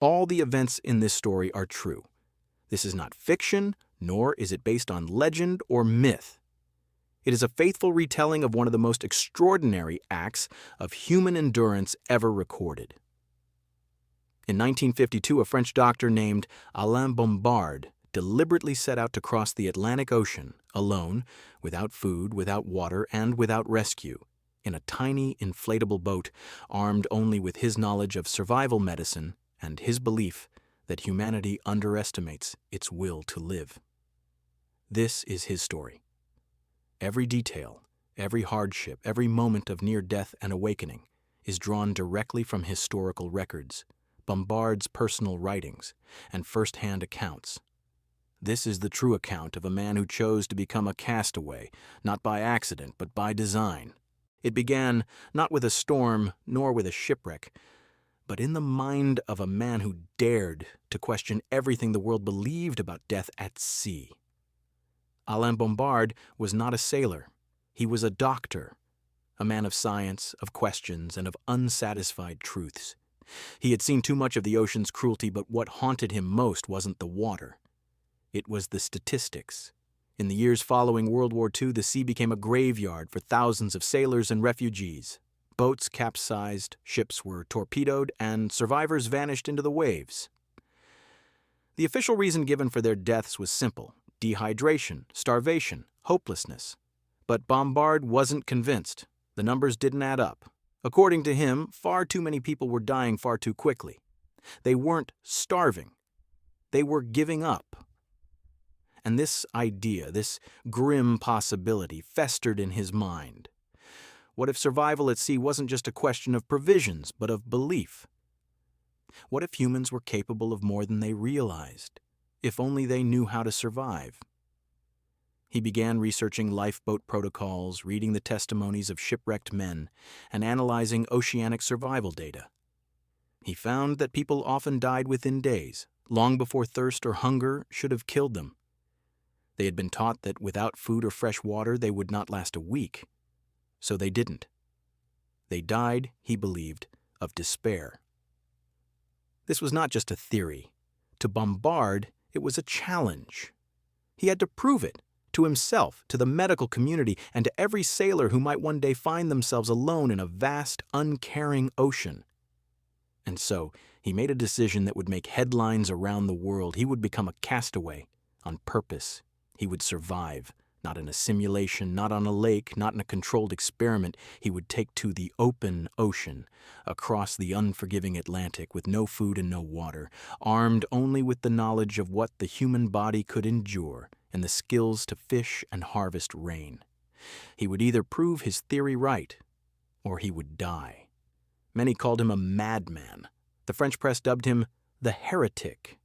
All the events in this story are true. This is not fiction, nor is it based on legend or myth. It is a faithful retelling of one of the most extraordinary acts of human endurance ever recorded. In 1952, a French doctor named Alain Bombard deliberately set out to cross the Atlantic Ocean alone, without food, without water, and without rescue, in a tiny inflatable boat, armed only with his knowledge of survival medicine and his belief that humanity underestimates its will to live. This is his story. Every detail, every hardship, every moment of near death and awakening is drawn directly from historical records, Bombard's personal writings, and first-hand accounts. This is the true account of a man who chose to become a castaway, not by accident, but by design. It began not with a storm, nor with a shipwreck, but in the mind of a man who dared to question everything the world believed about death at sea. Alain Bombard was not a sailor. He was a doctor, a man of science, of questions, and of unsatisfied truths. He had seen too much of the ocean's cruelty, but what haunted him most wasn't the water. It was the statistics. In the years following World War II, the sea became a graveyard for thousands of sailors and refugees. Boats capsized, ships were torpedoed, and survivors vanished into the waves. The official reason given for their deaths was simple: dehydration, starvation, hopelessness. But Bombard wasn't convinced. The numbers didn't add up. According to him, far too many people were dying far too quickly. They weren't starving. They were giving up. And this idea, this grim possibility, festered in his mind. What if survival at sea wasn't just a question of provisions, but of belief? What if humans were capable of more than they realized? If only they knew how to survive. He began researching lifeboat protocols, reading the testimonies of shipwrecked men, and analyzing oceanic survival data. He found that people often died within days, long before thirst or hunger should have killed them. They had been taught that without food or fresh water they would not last a week. So they didn't. They died, he believed, of despair. This was not just a theory. To Bombard, it was a challenge. He had to prove it, to himself, to the medical community, and to every sailor who might one day find themselves alone in a vast, uncaring ocean. And so, he made a decision that would make headlines around the world. He would become a castaway, on purpose. He would survive, not in a simulation, not on a lake, not in a controlled experiment. He would take to the open ocean, across the unforgiving Atlantic with no food and no water, armed only with the knowledge of what the human body could endure and the skills to fish and harvest rain. He would either prove his theory right, or he would die. Many called him a madman. The French press dubbed him the Heretic.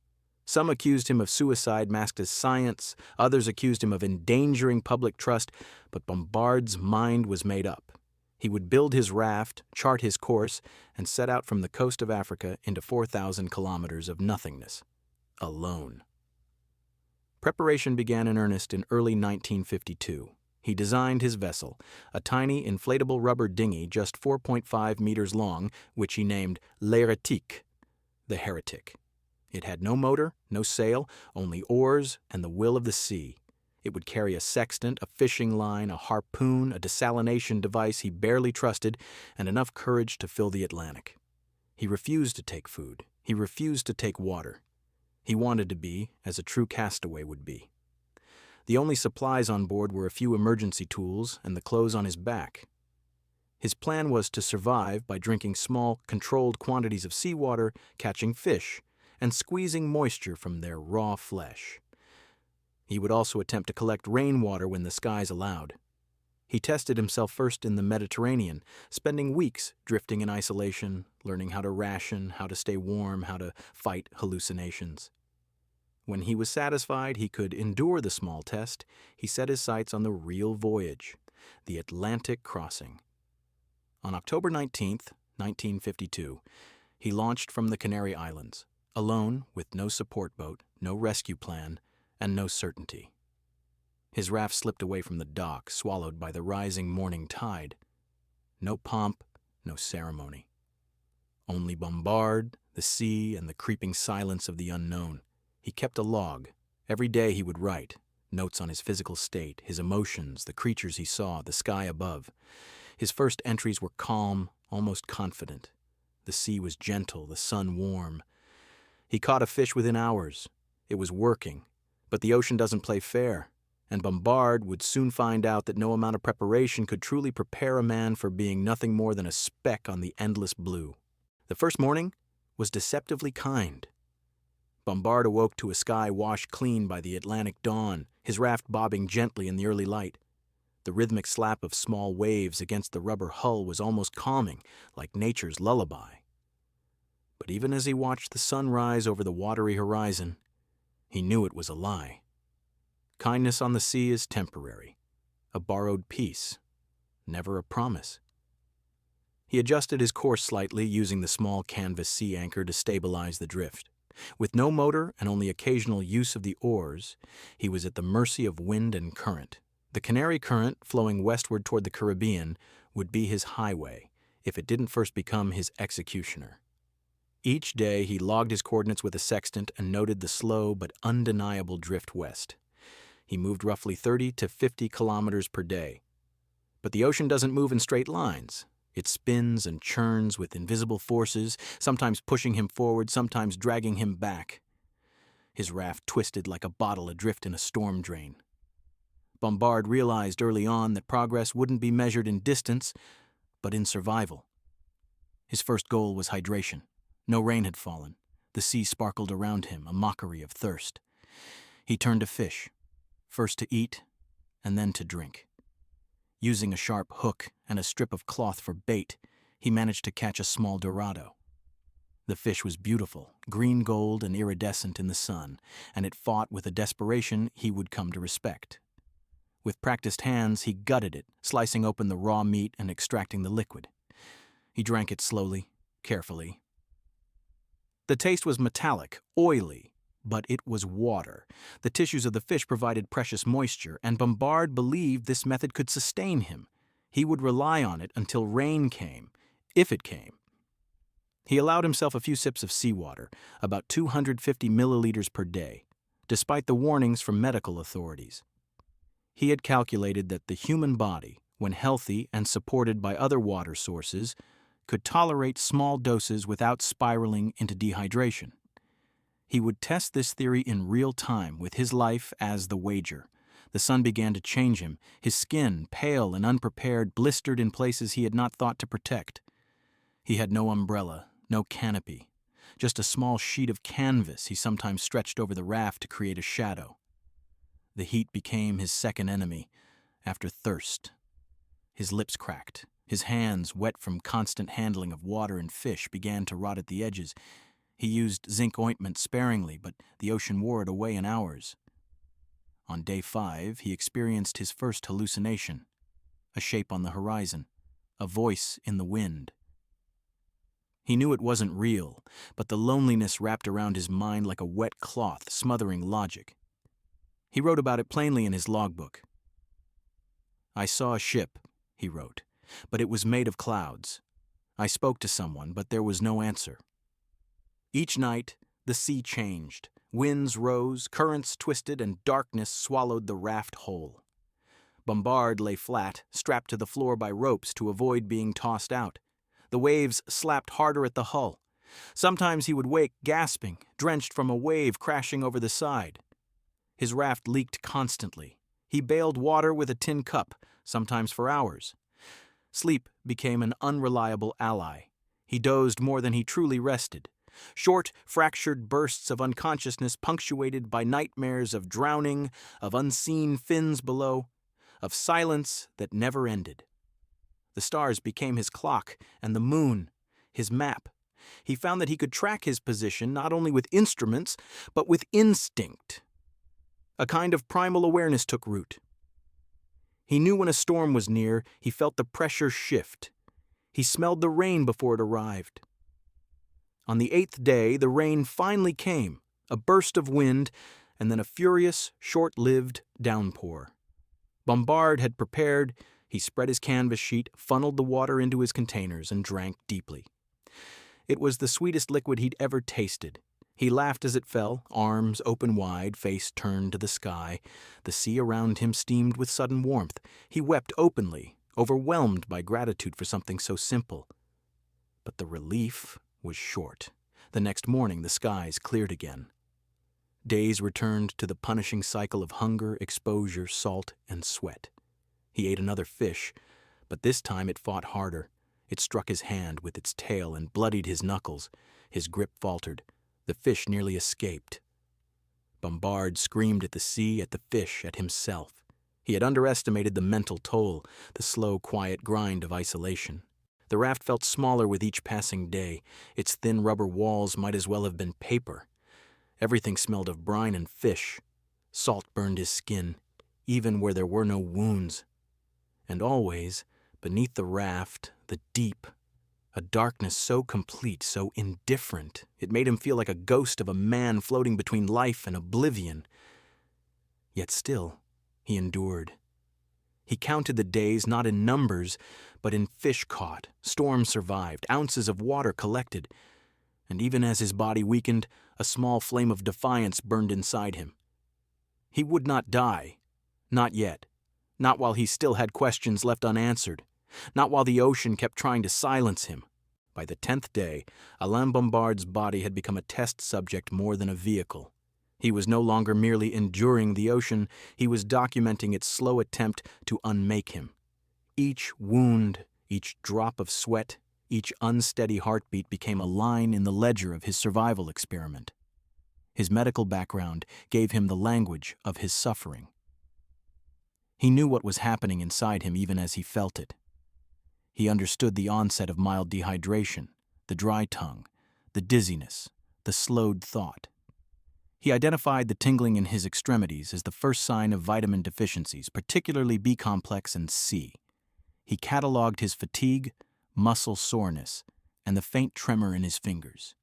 Some accused him of suicide masked as science, others accused him of endangering public trust, but Bombard's mind was made up. He would build his raft, chart his course, and set out from the coast of Africa into 4,000 kilometers of nothingness, alone. Preparation began in earnest in early 1952. He designed his vessel, a tiny inflatable rubber dinghy just 4.5 meters long, which he named L'Heretique, the Heretic. It had no motor, no sail, only oars and the will of the sea. It would carry a sextant, a fishing line, a harpoon, a desalination device he barely trusted, and enough courage to fill the Atlantic. He refused to take food. He refused to take water. He wanted to be as a true castaway would be. The only supplies on board were a few emergency tools and the clothes on his back. His plan was to survive by drinking small, controlled quantities of seawater, catching fish, and squeezing moisture from their raw flesh. He would also attempt to collect rainwater when the skies allowed. He tested himself first in the Mediterranean, spending weeks drifting in isolation, learning how to ration, how to stay warm, how to fight hallucinations. When he was satisfied he could endure the small test, he set his sights on the real voyage, the Atlantic crossing. On October 19th, 1952, he launched from the Canary Islands, alone with no support boat, no rescue plan, and no certainty. His raft slipped away from the dock, swallowed by the rising morning tide. No pomp, no ceremony. Only Bombard, the sea and the creeping silence of the unknown. He kept a log. Every day he would write, notes on his physical state, his emotions, the creatures he saw, the sky above. His first entries were calm, almost confident. The sea was gentle, the sun warm. He caught a fish within hours. It was working. But the ocean doesn't play fair, and Bombard would soon find out that no amount of preparation could truly prepare a man for being nothing more than a speck on the endless blue. The first morning was deceptively kind. Bombard awoke to a sky washed clean by the Atlantic dawn, his raft bobbing gently in the early light. The rhythmic slap of small waves against the rubber hull was almost calming, like nature's lullaby. But even as he watched the sun rise over the watery horizon, he knew it was a lie. Kindness on the sea is temporary, a borrowed peace, never a promise. He adjusted his course slightly, using the small canvas sea anchor to stabilize the drift. With no motor and only occasional use of the oars, he was at the mercy of wind and current. The Canary Current, flowing westward toward the Caribbean, would be his highway, if it didn't first become his executioner. Each day he logged his coordinates with a sextant and noted the slow but undeniable drift west. He moved roughly 30 to 50 kilometers per day. But the ocean doesn't move in straight lines. It spins and churns with invisible forces, sometimes pushing him forward, sometimes dragging him back. His raft twisted like a bottle adrift in a storm drain. Bombard realized early on that progress wouldn't be measured in distance, but in survival. His first goal was hydration. No rain had fallen. The sea sparkled around him, a mockery of thirst. He turned to fish, first to eat, and then to drink. Using a sharp hook and a strip of cloth for bait, he managed to catch a small dorado. The fish was beautiful, green gold and iridescent in the sun, and it fought with a desperation he would come to respect. With practiced hands, he gutted it, slicing open the raw meat and extracting the liquid. He drank it slowly, carefully. The taste was metallic, oily, but it was water. The tissues of the fish provided precious moisture, and Bombard believed this method could sustain him. He would rely on it until rain came, if it came. He allowed himself a few sips of seawater, about 250 milliliters per day, despite the warnings from medical authorities. He had calculated that the human body, when healthy and supported by other water sources, could tolerate small doses without spiraling into dehydration. He would test this theory in real time, with his life as the wager. The sun began to change him, his skin, pale and unprepared, blistered in places he had not thought to protect. He had no umbrella, no canopy, just a small sheet of canvas he sometimes stretched over the raft to create a shadow. The heat became his second enemy, after thirst. His lips cracked. His hands, wet from constant handling of water and fish, began to rot at the edges. He used zinc ointment sparingly, but the ocean wore it away in hours. On day 5, he experienced his first hallucination, a shape on the horizon, a voice in the wind. He knew it wasn't real, but the loneliness wrapped around his mind like a wet cloth, smothering logic. He wrote about it plainly in his logbook. "I saw a ship," he wrote, "but it was made of clouds. I spoke to someone, but there was no answer." Each night, the sea changed. Winds rose, currents twisted, and darkness swallowed the raft whole. Bombard lay flat, strapped to the floor by ropes to avoid being tossed out. The waves slapped harder at the hull. Sometimes he would wake gasping, drenched from a wave crashing over the side. His raft leaked constantly. He bailed water with a tin cup, sometimes for hours. Sleep became an unreliable ally. He dozed more than he truly rested. Short, fractured bursts of unconsciousness punctuated by nightmares of drowning, of unseen fins below, of silence that never ended. The stars became his clock, and the moon, his map. He found that he could track his position not only with instruments, but with instinct. A kind of primal awareness took root. He knew when a storm was near. He felt the pressure shift. He smelled the rain before it arrived. On the 8th day, the rain finally came, a burst of wind, and then a furious, short-lived downpour. Bombard had prepared. He spread his canvas sheet, funneled the water into his containers, and drank deeply. It was the sweetest liquid he'd ever tasted. He laughed as it fell, arms open wide, face turned to the sky. The sea around him steamed with sudden warmth. He wept openly, overwhelmed by gratitude for something so simple. But the relief was short. The next morning the skies cleared again. Days returned to the punishing cycle of hunger, exposure, salt, and sweat. He ate another fish, but this time it fought harder. It struck his hand with its tail and bloodied his knuckles. His grip faltered. The fish nearly escaped. Bombard screamed at the sea, at the fish, at himself. He had underestimated the mental toll, the slow, quiet grind of isolation. The raft felt smaller with each passing day. Its thin rubber walls might as well have been paper. Everything smelled of brine and fish. Salt burned his skin, even where there were no wounds. And always, beneath the raft, the deep, a darkness so complete, so indifferent, it made him feel like a ghost of a man floating between life and oblivion. Yet still, he endured. He counted the days not in numbers, but in fish caught, storms survived, ounces of water collected. And even as his body weakened, a small flame of defiance burned inside him. He would not die. Not yet. Not while he still had questions left unanswered. Not while the ocean kept trying to silence him. By the 10th day, Alain Bombard's body had become a test subject more than a vehicle. He was no longer merely enduring the ocean, he was documenting its slow attempt to unmake him. Each wound, each drop of sweat, each unsteady heartbeat became a line in the ledger of his survival experiment. His medical background gave him the language of his suffering. He knew what was happening inside him even as he felt it. He understood the onset of mild dehydration, the dry tongue, the dizziness, the slowed thought. He identified the tingling in his extremities as the first sign of vitamin deficiencies, particularly B-complex and C. He cataloged his fatigue, muscle soreness, and the faint tremor in his fingers.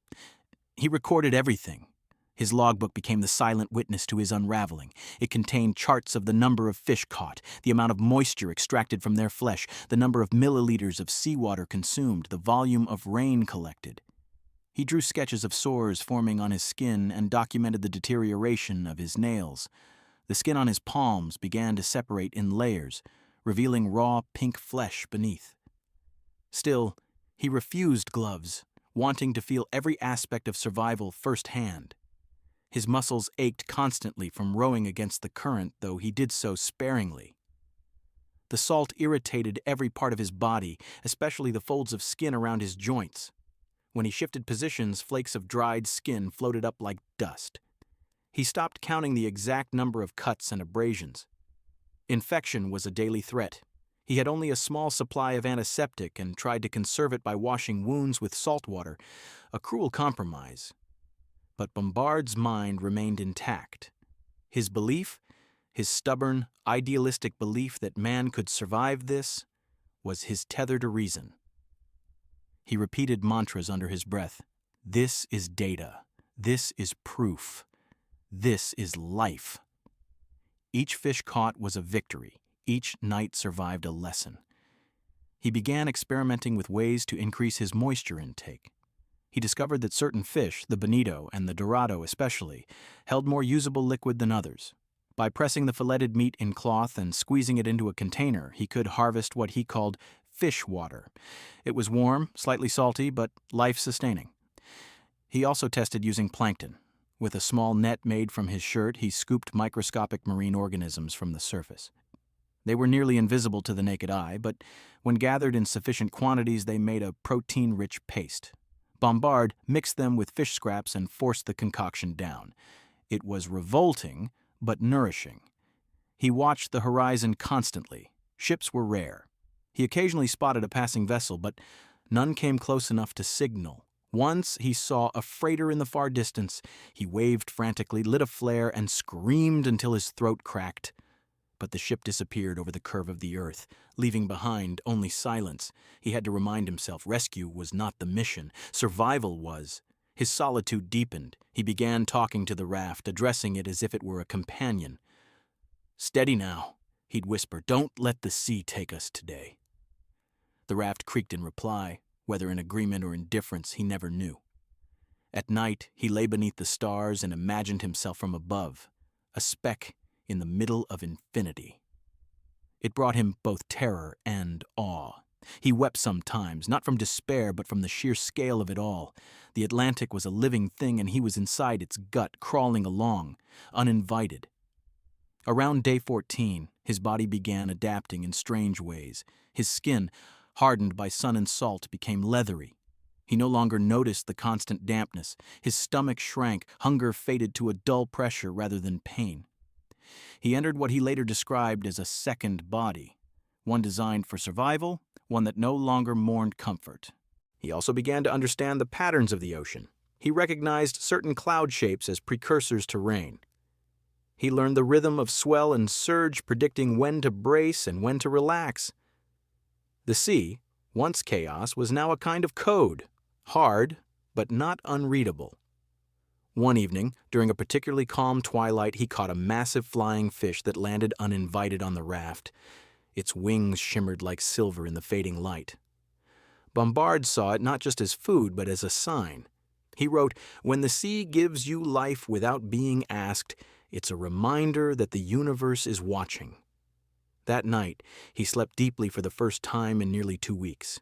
He recorded everything. His logbook became the silent witness to his unraveling. It contained charts of the number of fish caught, the amount of moisture extracted from their flesh, the number of milliliters of seawater consumed, the volume of rain collected. He drew sketches of sores forming on his skin and documented the deterioration of his nails. The skin on his palms began to separate in layers, revealing raw pink flesh beneath. Still, he refused gloves, wanting to feel every aspect of survival firsthand. His muscles ached constantly from rowing against the current, though he did so sparingly. The salt irritated every part of his body, especially the folds of skin around his joints. When he shifted positions, flakes of dried skin floated up like dust. He stopped counting the exact number of cuts and abrasions. Infection was a daily threat. He had only a small supply of antiseptic and tried to conserve it by washing wounds with salt water, a cruel compromise. But Bombard's mind remained intact. His belief, his stubborn, idealistic belief that man could survive this, was his tether to reason. He repeated mantras under his breath. This is data. This is proof. This is life. Each fish caught was a victory. Each night survived a lesson. He began experimenting with ways to increase his moisture intake. He discovered that certain fish, the bonito and the dorado especially, held more usable liquid than others. By pressing the filleted meat in cloth and squeezing it into a container, he could harvest what he called fish water. It was warm, slightly salty, but life-sustaining. He also tested using plankton. With a small net made from his shirt, he scooped microscopic marine organisms from the surface. They were nearly invisible to the naked eye, but when gathered in sufficient quantities, they made a protein-rich paste. Bombard mixed them with fish scraps and forced the concoction down. It was revolting, but nourishing. He watched the horizon constantly. Ships were rare. He occasionally spotted a passing vessel, but none came close enough to signal. Once he saw a freighter in the far distance. He waved frantically, lit a flare, and screamed until his throat cracked. But the ship disappeared over the curve of the earth, leaving behind only silence. He had to remind himself rescue was not the mission. Survival was. His solitude deepened. He began talking to the raft, addressing it as if it were a companion. "Steady now," he'd whisper. "Don't let the sea take us today." The raft creaked in reply. Whether in agreement or indifference, he never knew. At night, he lay beneath the stars and imagined himself from above, a speck in the middle of infinity. It brought him both terror and awe. He wept sometimes, not from despair, but from the sheer scale of it all. The Atlantic was a living thing, and he was inside its gut, crawling along, uninvited. Around day 14, his body began adapting in strange ways. His skin, hardened by sun and salt, became leathery. He no longer noticed the constant dampness. His stomach shrank, hunger faded to a dull pressure rather than pain. He entered what he later described as a second body, one designed for survival, one that no longer mourned comfort. He also began to understand the patterns of the ocean. He recognized certain cloud shapes as precursors to rain. He learned the rhythm of swell and surge, predicting when to brace and when to relax. The sea, once chaos, was now a kind of code, hard, but not unreadable. One evening, during a particularly calm twilight, he caught a massive flying fish that landed uninvited on the raft. Its wings shimmered like silver in the fading light. Bombard saw it not just as food, but as a sign. He wrote, "When the sea gives you life without being asked, it's a reminder that the universe is watching." That night, he slept deeply for the first time in nearly 2 weeks.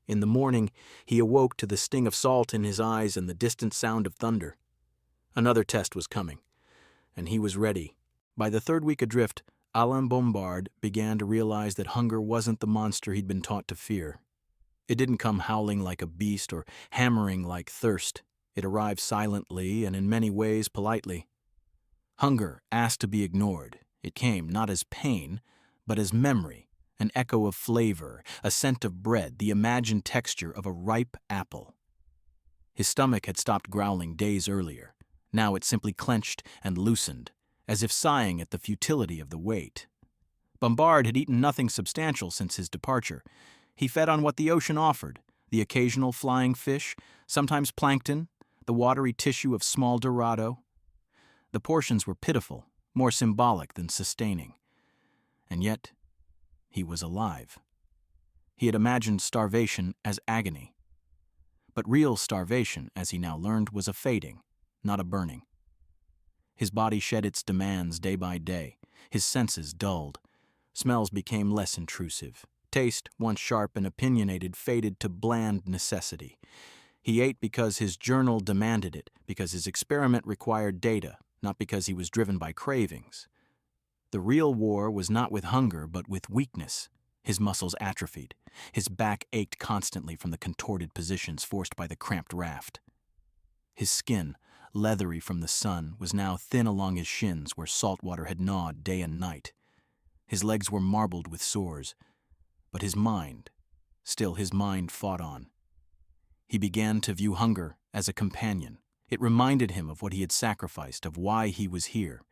In the morning, he awoke to the sting of salt in his eyes and the distant sound of thunder. Another test was coming, and he was ready. By the 3rd week adrift, Alain Bombard began to realize that hunger wasn't the monster he'd been taught to fear. It didn't come howling like a beast or hammering like thirst. It arrived silently and in many ways politely. Hunger asked to be ignored. It came not as pain, but as memory, an echo of flavor, a scent of bread, the imagined texture of a ripe apple. His stomach had stopped growling days earlier. Now it simply clenched and loosened, as if sighing at the futility of the wait. Bombard had eaten nothing substantial since his departure. He fed on what the ocean offered, the occasional flying fish, sometimes plankton, the watery tissue of small dorado. The portions were pitiful, more symbolic than sustaining. And yet, he was alive. He had imagined starvation as agony. But real starvation, as he now learned, was a fading, not a burning. His body shed its demands day by day. His senses dulled. Smells became less intrusive. Taste, once sharp and opinionated, faded to bland necessity. He ate because his journal demanded it, because his experiment required data, not because he was driven by cravings. The real war was not with hunger, but with weakness. His muscles atrophied. His back ached constantly from the contorted positions forced by the cramped raft. His skin, leathery from the sun, was now thin along his shins where salt water had gnawed day and night. His legs were marbled with sores. But his mind fought on. He began to view hunger as a companion. It reminded him of what he had sacrificed, of why he was here.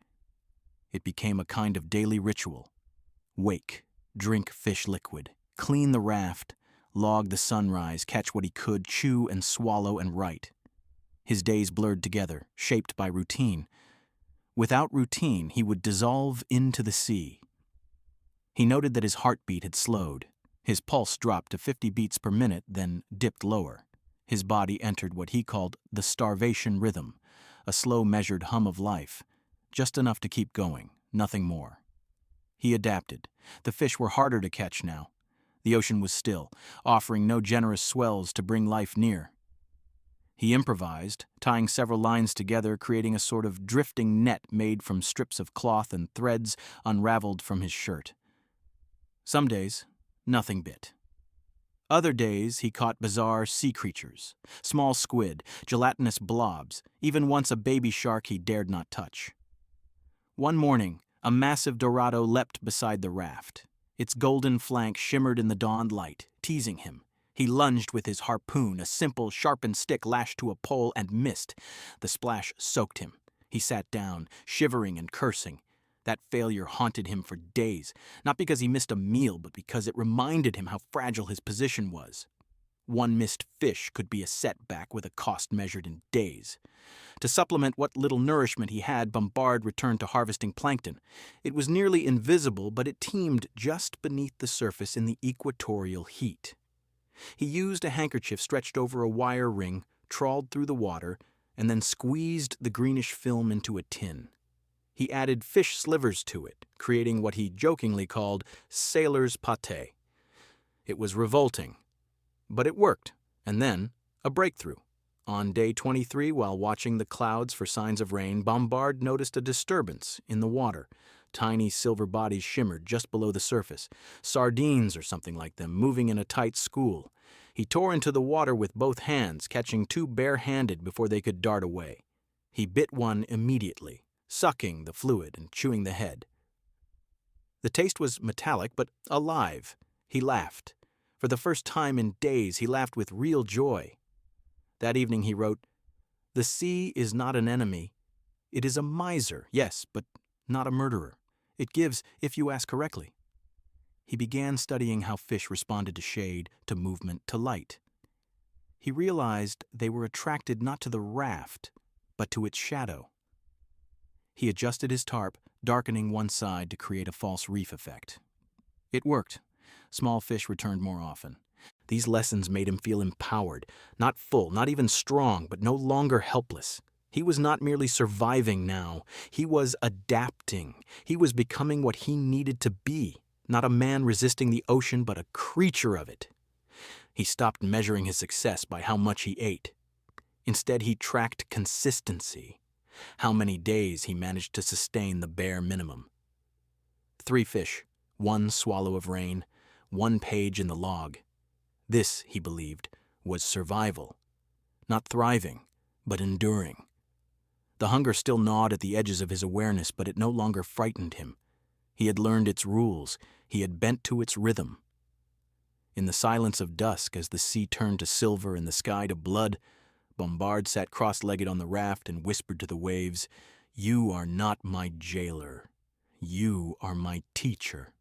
It became a kind of daily ritual. Wake, drink fish liquid, clean the raft, log the sunrise, catch what he could, chew and swallow and write. His days blurred together, shaped by routine. Without routine, he would dissolve into the sea. He noted that his heartbeat had slowed. His pulse dropped to 50 beats per minute, then dipped lower. His body entered what he called the starvation rhythm, a slow measured hum of life, just enough to keep going, nothing more. He adapted. The fish were harder to catch now. The ocean was still, offering no generous swells to bring life near. He improvised, tying several lines together, creating a sort of drifting net made from strips of cloth and threads unraveled from his shirt. Some days, nothing bit. Other days, he caught bizarre sea creatures, small squid, gelatinous blobs, even once a baby shark he dared not touch. One morning, a massive dorado leapt beside the raft. Its golden flank shimmered in the dawned light, teasing him. He lunged with his harpoon, a simple, sharpened stick lashed to a pole, and missed. The splash soaked him. He sat down, shivering and cursing. That failure haunted him for days, not because he missed a meal, but because it reminded him how fragile his position was. One missed fish could be a setback with a cost measured in days. To supplement what little nourishment he had, Bombard returned to harvesting plankton. It was nearly invisible, but it teemed just beneath the surface in the equatorial heat. He used a handkerchief stretched over a wire ring, trawled through the water, and then squeezed the greenish film into a tin. He added fish slivers to it, creating what he jokingly called sailor's pâté. It was revolting, but it worked, and then a breakthrough. On day 23, while watching the clouds for signs of rain, Bombard noticed a disturbance in the water. Tiny silver bodies shimmered just below the surface, sardines or something like them, moving in a tight school. He tore into the water with both hands, catching two bare-handed before they could dart away. He bit one immediately, sucking the fluid and chewing the head. The taste was metallic, but alive. He laughed. For the first time in days, he laughed with real joy. That evening he wrote, "The sea is not an enemy. It is a miser, yes, but not a murderer. It gives if you ask correctly." He began studying how fish responded to shade, to movement, to light. He realized they were attracted not to the raft, but to its shadow. He adjusted his tarp, darkening one side to create a false reef effect. It worked. Small fish returned more often. These lessons made him feel empowered, not full, not even strong, but no longer helpless. He was not merely surviving now. He was adapting. He was becoming what he needed to be, not a man resisting the ocean, but a creature of it. He stopped measuring his success by how much he ate. Instead, he tracked consistency, how many days he managed to sustain the bare minimum. 3 fish, 1 swallow of rain, 1 page in the log. This, he believed, was survival. Not thriving, but enduring. The hunger still gnawed at the edges of his awareness, but it no longer frightened him. He had learned its rules. He had bent to its rhythm. In the silence of dusk, as the sea turned to silver and the sky to blood, Bombard sat cross-legged on the raft and whispered to the waves, "You are not my jailer. You are my teacher."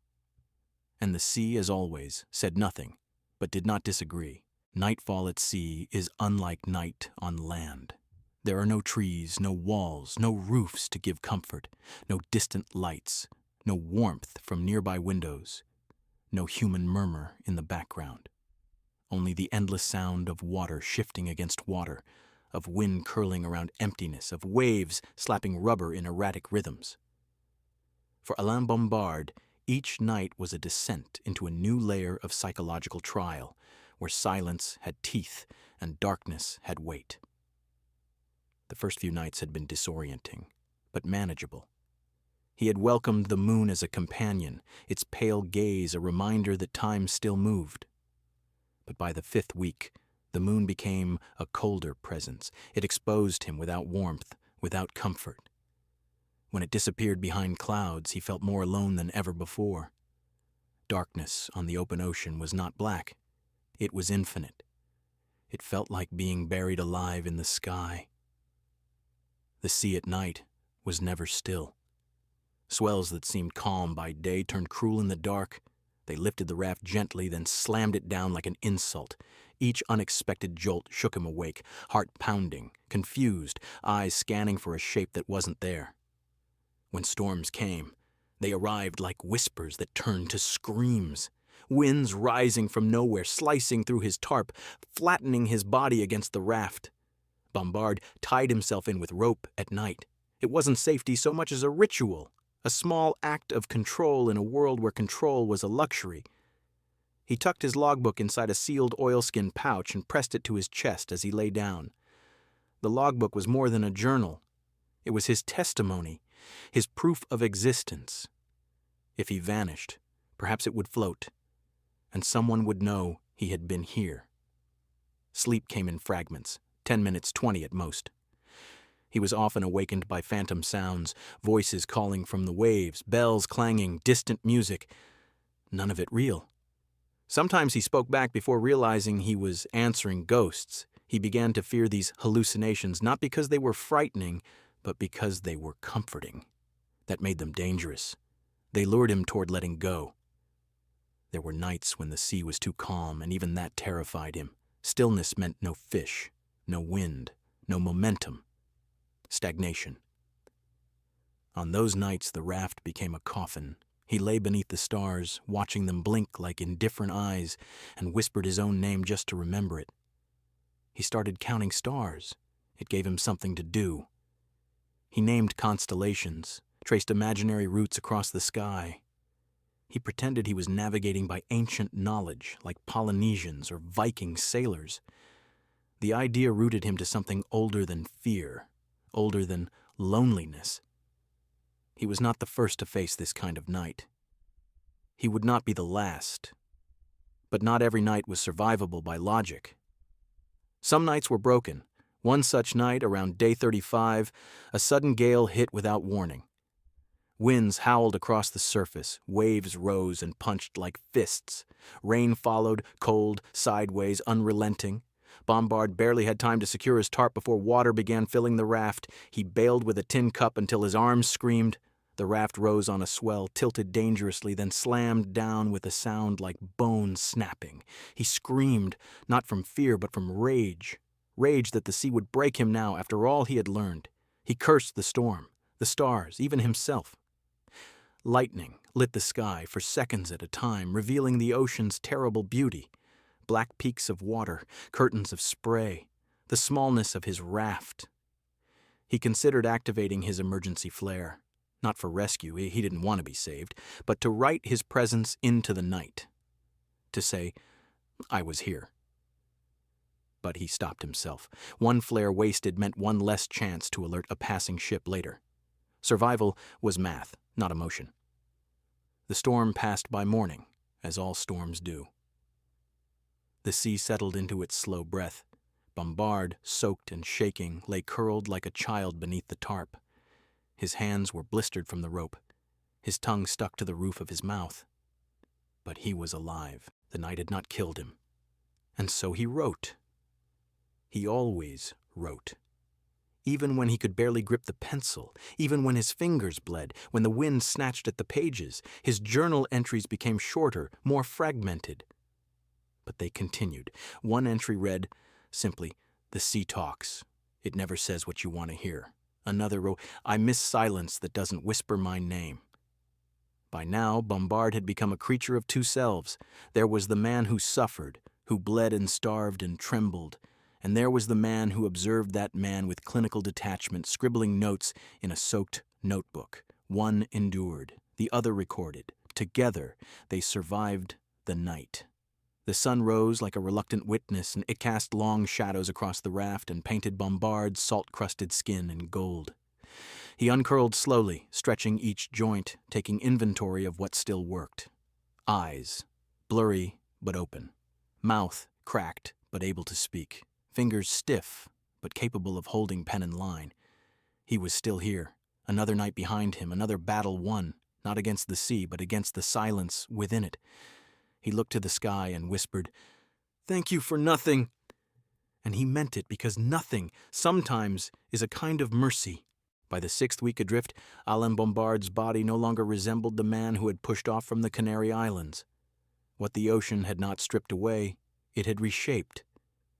And the sea, as always, said nothing, but did not disagree. Nightfall at sea is unlike night on land. There are no trees, no walls, no roofs to give comfort, no distant lights, no warmth from nearby windows, no human murmur in the background. Only the endless sound of water shifting against water, of wind curling around emptiness, of waves slapping rubber in erratic rhythms. For Alain Bombard, each night was a descent into a new layer of psychological trial, where silence had teeth and darkness had weight. The first few nights had been disorienting, but manageable. He had welcomed the moon as a companion, its pale gaze a reminder that time still moved. But by the 5th week, the moon became a colder presence. It exposed him without warmth, without comfort. When it disappeared behind clouds, he felt more alone than ever before. Darkness on the open ocean was not black. It was infinite. It felt like being buried alive in the sky. The sea at night was never still. Swells that seemed calm by day turned cruel in the dark. They lifted the raft gently, then slammed it down like an insult. Each unexpected jolt shook him awake, heart pounding, confused, eyes scanning for a shape that wasn't there. When storms came, they arrived like whispers that turned to screams. Winds rising from nowhere, slicing through his tarp, flattening his body against the raft. Bombard tied himself in with rope at night. It wasn't safety so much as a ritual, a small act of control in a world where control was a luxury. He tucked his logbook inside a sealed oilskin pouch and pressed it to his chest as he lay down. The logbook was more than a journal. It was his testimony, his proof of existence. If he vanished, perhaps it would float, and someone would know he had been here. Sleep came in fragments, 10 minutes, 20 at most. He was often awakened by phantom sounds, voices calling from the waves, bells clanging, distant music. None of it real. Sometimes he spoke back before realizing he was answering ghosts. He began to fear these hallucinations, not because they were frightening, but because they were comforting. That made them dangerous. They lured him toward letting go. There were nights when the sea was too calm, and even that terrified him. Stillness meant no fish, no wind, no momentum. Stagnation. On those nights, the raft became a coffin. He lay beneath the stars, watching them blink like indifferent eyes, and whispered his own name just to remember it. He started counting stars. It gave him something to do. He named constellations, traced imaginary routes across the sky. He pretended he was navigating by ancient knowledge, like Polynesians or Viking sailors. The idea rooted him to something older than fear, older than loneliness. He was not the first to face this kind of night. He would not be the last. But not every night was survivable by logic. Some nights were broken. One such night, around day 35, a sudden gale hit without warning. Winds howled across the surface, waves rose and punched like fists. Rain followed, cold, sideways, unrelenting. Bombard barely had time to secure his tarp before water began filling the raft. He bailed with a tin cup until his arms screamed. The raft rose on a swell, tilted dangerously, then slammed down with a sound like bone snapping. He screamed, not from fear but from rage. Rage that the sea would break him now after all he had learned. He cursed the storm, the stars, even himself. Lightning lit the sky for seconds at a time, revealing the ocean's terrible beauty. Black peaks of water, curtains of spray, the smallness of his raft. He considered activating his emergency flare. Not for rescue, he didn't want to be saved, but to write his presence into the night. To say, I was here. But he stopped himself. One flare wasted meant one less chance to alert a passing ship later. Survival was math, not emotion. The storm passed by morning, as all storms do. The sea settled into its slow breath. Bombard, soaked and shaking, lay curled like a child beneath the tarp. His hands were blistered from the rope. His tongue stuck to the roof of his mouth. But he was alive. The night had not killed him. And so he wrote. He always wrote. Even when he could barely grip the pencil, even when his fingers bled, when the wind snatched at the pages, his journal entries became shorter, more fragmented. But they continued. One entry read, simply, "The sea talks. It never says what you want to hear." Another wrote, "I miss silence that doesn't whisper my name." By now, Bombard had become a creature of two selves. There was the man who suffered, who bled and starved and trembled, and there was the man who observed that man with clinical detachment, scribbling notes in a soaked notebook. One endured, the other recorded. Together, they survived the night. The sun rose like a reluctant witness, and it cast long shadows across the raft and painted Bombard's salt-crusted skin in gold. He uncurled slowly, stretching each joint, taking inventory of what still worked. Eyes, blurry but open. Mouth, cracked but able to speak. Fingers stiff but capable of holding pen and line. He was still here. Another night behind him, another battle won, not against the sea, but against the silence within it. He looked to the sky and whispered, "Thank you for nothing." And he meant it, because nothing, sometimes, is a kind of mercy. By the 6th week adrift, Alain Bombard's body no longer resembled the man who had pushed off from the Canary Islands. What the ocean had not stripped away, it had reshaped.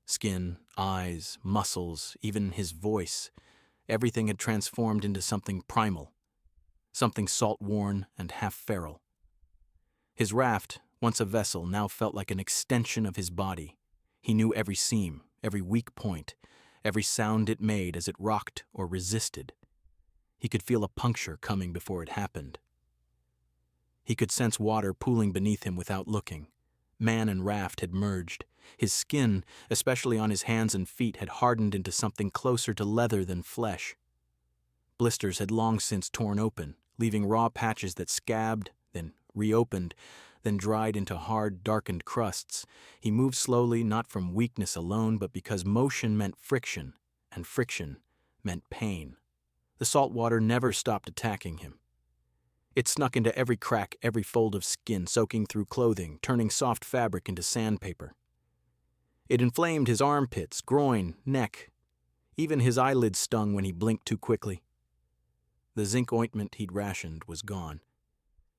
Skin, eyes, muscles, even his voice. Everything had transformed into something primal, something salt-worn and half-feral. His raft, once a vessel, now felt like an extension of his body. He knew every seam, every weak point, every sound it made as it rocked or resisted. He could feel a puncture coming before it happened. He could sense water pooling beneath him without looking. Man and raft had merged. His skin, especially on his hands and feet, had hardened into something closer to leather than flesh. Blisters had long since torn open, leaving raw patches that scabbed, then reopened, then dried into hard, darkened crusts. He moved slowly, not from weakness alone, but because motion meant friction, and friction meant pain. The salt water never stopped attacking him. It snuck into every crack, every fold of skin, soaking through clothing, turning soft fabric into sandpaper. It inflamed his armpits, groin, neck. Even his eyelids stung when he blinked too quickly. The zinc ointment he'd rationed was gone.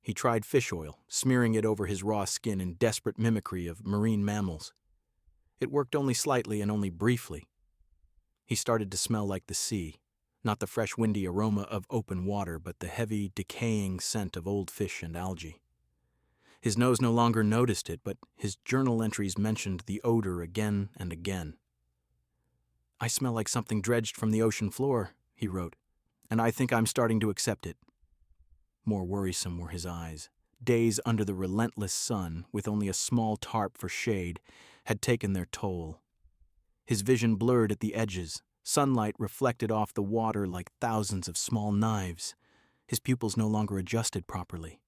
He tried fish oil, smearing it over his raw skin in desperate mimicry of marine mammals. It worked only slightly and only briefly. He started to smell like the sea, Not the fresh, windy aroma of open water, but the heavy, decaying scent of old fish and algae. His nose no longer noticed it, but his journal entries mentioned the odor again and again. "I smell like something dredged from the ocean floor," he wrote, "and I think I'm starting to accept it." More worrisome were his eyes. Days under the relentless sun, with only a small tarp for shade, had taken their toll. His vision blurred at the edges. Sunlight reflected off the water like thousands of small knives. His pupils no longer adjusted properly.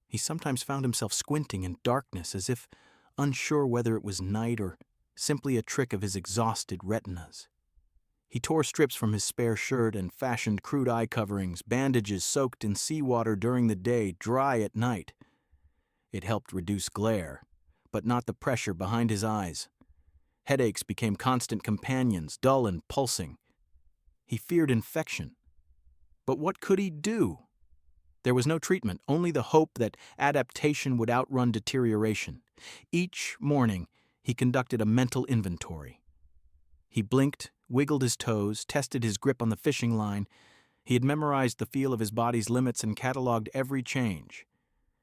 He sometimes found himself squinting in darkness, as if unsure whether it was night or simply a trick of his exhausted retinas. He tore strips from his spare shirt and fashioned crude eye coverings, bandages soaked in seawater during the day, dry at night. It helped reduce glare, but not the pressure behind his eyes. Headaches became constant companions, dull and pulsing. He feared infection. But what could he do? There was no treatment, only the hope that adaptation would outrun deterioration. Each morning, he conducted a mental inventory. He blinked, wiggled his toes, tested his grip on the fishing line. He had memorized the feel of his body's limits and cataloged every change.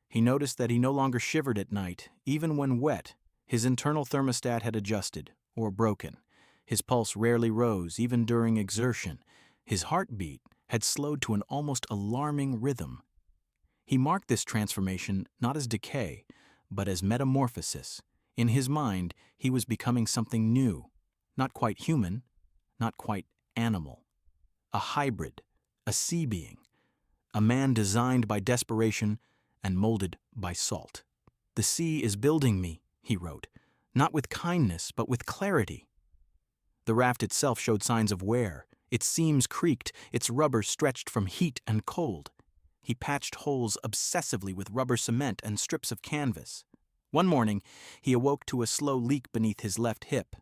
He noticed that he no longer shivered at night, even when wet. His internal thermostat had adjusted, or broken. His pulse rarely rose, even during exertion. His heartbeat had slowed to an almost alarming rhythm. He marked this transformation not as decay, but as metamorphosis. In his mind, he was becoming something new, not quite human, not quite animal. A hybrid, a sea being, a man designed by desperation and molded by salt. "The sea is building me," he wrote, "not with kindness, but with clarity." The raft itself showed signs of wear. Its seams creaked, its rubber stretched from heat and cold. He patched holes obsessively with rubber cement and strips of canvas. One morning, he awoke to a slow leak beneath his left hip.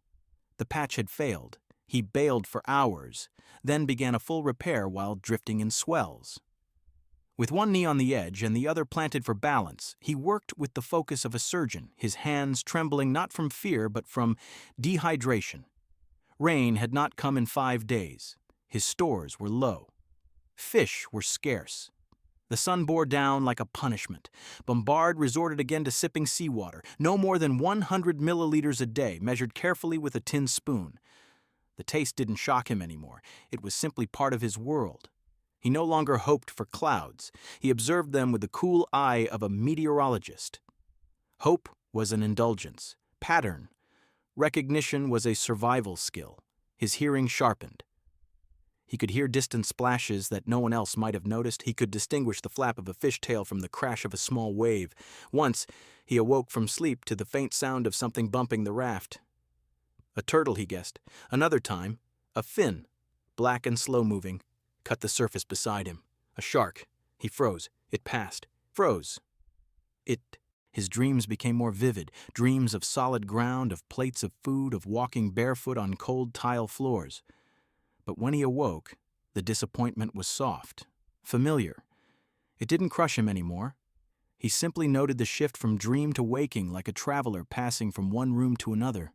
The patch had failed. He bailed for hours, then began a full repair while drifting in swells. With one knee on the edge and the other planted for balance, he worked with the focus of a surgeon, his hands trembling not from fear but from dehydration. Rain had not come in 5 days. His stores were low. Fish were scarce. The sun bore down like a punishment. Bombard resorted again to sipping seawater, no more than 100 milliliters a day, measured carefully with a tin spoon. The taste didn't shock him anymore. It was simply part of his world. He no longer hoped for clouds. He observed them with the cool eye of a meteorologist. Hope was an indulgence. Pattern. Recognition was a survival skill. His hearing sharpened. He could hear distant splashes that no one else might have noticed. He could distinguish the flap of a fishtail from the crash of a small wave. Once, he awoke from sleep to the faint sound of something bumping the raft. A turtle, he guessed. Another time, a fin, black and slow-moving, cut the surface beside him. A shark. He froze. It passed. Froze. His dreams became more vivid, dreams of solid ground, of plates of food, of walking barefoot on cold tile floors. But when he awoke, the disappointment was soft, familiar. It didn't crush him anymore. He simply noted the shift from dream to waking like a traveler passing from one room to another.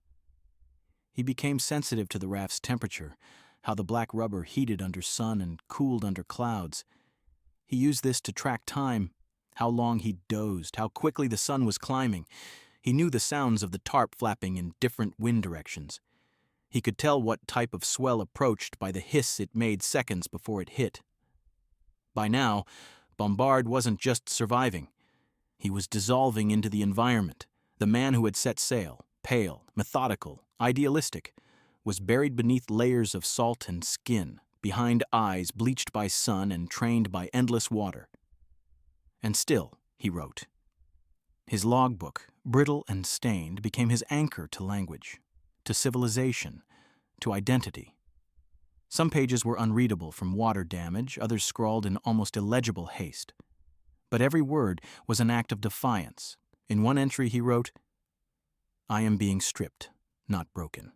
He became sensitive to the raft's temperature, how the black rubber heated under sun and cooled under clouds. He used this to track time, how long he dozed, how quickly the sun was climbing. He knew the sounds of the tarp flapping in different wind directions. He could tell what type of swell approached by the hiss it made seconds before it hit. By now, Bombard wasn't just surviving. He was dissolving into the environment. The man who had set sail, pale, methodical, idealistic, was buried beneath layers of salt and skin, behind eyes bleached by sun and trained by endless water. And still, he wrote. His logbook, brittle and stained, became his anchor to language, to civilization, to identity. Some pages were unreadable from water damage, others scrawled in almost illegible haste. But every word was an act of defiance. In one entry he wrote, "I am being stripped, not broken.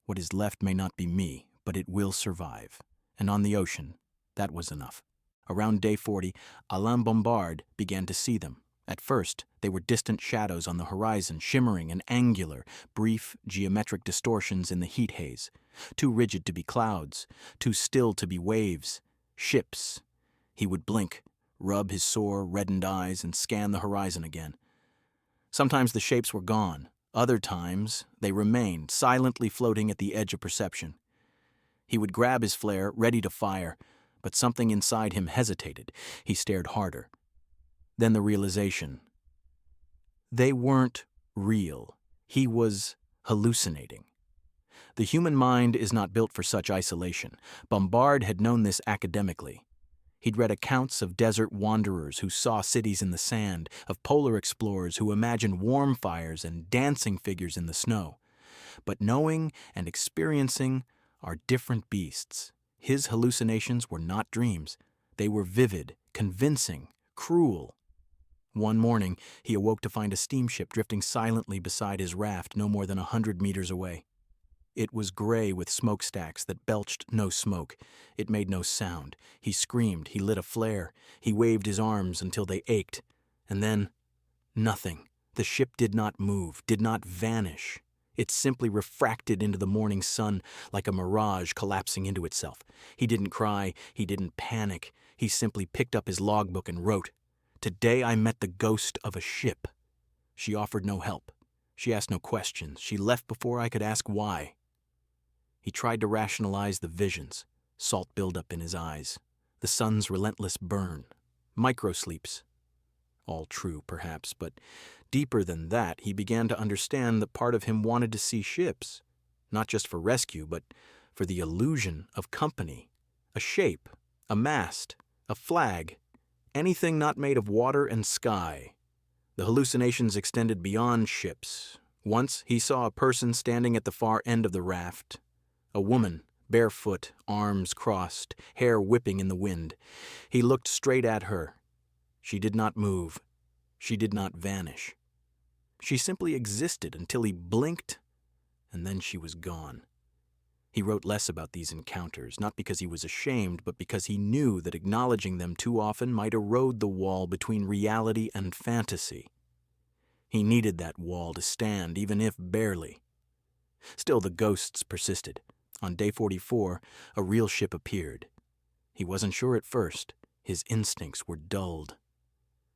What is left may not be me, but it will survive." And on the ocean, that was enough. Around day 40, Alain Bombard began to see them, At first, they were distant shadows on the horizon, shimmering and angular, brief, geometric distortions in the heat haze, too rigid to be clouds, too still to be waves. Ships. He would blink, rub his sore, reddened eyes, and scan the horizon again. Sometimes the shapes were gone. Other times, they remained, silently floating at the edge of perception. He would grab his flare, ready to fire, but something inside him hesitated. He stared harder. Then the realization. They weren't real. He was hallucinating. The human mind is not built for such isolation. Bombard had known this academically. He'd read accounts of desert wanderers who saw cities in the sand, of polar explorers who imagined warm fires and dancing figures in the snow. But knowing and experiencing are different beasts. His hallucinations were not dreams. They were vivid, convincing, cruel. One morning, he awoke to find a steamship drifting silently beside his raft no more than 100 meters away. It was gray with smokestacks that belched no smoke. It made no sound. He screamed. He lit a flare. He waved his arms until they ached. And then, nothing. The ship did not move, did not vanish. It simply refracted into the morning sun like a mirage collapsing into itself. He didn't cry. He didn't panic. He simply picked up his logbook and wrote, "Today I met the ghost of a ship." She offered no help. She asked no questions. She left before I could ask why. He tried to rationalize the visions, salt buildup in his eyes, the sun's relentless burn, microsleeps. All true, perhaps, but deeper than that, he began to understand that part of him wanted to see ships, not just for rescue, but for the illusion of company, a shape, a mast, a flag, anything not made of water and sky. The hallucinations extended beyond ships. Once he saw a person standing at the far end of the raft. A woman, barefoot, arms crossed, hair whipping in the wind. He looked straight at her. She did not move. She did not vanish. She simply existed until he blinked, and then she was gone. He wrote less about these encounters, not because he was ashamed, but because he knew that acknowledging them too often might erode the wall between reality and fantasy. He needed that wall to stand, even if barely. Still, the ghosts persisted. On day 44, a real ship appeared. He wasn't sure at first. His instincts were dulled.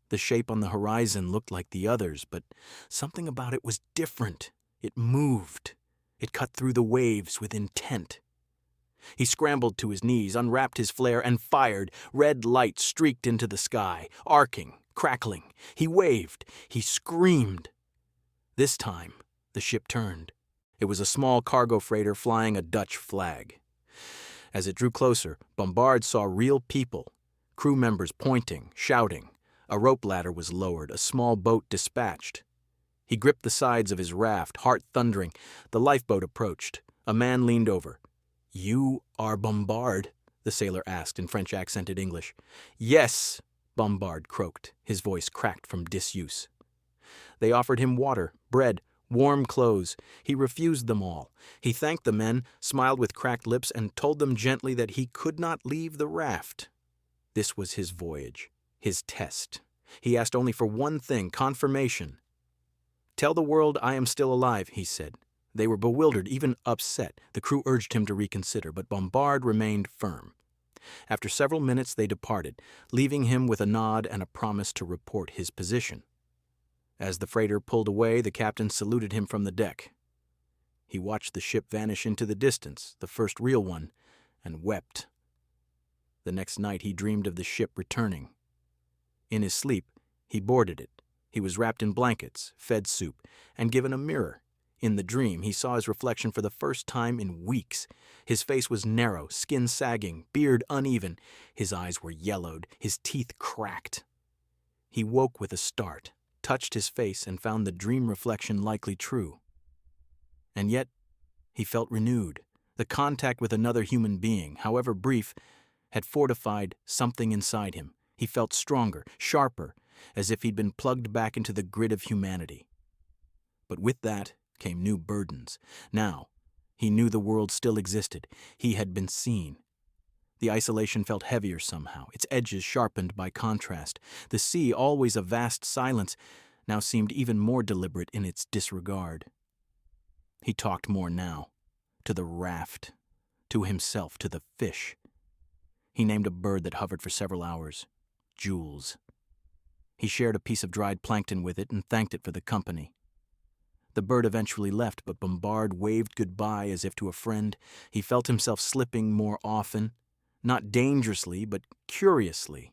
The shape on the horizon looked like the others, but something about it was different. It moved. It cut through the waves with intent. He scrambled to his knees, unwrapped his flare, and fired. Red light streaked into the sky, arcing, crackling. He waved. He screamed. This time, the ship turned. It was a small cargo freighter flying a Dutch flag. As it drew closer, Bombard saw real people, crew members pointing, shouting. A rope ladder was lowered, a small boat dispatched. He gripped the sides of his raft, heart thundering. The lifeboat approached. A man leaned over. "You are Bombard?" the sailor asked in French-accented English. "Yes," Bombard croaked, his voice cracked from disuse. They offered him water, bread, warm clothes. He refused them all. He thanked the men, smiled with cracked lips, and told them gently that he could not leave the raft. This was his voyage, his test. He asked only for one thing, confirmation. "Tell the world I am still alive," he said. They were bewildered, even upset. The crew urged him to reconsider, but Bombard remained firm. After several minutes, they departed, leaving him with a nod and a promise to report his position. As the freighter pulled away, the captain saluted him from the deck. He watched the ship vanish into the distance, the first real one, and wept. The next night he dreamed of the ship returning. In his sleep, he boarded it. He was wrapped in blankets, fed soup, and given a mirror. In the dream, he saw his reflection for the first time in weeks. His face was narrow, skin sagging, beard uneven. His eyes were yellowed, his teeth cracked. He woke with a start, touched his face, and found the dream reflection likely true. And yet, he felt renewed. The contact with another human being, however brief, had fortified something inside him. He felt stronger, sharper, as if he'd been plugged back into the grid of humanity. But with that came new burdens. Now, he knew the world still existed. He had been seen. The isolation felt heavier somehow, its edges sharpened by contrast. The sea, always a vast silence, now seemed even more deliberate in its disregard. He talked more now, to the raft, to himself, to the fish. He named a bird that hovered for several hours, Jules. He shared a piece of dried plankton with it and thanked it for the company. The bird eventually left, but Bombard waved goodbye as if to a friend. He felt himself slipping more often, not dangerously, but curiously.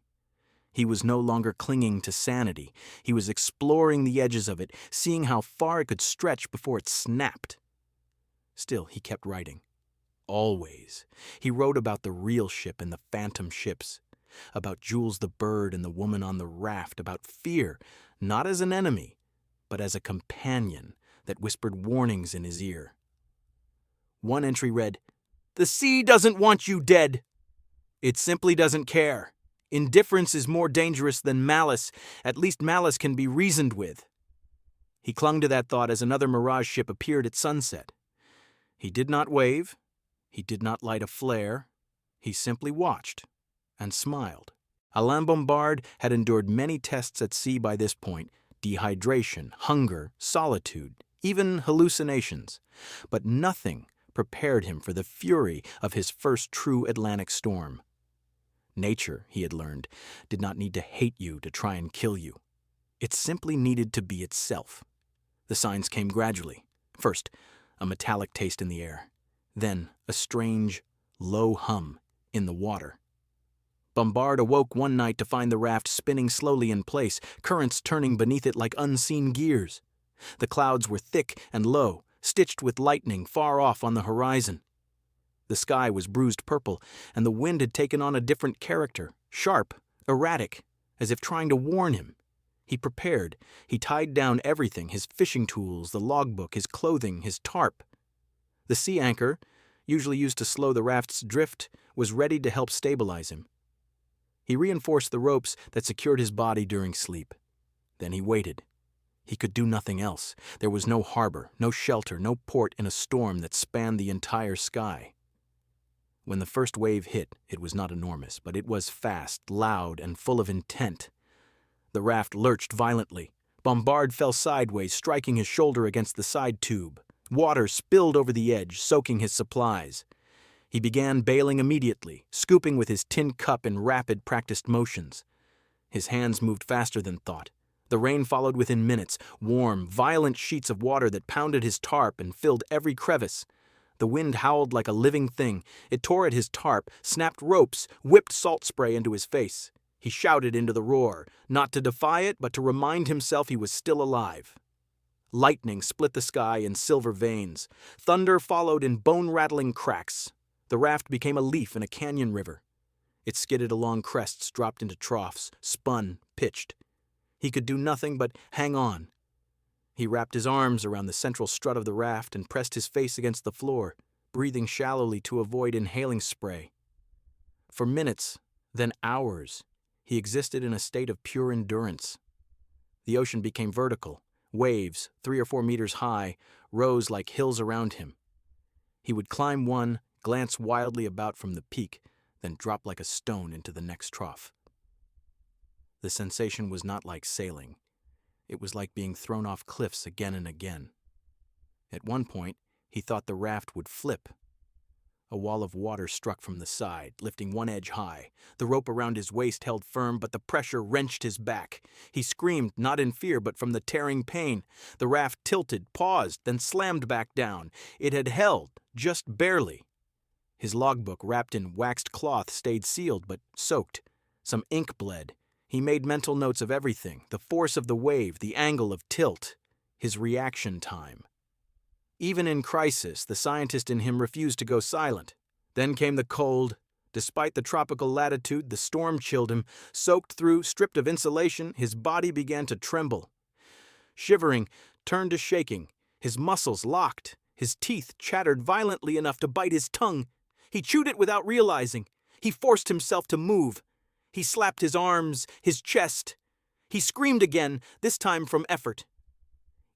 He was no longer clinging to sanity. He was exploring the edges of it, seeing how far it could stretch before it snapped. Still, he kept writing. Always. He wrote about the real ship and the phantom ships, about Jules the bird and the woman on the raft, about fear, not as an enemy, but as a companion that whispered warnings in his ear. One entry read, "The sea doesn't want you dead. It simply doesn't care. Indifference is more dangerous than malice. At least malice can be reasoned with." He clung to that thought as another mirage ship appeared at sunset. He did not wave. He did not light a flare. He simply watched and smiled. Alain Bombard had endured many tests at sea by this point: dehydration, hunger, solitude, even hallucinations. But nothing prepared him for the fury of his first true Atlantic storm. Nature, he had learned, did not need to hate you to try and kill you. It simply needed to be itself. The signs came gradually. First, a metallic taste in the air. Then, a strange, low hum in the water. Bombard awoke one night to find the raft spinning slowly in place, currents turning beneath it like unseen gears. The clouds were thick and low, stitched with lightning far off on the horizon. The sky was bruised purple, and the wind had taken on a different character, sharp, erratic, as if trying to warn him. He prepared. He tied down everything, his fishing tools, the logbook, his clothing, his tarp. The sea anchor, usually used to slow the raft's drift, was ready to help stabilize him. He reinforced the ropes that secured his body during sleep. Then he waited. He could do nothing else. There was no harbor, no shelter, no port in a storm that spanned the entire sky. When the first wave hit, it was not enormous, but it was fast, loud, and full of intent. The raft lurched violently. Bombard fell sideways, striking his shoulder against the side tube. Water spilled over the edge, soaking his supplies. He began bailing immediately, scooping with his tin cup in rapid, practiced motions. His hands moved faster than thought. The rain followed within minutes, warm, violent sheets of water that pounded his tarp and filled every crevice. The wind howled like a living thing. It tore at his tarp, snapped ropes, whipped salt spray into his face. He shouted into the roar, not to defy it, but to remind himself he was still alive. Lightning split the sky in silver veins. Thunder followed in bone-rattling cracks. The raft became a leaf in a canyon river. It skidded along crests, dropped into troughs, spun, pitched. He could do nothing but hang on. He wrapped his arms around the central strut of the raft and pressed his face against the floor, breathing shallowly to avoid inhaling spray. For minutes, then hours, he existed in a state of pure endurance. The ocean became vertical. Waves, 3 or 4 meters high, rose like hills around him. He would climb one, glance wildly about from the peak, then drop like a stone into the next trough. The sensation was not like sailing. It was like being thrown off cliffs again and again. At one point, he thought the raft would flip. A wall of water struck from the side, lifting one edge high. The rope around his waist held firm, but the pressure wrenched his back. He screamed, not in fear, but from the tearing pain. The raft tilted, paused, then slammed back down. It had held, just barely. His logbook, wrapped in waxed cloth, stayed sealed, but soaked. Some ink bled. He made mental notes of everything: the force of the wave, the angle of tilt, his reaction time. Even in crisis, the scientist in him refused to go silent. Then came the cold. Despite the tropical latitude, the storm chilled him. Soaked through, stripped of insulation, his body began to tremble. Shivering turned to shaking. His muscles locked. His teeth chattered violently enough to bite his tongue. He chewed it without realizing. He forced himself to move. He slapped his arms, his chest. He screamed again, this time from effort.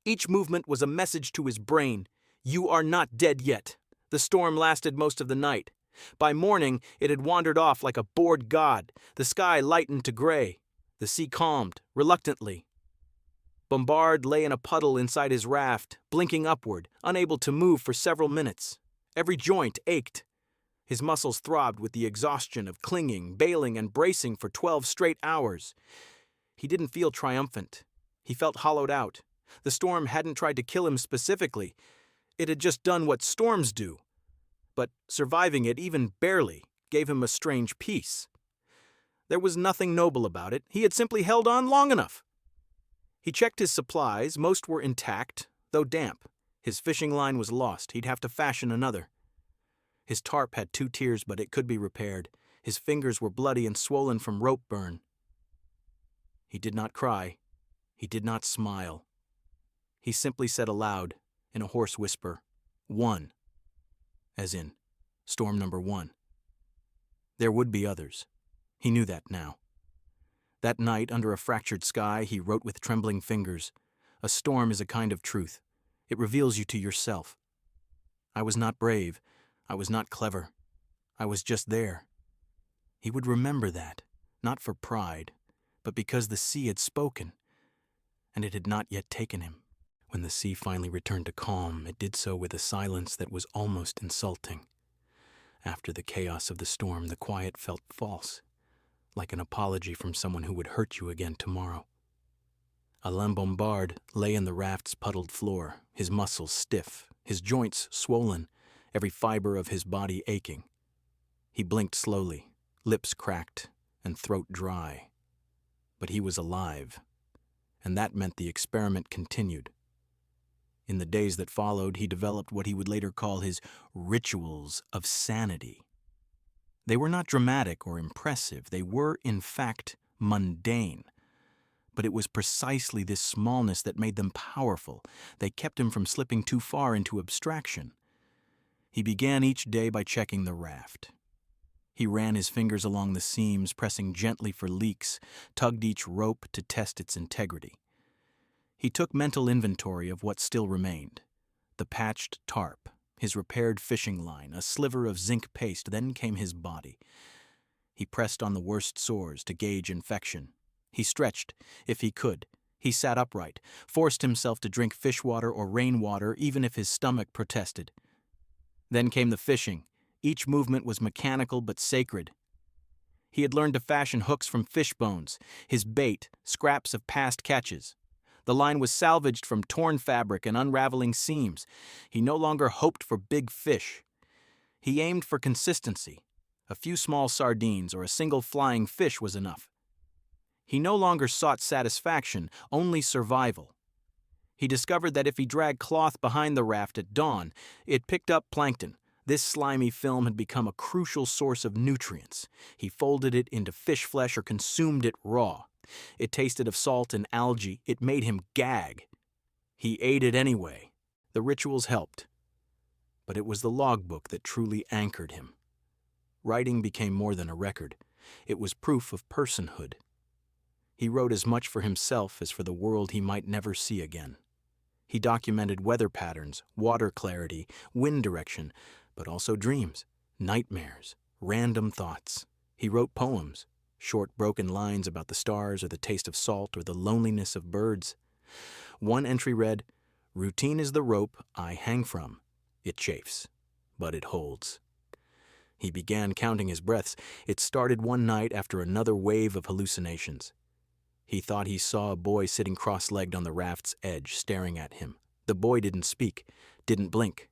Each movement was a message to his brain. You are not dead yet. The storm lasted most of the night. By morning, it had wandered off like a bored god. The sky lightened to gray. The sea calmed, reluctantly. Bombard lay in a puddle inside his raft, blinking upward, unable to move for several minutes. Every joint ached. His muscles throbbed with the exhaustion of clinging, bailing, and bracing for 12 straight hours. He didn't feel triumphant. He felt hollowed out. The storm hadn't tried to kill him specifically. It had just done what storms do. But surviving it, even barely, gave him a strange peace. There was nothing noble about it. He had simply held on long enough. He checked his supplies. Most were intact, though damp. His fishing line was lost. He'd have to fashion another. His tarp had 2 tiers, but it could be repaired. His fingers were bloody and swollen from rope burn. He did not cry. He did not smile. He simply said aloud, in a hoarse whisper, "One." As in, storm number 1. There would be others. He knew that now. That night, under a fractured sky, he wrote with trembling fingers, "A storm is a kind of truth. It reveals you to yourself. I was not brave. I was not clever. I was just there." He would remember that, not for pride, but because the sea had spoken, and it had not yet taken him. When the sea finally returned to calm, it did so with a silence that was almost insulting. After the chaos of the storm, the quiet felt false, like an apology from someone who would hurt you again tomorrow. Alain Bombard lay in the raft's puddled floor, his muscles stiff, his joints swollen, every fiber of his body aching. He blinked slowly, lips cracked and throat dry. But he was alive, and that meant the experiment continued. In the days that followed, he developed what he would later call his rituals of sanity. They were not dramatic or impressive. They were, in fact, mundane. But it was precisely this smallness that made them powerful. They kept him from slipping too far into abstraction. He began each day by checking the raft. He ran his fingers along the seams, pressing gently for leaks, tugged each rope to test its integrity. He took mental inventory of what still remained. The patched tarp, his repaired fishing line, a sliver of zinc paste, then came his body. He pressed on the worst sores to gauge infection. He stretched, if he could. He sat upright, forced himself to drink fish water or rainwater, even if his stomach protested. Then came the fishing. Each movement was mechanical but sacred. He had learned to fashion hooks from fish bones, his bait, scraps of past catches. The line was salvaged from torn fabric and unraveling seams. He no longer hoped for big fish. He aimed for consistency. A few small sardines or a single flying fish was enough. He no longer sought satisfaction, only survival. He discovered that if he dragged cloth behind the raft at dawn, it picked up plankton. This slimy film had become a crucial source of nutrients. He folded it into fish flesh or consumed it raw. It tasted of salt and algae. It made him gag. He ate it anyway. The rituals helped. But it was the logbook that truly anchored him. Writing became more than a record. It was proof of personhood. He wrote as much for himself as for the world he might never see again. He documented weather patterns, water clarity, wind direction, but also dreams, nightmares, random thoughts. He wrote poems, short broken lines about the stars or the taste of salt or the loneliness of birds. One entry read, "Routine is the rope I hang from. It chafes, but it holds." He began counting his breaths. It started one night after another wave of hallucinations. He thought he saw a boy sitting cross-legged on the raft's edge, staring at him. The boy didn't speak, didn't blink,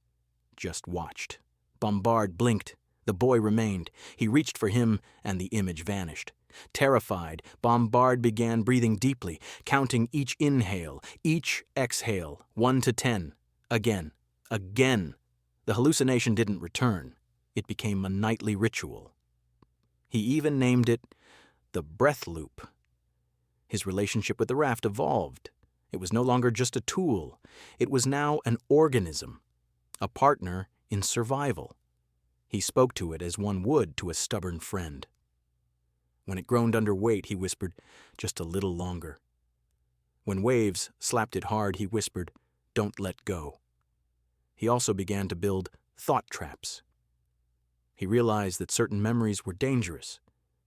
just watched. Bombard blinked. The boy remained. He reached for him, and the image vanished. Terrified, Bombard began breathing deeply, counting each inhale, each exhale, 1 to 10. Again. The hallucination didn't return. It became a nightly ritual. He even named it the breath loop. His relationship with the raft evolved. It was no longer just a tool. It was now an organism, a partner in survival. He spoke to it as one would to a stubborn friend. When it groaned under weight, he whispered, "Just a little longer." When waves slapped it hard, he whispered, "Don't let go." He also began to build thought traps. He realized that certain memories were dangerous.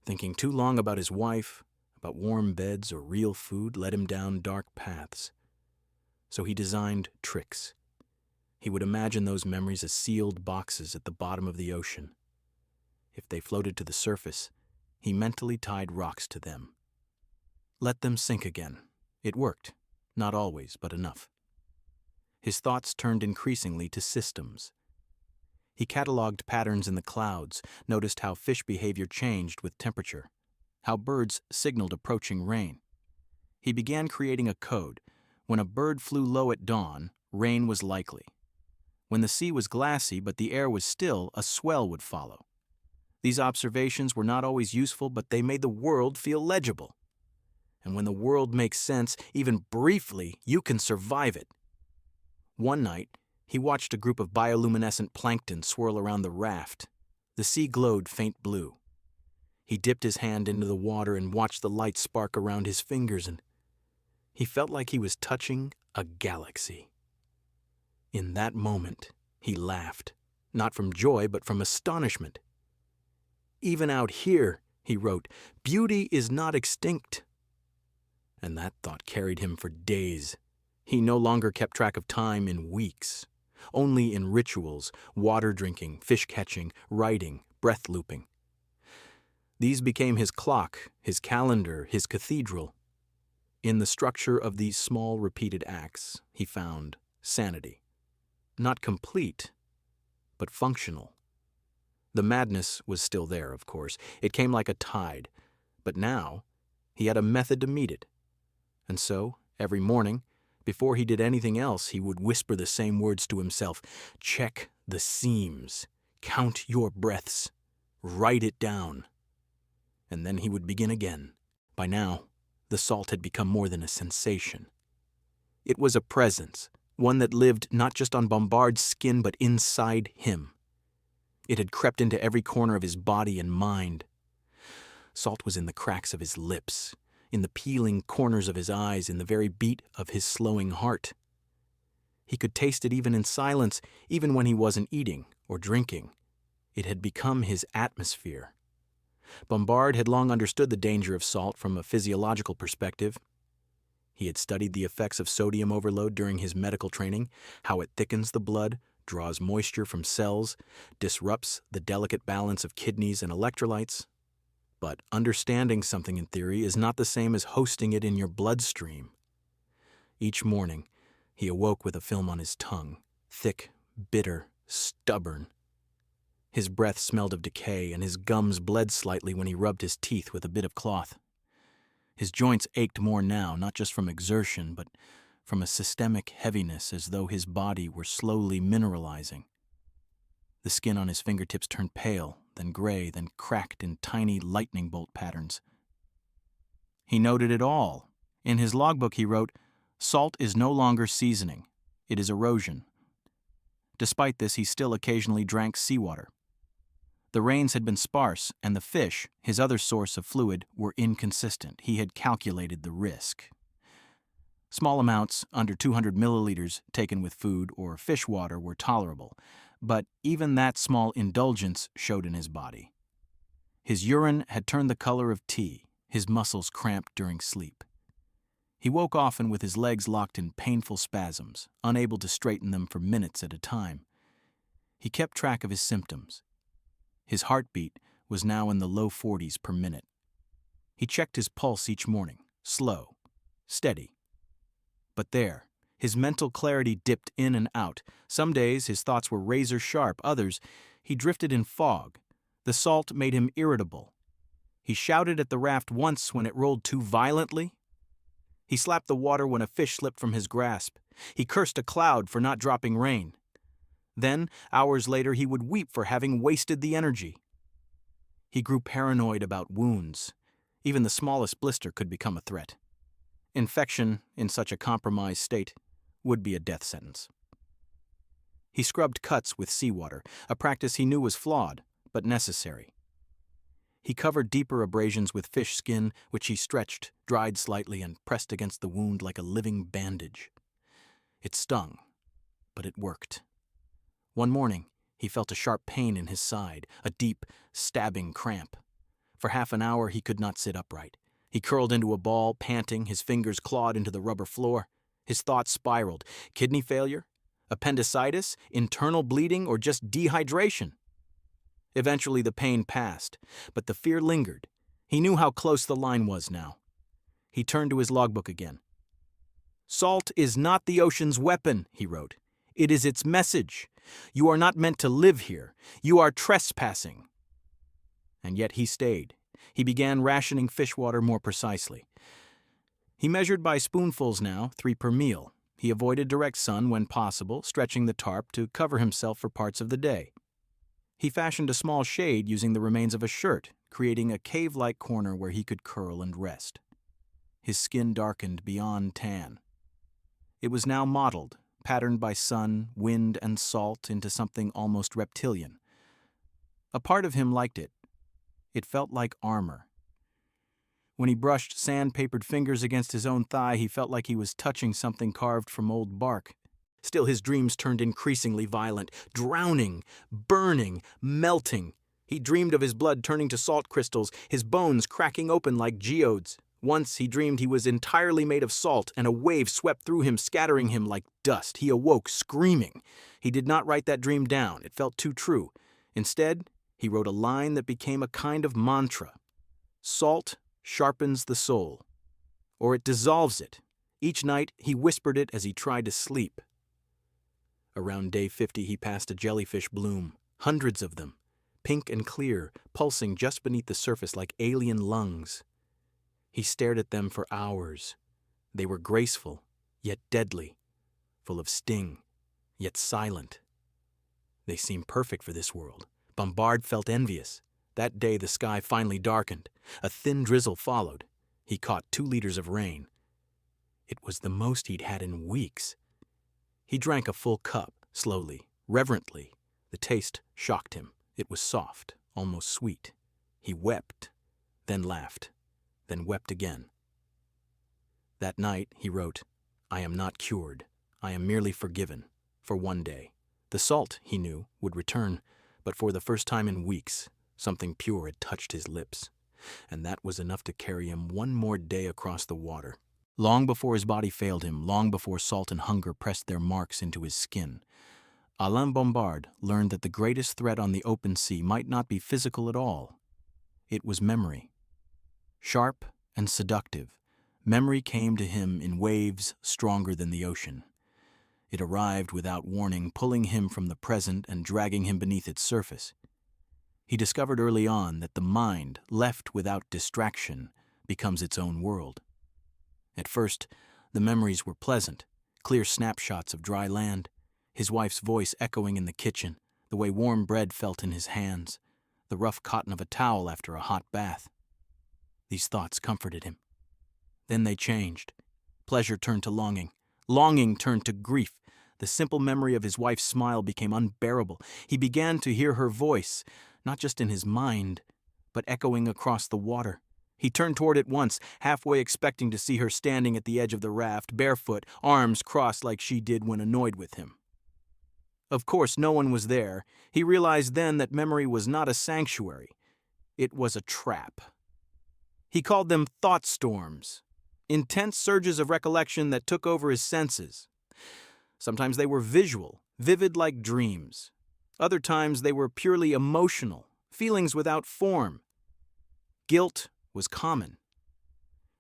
Thinking too long about his wife, about warm beds or real food led him down dark paths. So he designed tricks. He would imagine those memories as sealed boxes at the bottom of the ocean. If they floated to the surface, he mentally tied rocks to them. Let them sink again. It worked. Not always, but enough. His thoughts turned increasingly to systems. He cataloged patterns in the clouds, noticed how fish behavior changed with temperature, how birds signaled approaching rain. He began creating a code. When a bird flew low at dawn, rain was likely. When the sea was glassy but the air was still, a swell would follow. These observations were not always useful, but they made the world feel legible. And when the world makes sense, even briefly, you can survive it. One night, he watched a group of bioluminescent plankton swirl around the raft. The sea glowed faint blue. He dipped his hand into the water and watched the light spark around his fingers, and he felt like he was touching a galaxy. In that moment, he laughed, not from joy, but from astonishment. Even out here, he wrote, beauty is not extinct. And that thought carried him for days. He no longer kept track of time in weeks, only in rituals, water drinking, fish catching, writing, breath looping. These became his clock, his calendar, his cathedral. In the structure of these small repeated acts, he found sanity. Not complete, but functional. The madness was still there, of course. It came like a tide. But now, he had a method to meet it. And so, every morning, before he did anything else, he would whisper the same words to himself. Check the seams. Count your breaths. Write it down. And then he would begin again. By now, the salt had become more than a sensation. It was a presence, one that lived not just on Bombard's skin, but inside him. It had crept into every corner of his body and mind. Salt was in the cracks of his lips, in the peeling corners of his eyes, in the very beat of his slowing heart. He could taste it even in silence, even when he wasn't eating or drinking. It had become his atmosphere. Bombard had long understood the danger of salt from a physiological perspective. He had studied the effects of sodium overload during his medical training, how it thickens the blood, draws moisture from cells, disrupts the delicate balance of kidneys and electrolytes. But understanding something in theory is not the same as hosting it in your bloodstream. Each morning, he awoke with a film on his tongue, thick, bitter, stubborn. His breath smelled of decay, and his gums bled slightly when he rubbed his teeth with a bit of cloth. His joints ached more now, not just from exertion, but from a systemic heaviness, as though his body were slowly mineralizing. The skin on his fingertips turned pale, then gray, then cracked in tiny lightning bolt patterns. He noted it all. In his logbook he wrote, "Salt is no longer seasoning. It is erosion." Despite this, he still occasionally drank seawater. The rains had been sparse, and the fish, his other source of fluid, were inconsistent. He had calculated the risk. Small amounts, under 200 milliliters, taken with food or fish water were tolerable, but even that small indulgence showed in his body. His urine had turned the color of tea, his muscles cramped during sleep. He woke often with his legs locked in painful spasms, unable to straighten them for minutes at a time. He kept track of his symptoms. His heartbeat was now in the low 40s per minute. He checked his pulse each morning, slow, steady. But there, his mental clarity dipped in and out. Some days his thoughts were razor sharp, others he drifted in fog. The salt made him irritable. He shouted at the raft once when it rolled too violently. He slapped the water when a fish slipped from his grasp. He cursed a cloud for not dropping rain. Then, hours later, he would weep for having wasted the energy. He grew paranoid about wounds. Even the smallest blister could become a threat. Infection, in such a compromised state, would be a death sentence. He scrubbed cuts with seawater, a practice he knew was flawed, but necessary. He covered deeper abrasions with fish skin, which he stretched, dried slightly, and pressed against the wound like a living bandage. It stung, but it worked. One morning, He felt a sharp pain in his side, a deep, stabbing cramp. For half an hour he could not sit upright. He curled into a ball, panting, his fingers clawed into the rubber floor. His thoughts spiraled. Kidney failure? Appendicitis? Internal bleeding? Or just dehydration? Eventually the pain passed, but the fear lingered. He knew how close the line was now. He turned to his logbook again. "Salt is not the ocean's weapon," he wrote. "It is its message. You are not meant to live here. You are trespassing." And yet he stayed. He began rationing fish water more precisely. He measured by spoonfuls now, 3 per meal. He avoided direct sun when possible, stretching the tarp to cover himself for parts of the day. He fashioned a small shade using the remains of a shirt, creating a cave-like corner where he could curl and rest. His skin darkened beyond tan. It was now mottled, patterned by sun, wind, and salt into something almost reptilian. A part of him liked it. It felt like armor. When he brushed sandpapered fingers against his own thigh, he felt like he was touching something carved from old bark. Still, his dreams turned increasingly violent, drowning, burning, melting. He dreamed of his blood turning to salt crystals, his bones cracking open like geodes. Once he dreamed he was entirely made of salt, and a wave swept through him, scattering him like dust. He awoke, screaming. He did not write that dream down. It felt too true. Instead, he wrote a line that became a kind of mantra. Salt sharpens the soul, or it dissolves it. Each night, he whispered it as he tried to sleep. Around day 50, he passed a jellyfish bloom, hundreds of them, pink and clear, pulsing just beneath the surface like alien lungs. He stared at them for hours. They were graceful, yet deadly, full of sting, yet silent. They seemed perfect for this world. Bombard felt envious. That day the sky finally darkened. A thin drizzle followed. He caught 2 liters of rain. It was the most he'd had in weeks. He drank a full cup, slowly, reverently. The taste shocked him. It was soft, almost sweet. He wept, then laughed, then wept again. That night, he wrote, "I am not cured. I am merely forgiven. For one day." The salt, he knew, would return, but for the first time in weeks, something pure had touched his lips, and that was enough to carry him one more day across the water. Long before his body failed him, long before salt and hunger pressed their marks into his skin, Alain Bombard learned that the greatest threat on the open sea might not be physical at all. It was memory. Sharp and seductive, memory came to him in waves stronger than the ocean. It arrived without warning, pulling him from the present and dragging him beneath its surface. He discovered early on that the mind, left without distraction, becomes its own world. At first, the memories were pleasant, clear snapshots of dry land, his wife's voice echoing in the kitchen, the way warm bread felt in his hands, the rough cotton of a towel after a hot bath. These thoughts comforted him. Then they changed. Pleasure turned to longing. Longing turned to grief. The simple memory of his wife's smile became unbearable. He began to hear her voice, not just in his mind, but echoing across the water. He turned toward it once, halfway expecting to see her standing at the edge of the raft, barefoot, arms crossed like she did when annoyed with him. Of course, no one was there. He realized then that memory was not a sanctuary. It was a trap. He called them thought storms, intense surges of recollection that took over his senses. Sometimes they were visual, vivid like dreams. Other times they were purely emotional, feelings without form. Guilt was common.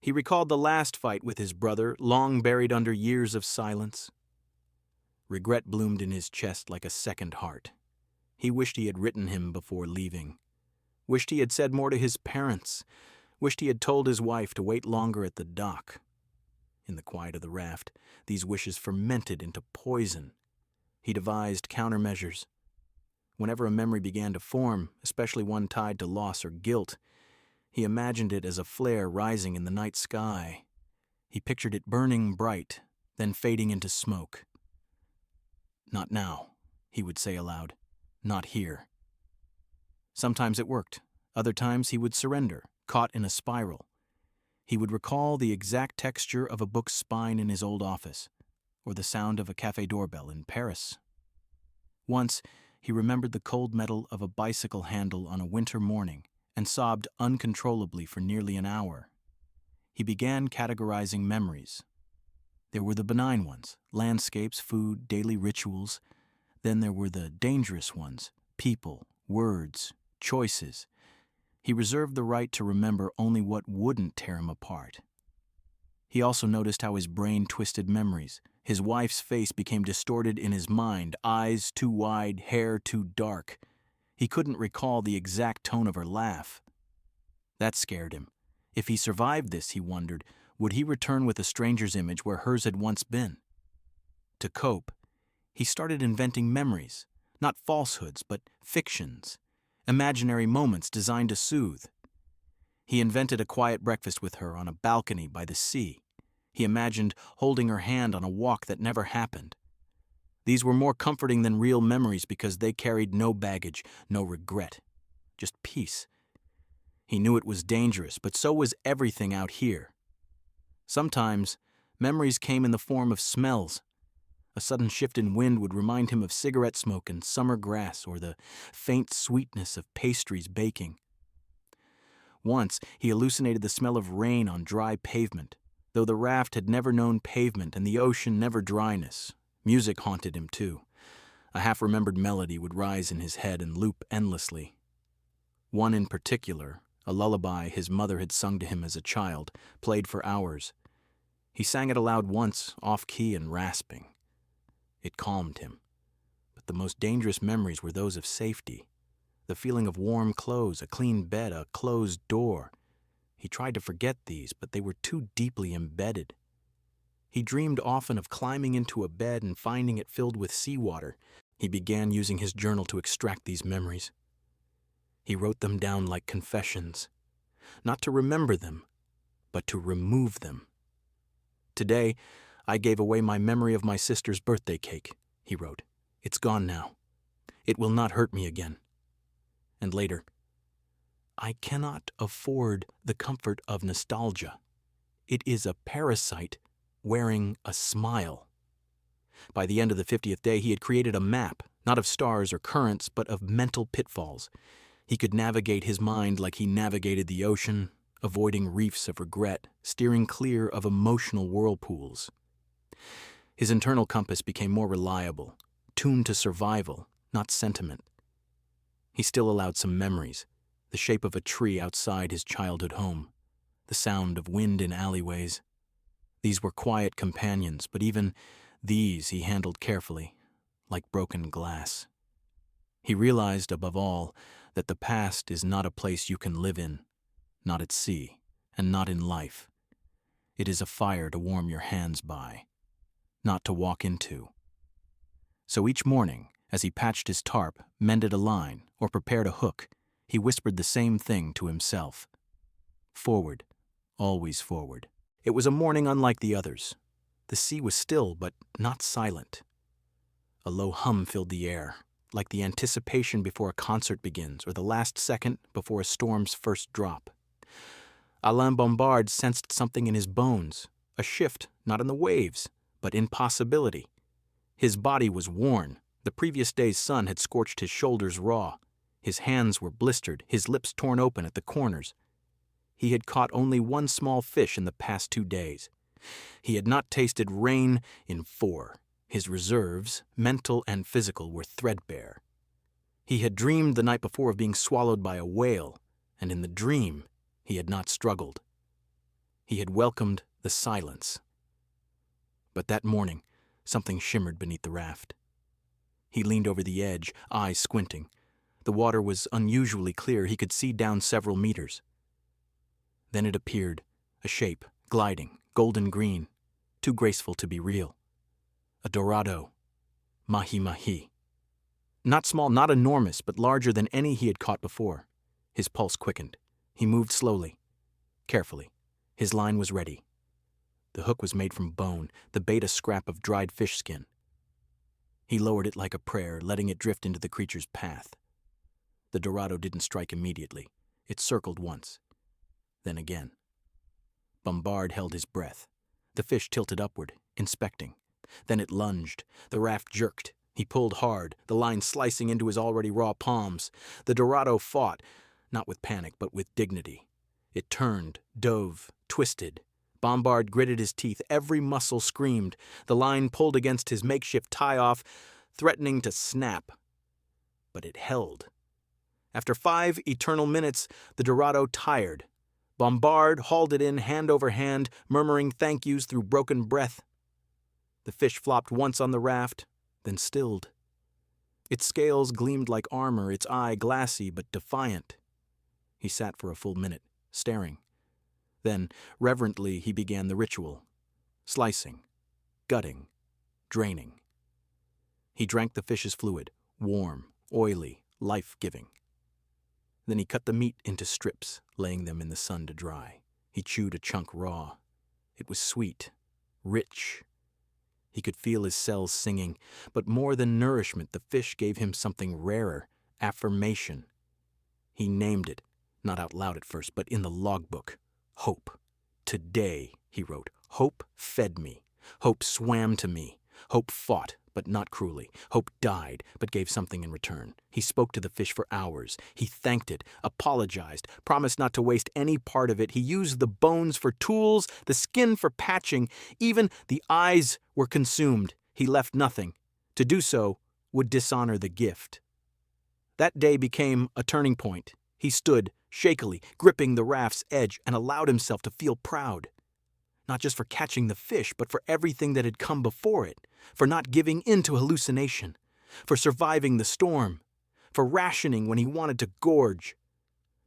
He recalled the last fight with his brother, long buried under years of silence. Regret bloomed in his chest like a second heart. He wished he had written him before leaving. Wished he had said more to his parents. Wished he had told his wife to wait longer at the dock. In the quiet of the raft, these wishes fermented into poison. He devised countermeasures. Whenever a memory began to form, especially one tied to loss or guilt, he imagined it as a flare rising in the night sky. He pictured it burning bright, then fading into smoke. "Not now," he would say aloud. "Not here." Sometimes it worked. Other times he would surrender, caught in a spiral. He would recall the exact texture of a book's spine in his old office, or the sound of a cafe doorbell in Paris. Once, He remembered the cold metal of a bicycle handle on a winter morning and sobbed uncontrollably for nearly an hour. He began categorizing memories. There were the benign ones, landscapes, food, daily rituals. Then there were the dangerous ones, people, words, choices. He reserved the right to remember only what wouldn't tear him apart. He also noticed how his brain twisted memories. His wife's face became distorted in his mind, eyes too wide, hair too dark. He couldn't recall the exact tone of her laugh. That scared him. If he survived this, he wondered, would he return with a stranger's image where hers had once been? To cope, he started inventing memories, not falsehoods, but fictions, imaginary moments designed to soothe. He invented a quiet breakfast with her on a balcony by the sea. He imagined holding her hand on a walk that never happened. These were more comforting than real memories because they carried no baggage, no regret, just peace. He knew it was dangerous, but so was everything out here. Sometimes, memories came in the form of smells. A sudden shift in wind would remind him of cigarette smoke and summer grass or the faint sweetness of pastries baking. Once, he hallucinated the smell of rain on dry pavement. Though the raft had never known pavement and the ocean never dryness, music haunted him too. A half-remembered melody would rise in his head and loop endlessly. One in particular, a lullaby his mother had sung to him as a child, played for hours. He sang it aloud once, off-key and rasping. It calmed him. But the most dangerous memories were those of safety. The feeling of warm clothes, a clean bed, a closed door. He tried to forget these, but they were too deeply embedded. He dreamed often of climbing into a bed and finding it filled with seawater. He began using his journal to extract these memories. He wrote them down like confessions, not to remember them, but to remove them. Today, I gave away my memory of my sister's birthday cake, he wrote. It's gone now. It will not hurt me again. And later, I cannot afford the comfort of nostalgia. It is a parasite wearing a smile. By the end of the 50th day, he had created a map, not of stars or currents, but of mental pitfalls. He could navigate his mind like he navigated the ocean, avoiding reefs of regret, steering clear of emotional whirlpools. His internal compass became more reliable, tuned to survival, not sentiment. He still allowed some memories, the shape of a tree outside his childhood home, the sound of wind in alleyways. These were quiet companions, but even these he handled carefully, like broken glass. He realized, above all, that the past is not a place you can live in, not at sea, and not in life. It is a fire to warm your hands by, not to walk into. So each morning, as he patched his tarp, mended a line, or prepared a hook, he whispered the same thing to himself. Forward, always forward. It was a morning unlike the others. The sea was still, but not silent. A low hum filled the air, like the anticipation before a concert begins or the last second before a storm's first drop. Alain Bombard sensed something in his bones, a shift not in the waves, but in possibility. His body was worn. The previous day's sun had scorched his shoulders raw. His hands were blistered, his lips torn open at the corners. He had caught only one small fish in the past 2 days. He had not tasted rain in 4. His reserves, mental and physical, were threadbare. He had dreamed the night before of being swallowed by a whale, and in the dream he had not struggled. He had welcomed the silence. But that morning, something shimmered beneath the raft. He leaned over the edge, eyes squinting. The water was unusually clear. He could see down several meters. Then it appeared, a shape, gliding, golden green, too graceful to be real. A dorado, mahi-mahi. Not small, not enormous, but larger than any he had caught before. His pulse quickened. He moved slowly, carefully. His line was ready. The hook was made from bone, the bait a scrap of dried fish skin. He lowered it like a prayer, letting it drift into the creature's path. The dorado didn't strike immediately. It circled once, then again. Bombard held his breath. The fish tilted upward, inspecting. Then it lunged. The raft jerked. He pulled hard, the line slicing into his already raw palms. The Dorado fought, not with panic, but with dignity. It turned, dove, twisted. Bombard gritted his teeth. Every muscle screamed. The line pulled against his makeshift tie-off, threatening to snap. But it held. After 5 eternal minutes, the Dorado tired. Bombard hauled it in hand over hand, murmuring thank yous through broken breath. The fish flopped once on the raft, then stilled. Its scales gleamed like armor, its eye glassy but defiant. He sat for a full minute, staring. Then, reverently, he began the ritual. Slicing, gutting, draining. He drank the fish's fluid, warm, oily, life-giving. Then he cut the meat into strips, laying them in the sun to dry. He chewed a chunk raw. It was sweet, rich. He could feel his cells singing, but more than nourishment, the fish gave him something rarer, affirmation. He named it, not out loud at first, but in the logbook. Hope. Today, he wrote, hope fed me. Hope swam to me. Hope fought, but not cruelly. Hope died, but gave something in return. He spoke to the fish for hours. He thanked it, apologized, promised not to waste any part of it. He used the bones for tools, the skin for patching. Even the eyes were consumed. He left nothing. To do so would dishonor the gift. That day became a turning point. He stood, shakily, gripping the raft's edge, and allowed himself to feel proud. Not just for catching the fish, but for everything that had come before it, for not giving in to hallucination, for surviving the storm, for rationing when he wanted to gorge,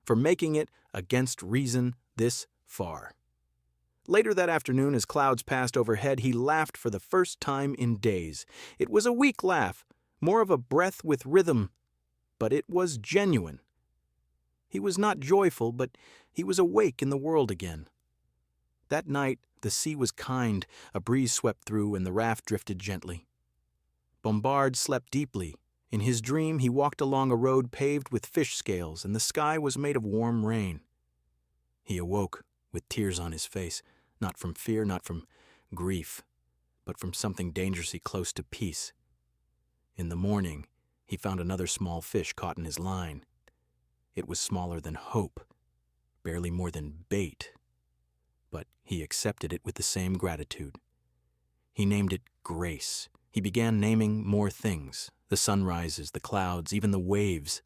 for making it against reason this far. Later that afternoon, as clouds passed overhead, he laughed for the first time in days. It was a weak laugh, more of a breath with rhythm, but it was genuine. He was not joyful, but he was awake in the world again. That night, the sea was kind, a breeze swept through, and the raft drifted gently. Bombard slept deeply. In his dream, he walked along a road paved with fish scales, and the sky was made of warm rain. He awoke, with tears on his face, not from fear, not from grief, but from something dangerously close to peace. In the morning, he found another small fish caught in his line. It was smaller than hope, barely more than bait. But he accepted it with the same gratitude. He named it grace. He began naming more things, the sunrises, the clouds, even the waves.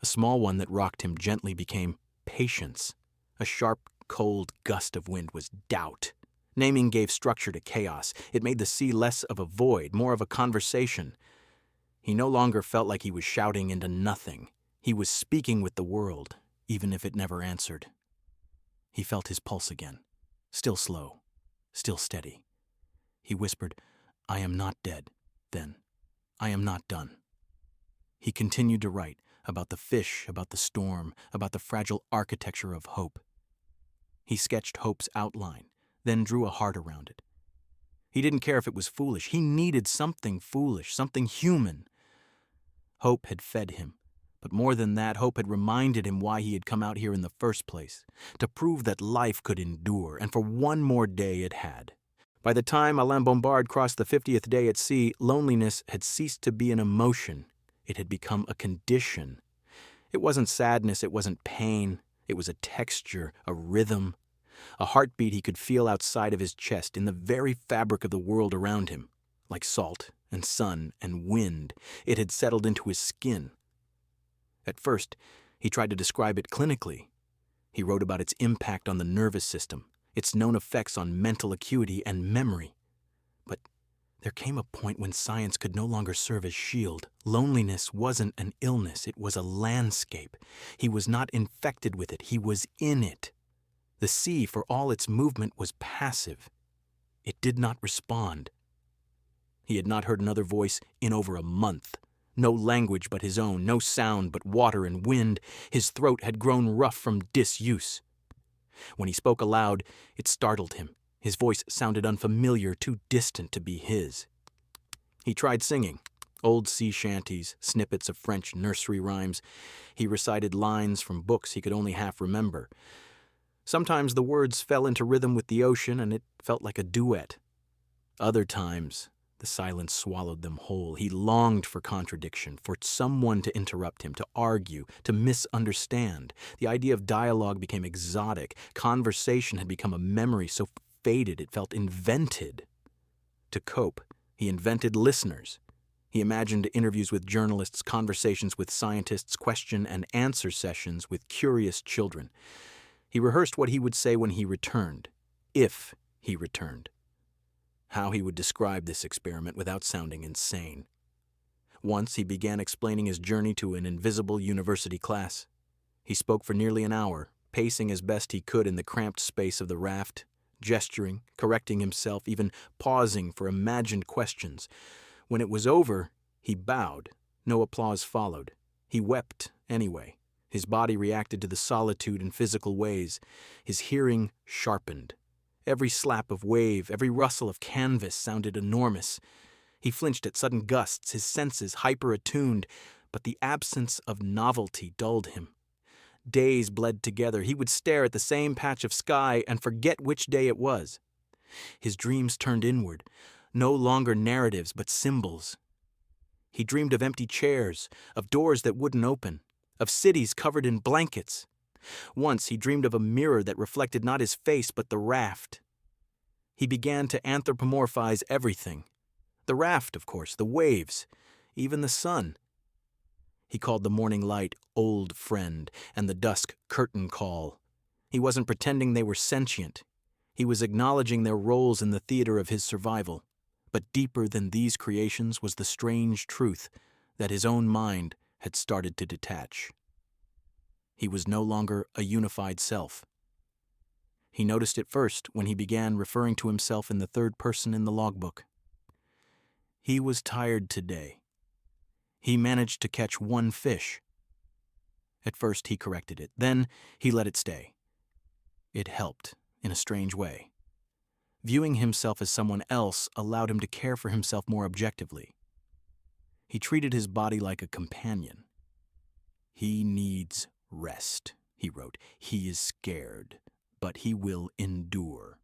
A small one that rocked him gently became patience. A sharp, cold gust of wind was doubt. Naming gave structure to chaos. It made the sea less of a void, more of a conversation. He no longer felt like he was shouting into nothing. He was speaking with the world, even if it never answered. He felt his pulse again, still slow, still steady. He whispered, "I am not dead." Then, "I am not done." He continued to write about the fish, about the storm, about the fragile architecture of hope. He sketched hope's outline, then drew a heart around it. He didn't care if it was foolish. He needed something foolish, something human. Hope had fed him. But more than that, hope had reminded him why he had come out here in the first place, to prove that life could endure, and for one more day it had. By the time Alain Bombard crossed the 50th day at sea, loneliness had ceased to be an emotion. It had become a condition. It wasn't sadness, it wasn't pain. It was a texture, a rhythm, a heartbeat he could feel outside of his chest, in the very fabric of the world around him. Like salt and sun and wind, it had settled into his skin. At first, he tried to describe it clinically. He wrote about its impact on the nervous system, its known effects on mental acuity and memory. But there came a point when science could no longer serve as shield. Loneliness wasn't an illness, it was a landscape. He was not infected with it, he was in it. The sea, for all its movement, was passive. It did not respond. He had not heard another voice in over a month. No language but his own, no sound but water and wind. His throat had grown rough from disuse. When he spoke aloud, it startled him. His voice sounded unfamiliar, too distant to be his. He tried singing. Old sea shanties, snippets of French nursery rhymes. He recited lines from books he could only half remember. Sometimes the words fell into rhythm with the ocean, and it felt like a duet. Other times, The silence swallowed them whole. He longed for contradiction, for someone to interrupt him, to argue, to misunderstand. The idea of dialogue became exotic. Conversation had become a memory so faded it felt invented. To cope, he invented listeners. He imagined interviews with journalists, conversations with scientists, question and answer sessions with curious children. He rehearsed what he would say when he returned, if he returned. How he would describe this experiment without sounding insane. Once he began explaining his journey to an invisible university class. He spoke for nearly an hour, pacing as best he could in the cramped space of the raft, gesturing, correcting himself, even pausing for imagined questions. When it was over, he bowed. No applause followed. He wept anyway. His body reacted to the solitude in physical ways. His hearing sharpened. Every slap of wave, every rustle of canvas sounded enormous. He flinched at sudden gusts, his senses hyper-attuned, but the absence of novelty dulled him. Days bled together. He would stare at the same patch of sky and forget which day it was. His dreams turned inward, no longer narratives but symbols. He dreamed of empty chairs, of doors that wouldn't open, of cities covered in blankets. Once he dreamed of a mirror that reflected not his face but the raft. He began to anthropomorphize everything. The raft, of course, the waves, even the sun. He called the morning light old friend and the dusk curtain call. He wasn't pretending they were sentient. He was acknowledging their roles in the theater of his survival. But deeper than these creations was the strange truth that his own mind had started to detach. He was no longer a unified self. He noticed it first when he began referring to himself in the third person in the logbook. He was tired today. He managed to catch one fish. At first he corrected it. Then he let it stay. It helped, in a strange way. Viewing himself as someone else allowed him to care for himself more objectively. He treated his body like a companion. He needs rest, he wrote. He is scared, but he will endure.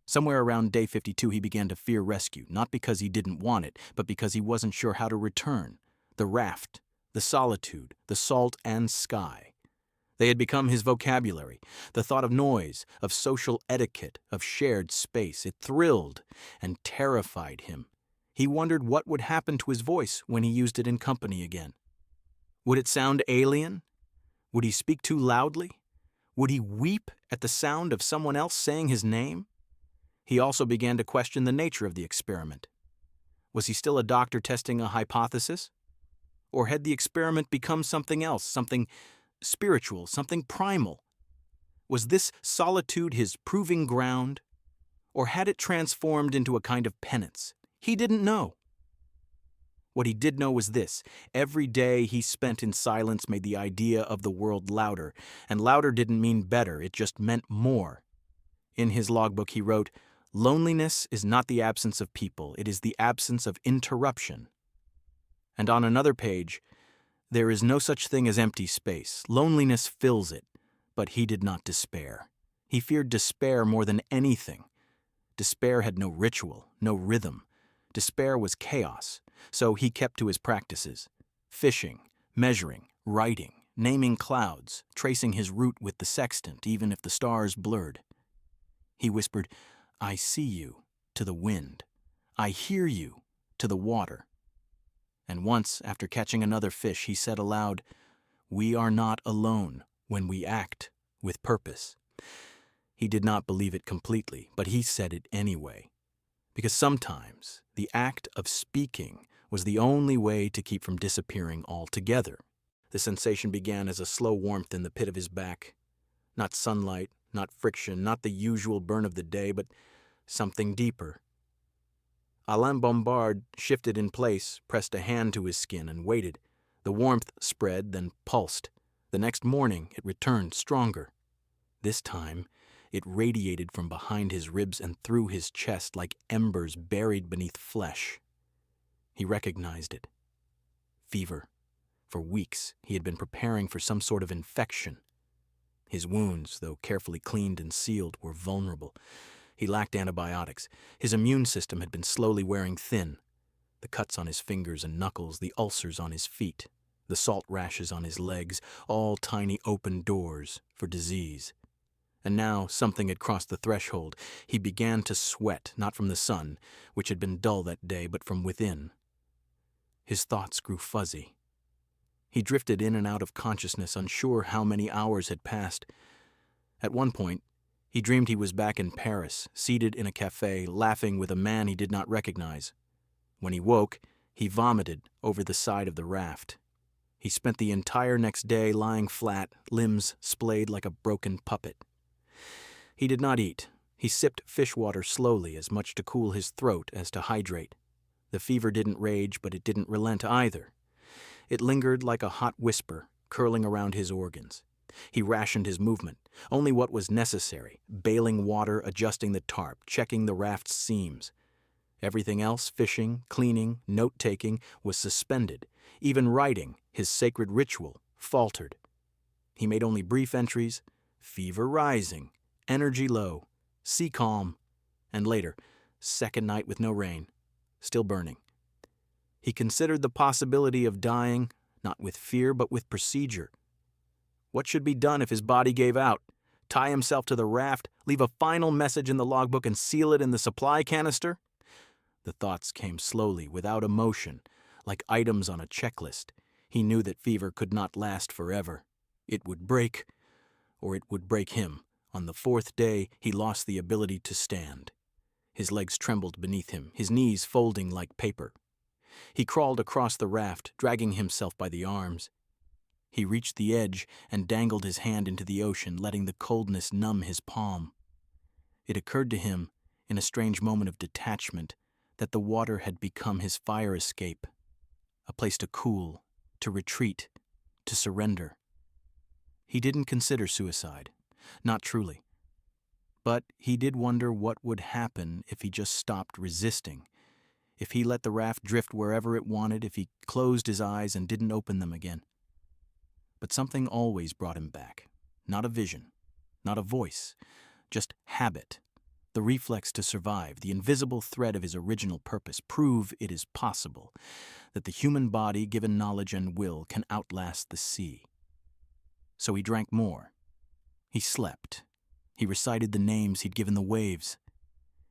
Somewhere around day 52, he began to fear rescue, not because he didn't want it, but because he wasn't sure how to return. The raft, the solitude, the salt and sky. They had become his vocabulary. The thought of noise, of social etiquette, of shared space. It thrilled and terrified him. He wondered what would happen to his voice when he used it in company again. Would it sound alien? Would he speak too loudly? Would he weep at the sound of someone else saying his name? He also began to question the nature of the experiment. Was he still a doctor testing a hypothesis? Or had the experiment become something else, something spiritual, something primal? Was this solitude his proving ground? Or had it transformed into a kind of penance? He didn't know. What he did know was this: every day he spent in silence made the idea of the world louder, and louder didn't mean better, it just meant more. In his logbook he wrote, "Loneliness is not the absence of people, it is the absence of interruption." And on another page, "There is no such thing as empty space. Loneliness fills it." But he did not despair. He feared despair more than anything. Despair had no ritual, no rhythm. Despair was chaos. So he kept to his practices: fishing, measuring, writing, naming clouds, tracing his route with the sextant, even if the stars blurred. He whispered, "I see you," to the wind. "I hear you," to the water. And once, after catching another fish, he said aloud, "We are not alone when we act with purpose." He did not believe it completely, but he said it anyway. Because sometimes the act of speaking was the only way to keep from disappearing altogether. The sensation began as a slow warmth in the pit of his back. Not sunlight, not friction, not the usual burn of the day, but something deeper. Alain Bombard shifted in place, pressed a hand to his skin, and waited. The warmth spread, then pulsed. The next morning it returned stronger. This time it radiated from behind his ribs and through his chest like embers buried beneath flesh. He recognized it. Fever. For weeks he had been preparing for some sort of infection. His wounds, though carefully cleaned and sealed, were vulnerable. He lacked antibiotics. His immune system had been slowly wearing thin. The cuts on his fingers and knuckles, the ulcers on his feet, the salt rashes on his legs, all tiny open doors for disease. And now something had crossed the threshold. He began to sweat, not from the sun, which had been dull that day, but from within. His thoughts grew fuzzy. He drifted in and out of consciousness, unsure how many hours had passed. At one point, he dreamed he was back in Paris, seated in a cafe, laughing with a man he did not recognize. When he woke, he vomited over the side of the raft. He spent the entire next day lying flat, limbs splayed like a broken puppet. He did not eat. He sipped fish water slowly, as much to cool his throat as to hydrate. The fever didn't rage, but it didn't relent either. It lingered like a hot whisper, curling around his organs. He rationed his movement, only what was necessary, bailing water, adjusting the tarp, checking the raft's seams. Everything else, fishing, cleaning, note-taking, was suspended. Even writing, his sacred ritual, faltered. He made only brief entries: fever rising, energy low, sea calm, and later, second night with no rain, still burning. He considered the possibility of dying, not with fear, but with procedure. What should be done if his body gave out? Tie himself to the raft, leave a final message in the logbook, and seal it in the supply canister? The thoughts came slowly, without emotion, like items on a checklist. He knew that fever could not last forever. It would break, or it would break him. On the fourth day, he lost the ability to stand. His legs trembled beneath him, his knees folding like paper. He crawled across the raft, dragging himself by the arms. He reached the edge and dangled his hand into the ocean, letting the coldness numb his palm. It occurred to him, in a strange moment of detachment, that the water had become his fire escape, a place to cool, to retreat, to surrender. He didn't consider suicide, not truly. But he did wonder what would happen if he just stopped resisting, if he let the raft drift wherever it wanted, if he closed his eyes and didn't open them again. But something always brought him back. Not a vision, not a voice, just habit, the reflex to survive, the invisible thread of his original purpose. Prove it is possible, that the human body, given knowledge and will, can outlast the sea. So he drank more. He slept. He recited the names he'd given the waves.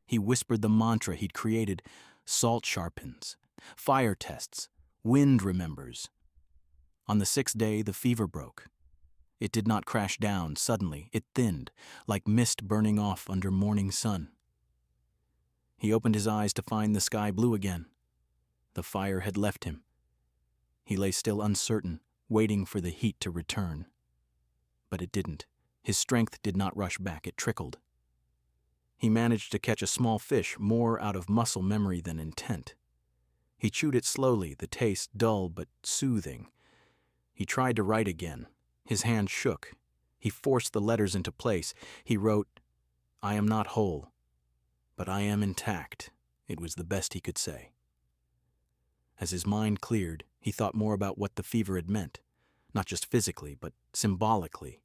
He whispered the mantra he'd created: salt sharpens, fire tests, wind remembers. On the sixth day, the fever broke. It did not crash down suddenly. It thinned, like mist burning off under morning sun. He opened his eyes to find the sky blue again. The fire had left him. He lay still, uncertain, waiting for the heat to return. But it didn't. His strength did not rush back. It trickled. He managed to catch a small fish, more out of muscle memory than intent. He chewed it slowly, the taste dull but soothing. He tried to write again. His hand shook. He forced the letters into place. He wrote, "I am not whole, but I am intact." It was the best he could say. As his mind cleared, he thought more about what the fever had meant, not just physically, but symbolically.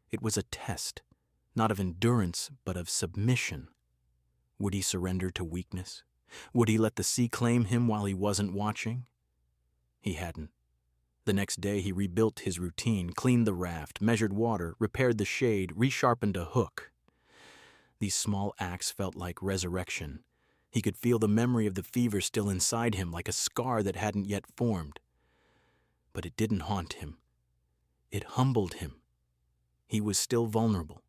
It was a test, not of endurance, but of submission. Would he surrender to weakness? Would he let the sea claim him while he wasn't watching? He hadn't. The next day he rebuilt his routine, cleaned the raft, measured water, repaired the shade, resharpened a hook. These small acts felt like resurrection. He could feel the memory of the fever still inside him, like a scar that hadn't yet formed. But it didn't haunt him. It humbled him. He was still vulnerable,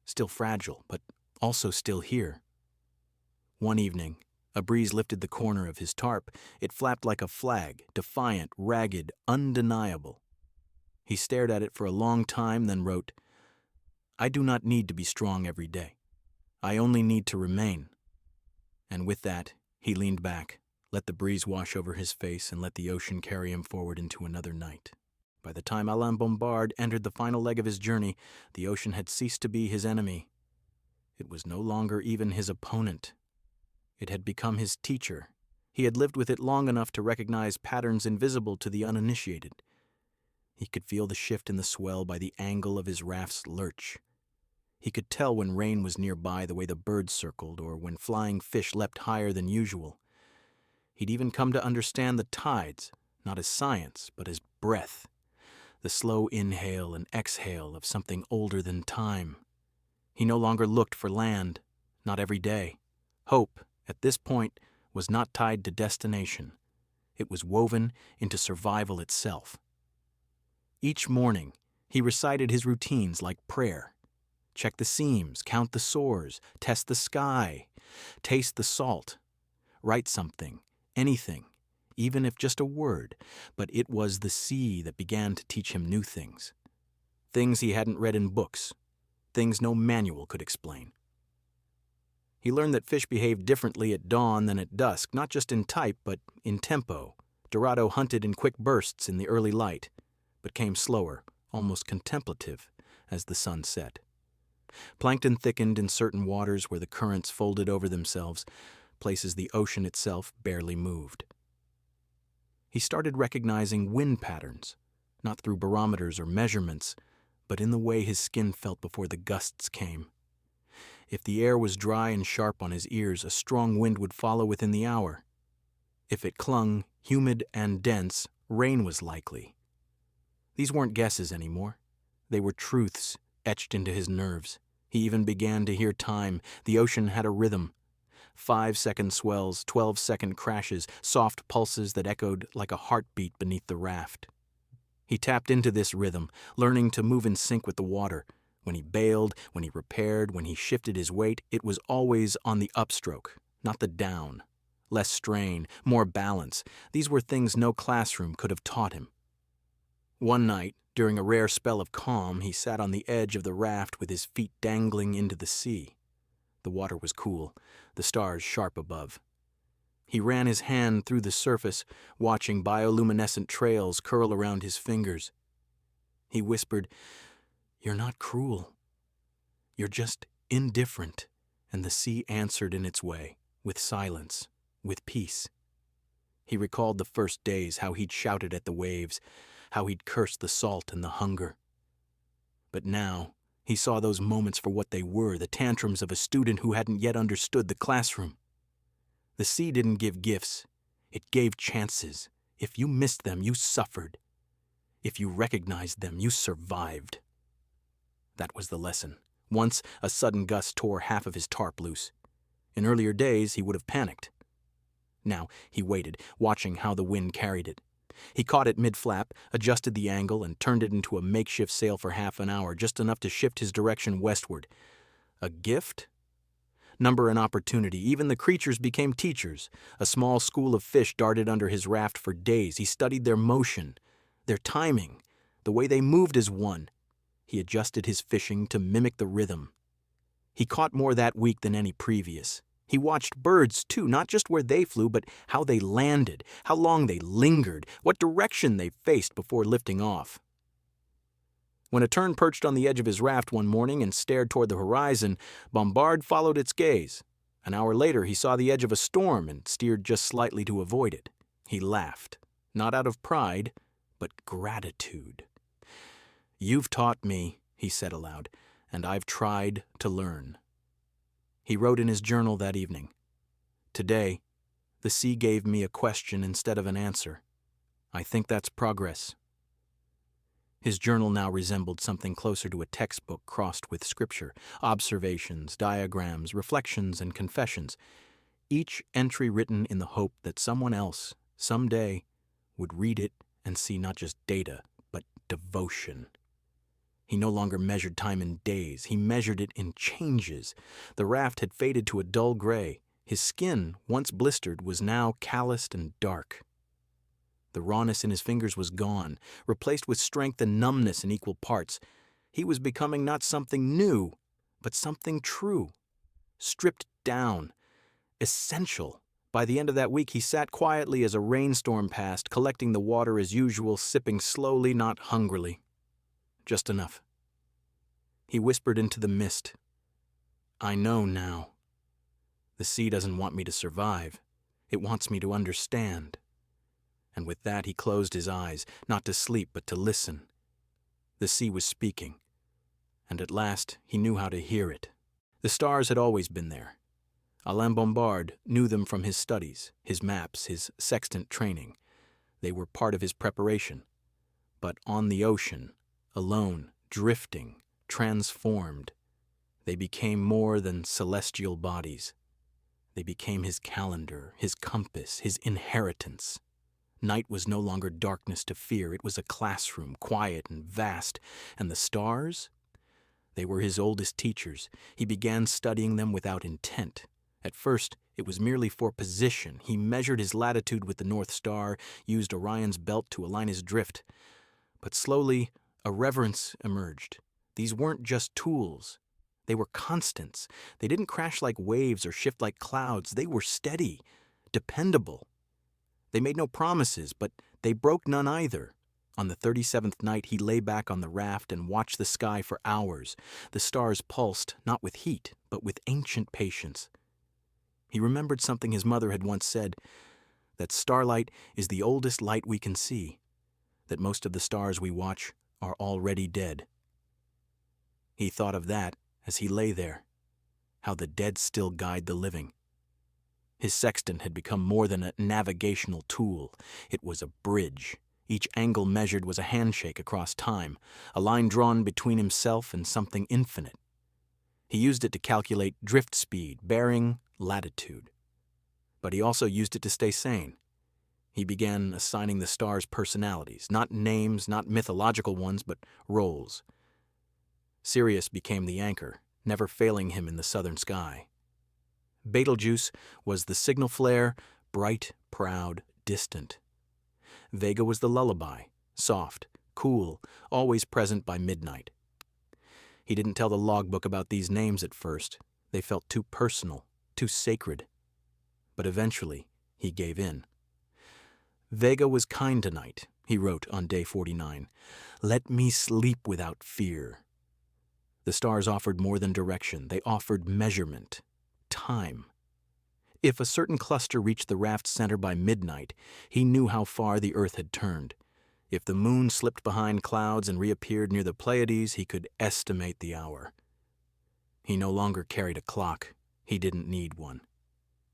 still fragile, but also still here. One evening, a breeze lifted the corner of his tarp. It flapped like a flag, defiant, ragged, undeniable. He stared at it for a long time, then wrote, "I do not need to be strong every day. I only need to remain." And with that, he leaned back, let the breeze wash over his face, and let the ocean carry him forward into another night. By the time Alain Bombard entered the final leg of his journey, the ocean had ceased to be his enemy. It was no longer even his opponent. It had become his teacher. He had lived with it long enough to recognize patterns invisible to the uninitiated. He could feel the shift in the swell by the angle of his raft's lurch. He could tell when rain was nearby the way the birds circled or when flying fish leapt higher than usual. He'd even come to understand the tides, not as science, but as breath, the slow inhale and exhale of something older than time. He no longer looked for land, not every day. Hope, at this point, was not tied to destination. It was woven into survival itself. Each morning, he recited his routines like prayer. Check the seams, count the sores, test the sky, taste the salt, write something, anything, even if just a word, but it was the sea that began to teach him new things. Things he hadn't read in books, things no manual could explain. He learned that fish behaved differently at dawn than at dusk, not just in type, but in tempo. Dorado hunted in quick bursts in the early light, but came slower, almost contemplative, as the sun set. Plankton thickened in certain waters where the currents folded over themselves, places the ocean itself barely moved. He started recognizing wind patterns, not through barometers or measurements, but in the way his skin felt before the gusts came. If the air was dry and sharp on his ears, a strong wind would follow within the hour. If it clung, humid and dense, rain was likely. These weren't guesses anymore. They were truths etched into his nerves. He even began to hear time. The ocean had a rhythm. 5-second swells, 12-second crashes, soft pulses that echoed like a heartbeat beneath the raft. He tapped into this rhythm, learning to move in sync with the water. When he bailed, when he repaired, when he shifted his weight, it was always on the upstroke, not the down. Less strain, more balance. These were things no classroom could have taught him. One night, during a rare spell of calm, he sat on the edge of the raft with his feet dangling into the sea. The water was cool, the stars sharp above. He ran his hand through the surface, watching bioluminescent trails curl around his fingers. He whispered, "You're not cruel. You're just indifferent." And the sea answered in its way, with silence, with peace. He recalled the first days, how he'd shouted at the waves, how he'd cursed the salt and the hunger. But now, he saw those moments for what they were, the tantrums of a student who hadn't yet understood the classroom. The sea didn't give gifts. It gave chances. If you missed them, you suffered. If you recognized them, you survived. That was the lesson. Once, a sudden gust tore half of his tarp loose. In earlier days, he would have panicked. Now, he waited, watching how the wind carried it. He caught it mid-flap, adjusted the angle, and turned it into a makeshift sail for half an hour, just enough to shift his direction westward. A gift? Number and opportunity. Even the creatures became teachers. A small school of fish darted under his raft for days. He studied their motion, their timing, the way they moved as one. He adjusted his fishing to mimic the rhythm. He caught more that week than any previous. He watched birds, too, not just where they flew, but how they landed, how long they lingered, what direction they faced before lifting off. When a tern perched on the edge of his raft one morning and stared toward the horizon, Bombard followed its gaze. An hour later, he saw the edge of a storm and steered just slightly to avoid it. He laughed, not out of pride, but gratitude. "You've taught me," he said aloud, "and I've tried to learn." He wrote in his journal that evening, "Today, the sea gave me a question instead of an answer. I think that's progress." His journal now resembled something closer to a textbook crossed with scripture, observations, diagrams, reflections, and confessions, each entry written in the hope that someone else, someday, would read it and see not just data, but devotion. He no longer measured time in days. He measured it in changes. The raft had faded to a dull gray. His skin, once blistered, was now calloused and dark. The rawness in his fingers was gone, replaced with strength and numbness in equal parts. He was becoming not something new, but something true. Stripped down. Essential. By the end of that week, he sat quietly as a rainstorm passed, collecting the water as usual, sipping slowly, not hungrily. Just enough. He whispered into the mist, "I know now. The sea doesn't want me to survive. It wants me to understand." And with that, he closed his eyes, not to sleep, but to listen. The sea was speaking, and at last he knew how to hear it. The stars had always been there. Alain Bombard knew them from his studies, his maps, his sextant training. They were part of his preparation. But on the ocean, alone, drifting, transformed, they became more than celestial bodies. They became his calendar, his compass, his inheritance. Night was no longer darkness to fear. It was a classroom, quiet and vast. And the stars? They were his oldest teachers. He began studying them without intent. At first, it was merely for position. He measured his latitude with the North Star, used Orion's belt to align his drift. But slowly, a reverence emerged. These weren't just tools. They were constants. They didn't crash like waves or shift like clouds. They were steady, dependable. They made no promises, but they broke none either. On the 37th night, he lay back on the raft and watched the sky for hours. The stars pulsed, not with heat, but with ancient patience. He remembered something his mother had once said, that starlight is the oldest light we can see, that most of the stars we watch are already dead. He thought of that as he lay there, how the dead still guide the living. His sextant had become more than a navigational tool. It was a bridge. Each angle measured was a handshake across time, a line drawn between himself and something infinite. He used it to calculate drift speed, bearing, latitude. But he also used it to stay sane. He began assigning the stars personalities, not names, not mythological ones, but roles. Sirius became the anchor, never failing him in the southern sky. Betelgeuse was the signal flare, bright, proud, distant. Vega was the lullaby, soft, cool, always present by midnight. He didn't tell the logbook about these names at first. They felt too personal, too sacred. But eventually, he gave in. Vega was kind tonight, he wrote on day 49. Let me sleep without fear. The stars offered more than direction. They offered measurement, time. If a certain cluster reached the raft's center by midnight, he knew how far the Earth had turned. If the moon slipped behind clouds and reappeared near the Pleiades, he could estimate the hour. He no longer carried a clock. He didn't need one.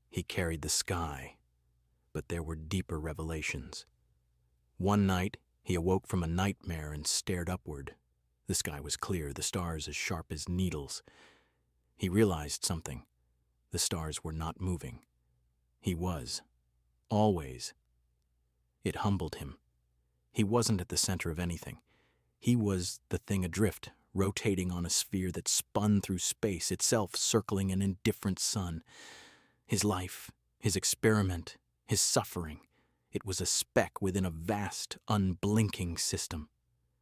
He carried the sky. But there were deeper revelations. One night, he awoke from a nightmare and stared upward. The sky was clear, the stars as sharp as needles. He realized something. The stars were not moving. He was. Always. It humbled him. He wasn't at the center of anything. He was the thing adrift, rotating on a sphere that spun through space, itself circling an indifferent sun. His life, his experiment, his suffering, it was a speck within a vast, unblinking system.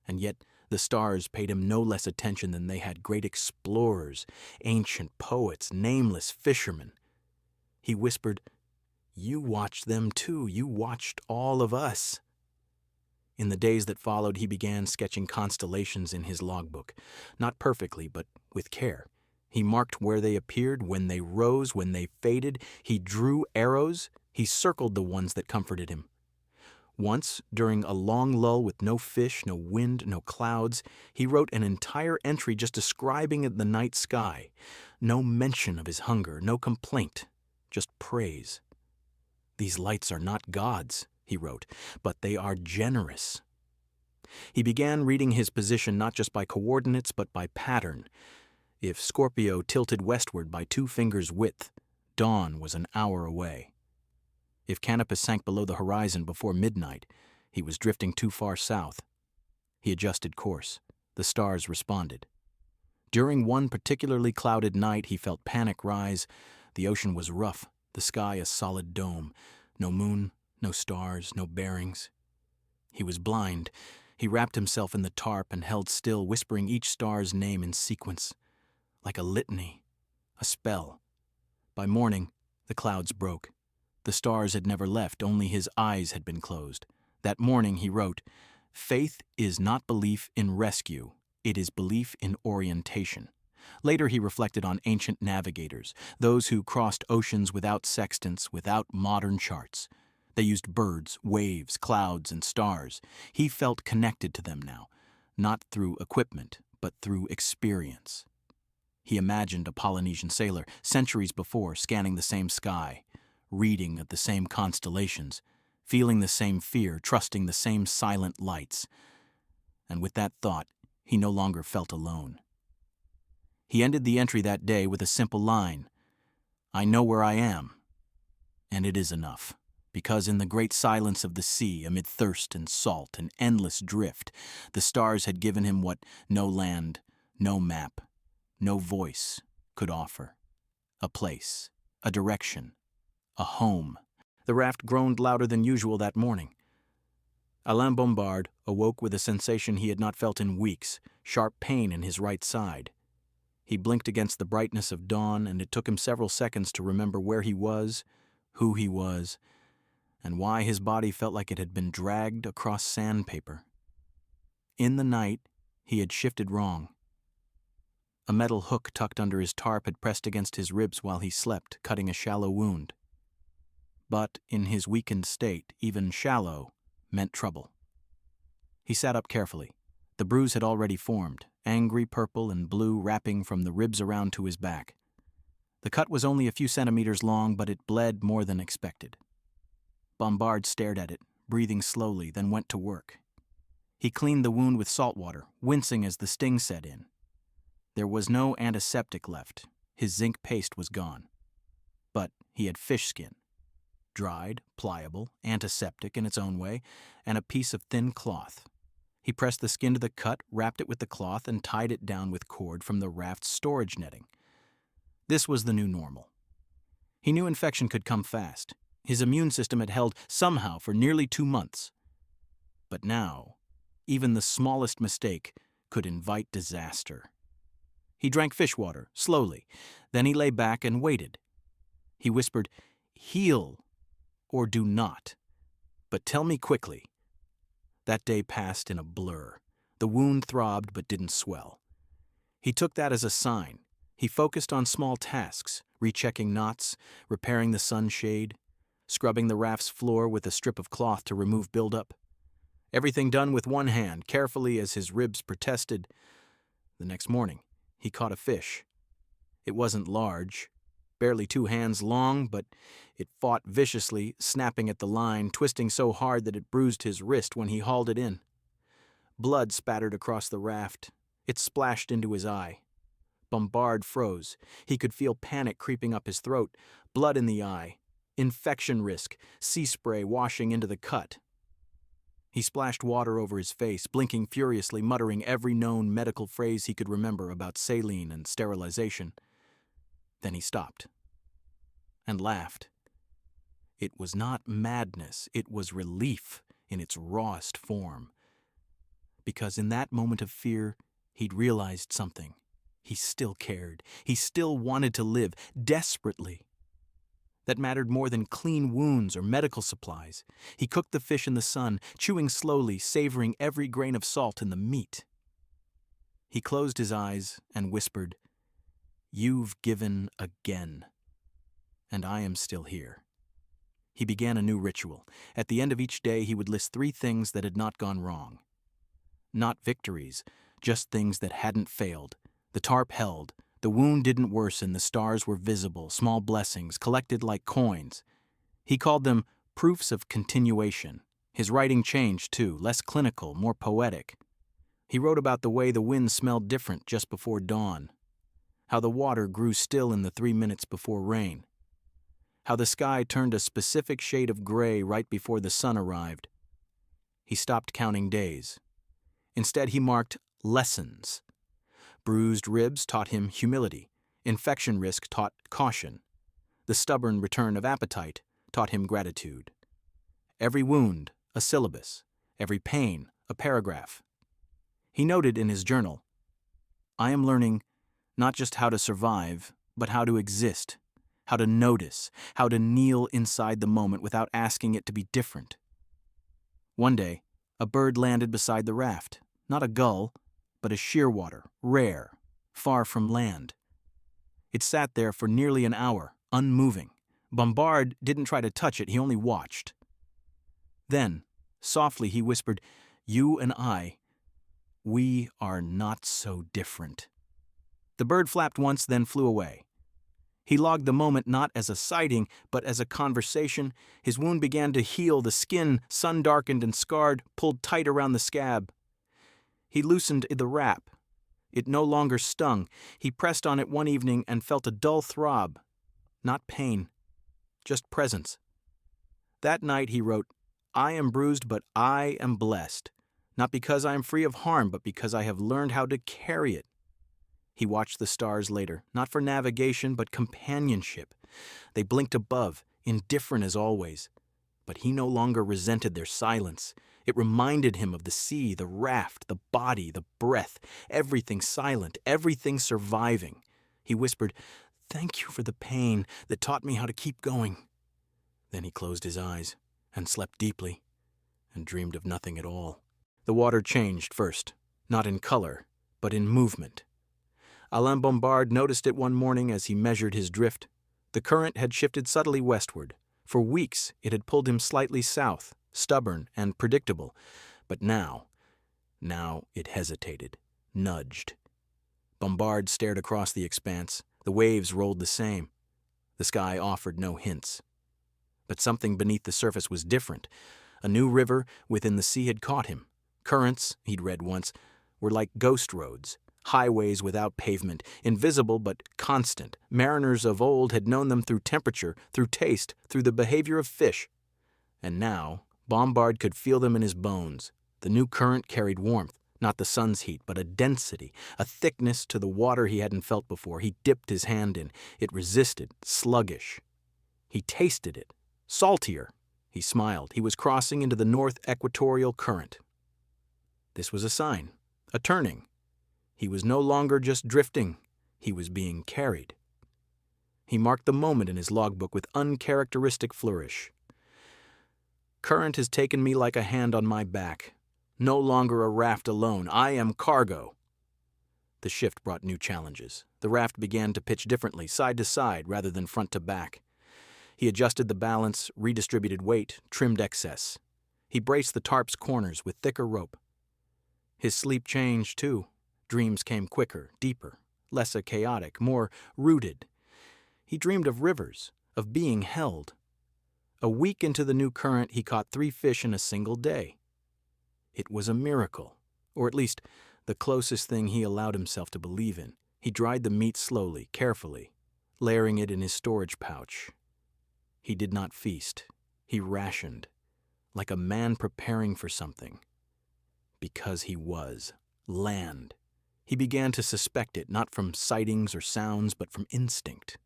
And yet, the stars paid him no less attention than they had great explorers, ancient poets, nameless fishermen. He whispered, "You watched them too. You watched all of us." In the days that followed, he began sketching constellations in his logbook. Not perfectly, but with care. He marked where they appeared, when they rose, when they faded. He drew arrows. He circled the ones that comforted him. Once, during a long lull with no fish, no wind, no clouds, he wrote an entire entry just describing the night sky. No mention of his hunger, no complaint, just praise. "These lights are not gods," he wrote, "but they are generous." He began reading his position not just by coordinates, but by pattern. If Scorpio tilted westward by 2 fingers' width, dawn was an hour away. If Canopus sank below the horizon before midnight, he was drifting too far south. He adjusted course. The stars responded. During one particularly clouded night, he felt panic rise. The ocean was rough, the sky a solid dome. No moon, no stars, no bearings. He was blind. He wrapped himself in the tarp and held still, whispering each star's name in sequence. Like a litany, a spell. By morning, the clouds broke. The stars had never left, only his eyes had been closed. That morning he wrote, "Faith is not belief in rescue, it is belief in orientation." Later he reflected on ancient navigators, those who crossed oceans without sextants, without modern charts. They used birds, waves, clouds, and stars. He felt connected to them now, not through equipment, but through experience. He imagined a Polynesian sailor, centuries before, scanning the same sky, reading of the same constellations, feeling the same fear, trusting the same silent lights. And with that thought, he no longer felt alone. He ended the entry that day with a simple line, "I know where I am." And it is enough, because in the great silence of the sea, amid thirst and salt and endless drift, the stars had given him what no land, no map, no voice could offer. A place, a direction, a home. The raft groaned louder than usual that morning. Alain Bombard awoke with a sensation he had not felt in weeks, sharp pain in his right side. He blinked against the brightness of dawn, and it took him several seconds to remember where he was, who he was, and why his body felt like it had been dragged across sandpaper. In the night, he had shifted wrong. A metal hook tucked under his tarp had pressed against his ribs while he slept, cutting a shallow wound. But in his weakened state, even shallow meant trouble. He sat up carefully. The bruise had already formed, angry purple and blue wrapping from the ribs around to his back. The cut was only a few centimeters long, but it bled more than expected. Bombard stared at it, breathing slowly, then went to work. He cleaned the wound with salt water, wincing as the sting set in. There was no antiseptic left. His zinc paste was gone. But he had fish skin. Dried, pliable, antiseptic in its own way, and a piece of thin cloth. He pressed the skin to the cut, wrapped it with the cloth, and tied it down with cord from the raft's storage netting. This was the new normal. He knew infection could come fast. His immune system had held somehow for nearly 2 months. But now, even the smallest mistake could invite disaster. He drank fish water, slowly. Then he lay back and waited. He whispered, "Heal, or do not. But tell me quickly." That day passed in a blur. The wound throbbed but didn't swell. He took that as a sign. He focused on small tasks, rechecking knots, repairing the sunshade, scrubbing the raft's floor with a strip of cloth to remove buildup. Everything done with one hand, carefully as his ribs protested. The next morning, he caught a fish. It wasn't large, barely 2 hands long, but it fought viciously, snapping at the line, twisting so hard that it bruised his wrist when he hauled it in. Blood spattered across the raft. It splashed into his eye. Bombard froze. He could feel panic creeping up his throat, blood in the eye, infection risk, sea spray washing into the cut. He splashed water over his face, blinking furiously, muttering every known medical phrase he could remember about saline and sterilization. Then he stopped and laughed. It was not madness, it was relief in its rawest form. Because in that moment of fear, he'd realized something. He still cared. He still wanted to live, desperately. That mattered more than clean wounds or medical supplies. He cooked the fish in the sun, chewing slowly, savoring every grain of salt in the meat. He closed his eyes and whispered, "You've given again, and I am still here." He began a new ritual. At the end of each day, he would list 3 things that had not gone wrong. Not victories, just things that hadn't failed. The tarp held. The wound didn't worsen. The stars were visible, small blessings, collected like coins. He called them proofs of continuation. His writing changed, too, less clinical, more poetic. He wrote about the way the wind smelled different just before dawn, how the water grew still in the 3 minutes before rain, how the sky turned a specific shade of gray right before the sun arrived. He stopped counting days. Instead, he marked lessons. Bruised ribs taught him humility. Infection risk taught caution. The stubborn return of appetite taught him gratitude. Every wound, a syllabus. Every pain, a paragraph. He noted in his journal, "I am learning not just how to survive, but how to exist, how to notice, how to kneel inside the moment without asking it to be different." One day, a bird landed beside the raft. Not a gull, but a shearwater, rare, far from land. It sat there for nearly an hour, unmoving. Bombard didn't try to touch it, he only watched. Then, softly he whispered, "You and I, We are not so different. The bird flapped once, then flew away. He logged the moment not as a sighting, but as a conversation. His wound began to heal, the skin, sun-darkened and scarred, pulled tight around the scab. He loosened the wrap. It no longer stung. He pressed on it one evening and felt a dull throb. Not pain, just presence. That night he wrote, "I am bruised, but I am blessed. Not because I am free of harm, but because I have learned how to carry it." He watched the stars later, not for navigation, but companionship. They blinked above, indifferent as always. But he no longer resented their silence. It reminded him of the sea, the raft, the body, the breath, everything silent, everything surviving. He whispered, "Thank you for the pain that taught me how to keep going." Then he closed his eyes and slept deeply and dreamed of nothing at all. The water changed first, not in color, but in movement. Alain Bombard noticed it one morning as he measured his drift. The current had shifted subtly westward. For weeks it had pulled him slightly south, stubborn and predictable. But now it hesitated, nudged. Bombard stared across the expanse. The waves rolled the same. The sky offered no hints. But something beneath the surface was different. A new river within the sea had caught him. Currents, he'd read once, were like ghost roads. Highways without pavement, invisible but constant. Mariners of old had known them through temperature, through taste, through the behavior of fish. And now, Bombard could feel them in his bones. The new current carried warmth, not the sun's heat, but a density, a thickness to the water he hadn't felt before. He dipped his hand in. It resisted, sluggish. He tasted it, saltier. He smiled. He was crossing into the north equatorial current. This was a sign, a turning. He was no longer just drifting. He was being carried. He marked the moment in his logbook with uncharacteristic flourish. "Current has taken me like a hand on my back. No longer a raft alone. I am cargo." The shift brought new challenges. The raft began to pitch differently, side to side rather than front to back. He adjusted the balance, redistributed weight, trimmed excess. He braced the tarp's corners with thicker rope. His sleep changed, too. Dreams came quicker, deeper, less chaotic, more rooted. He dreamed of rivers, of being held. A week into the new current, he caught 3 fish in a single day. It was a miracle, or at least the closest thing he allowed himself to believe in. He dried the meat slowly, carefully, layering it in his storage pouch. He did not feast. He rationed, like a man preparing for something. Because he was land. He began to suspect it, not from sightings or sounds, but from instinct.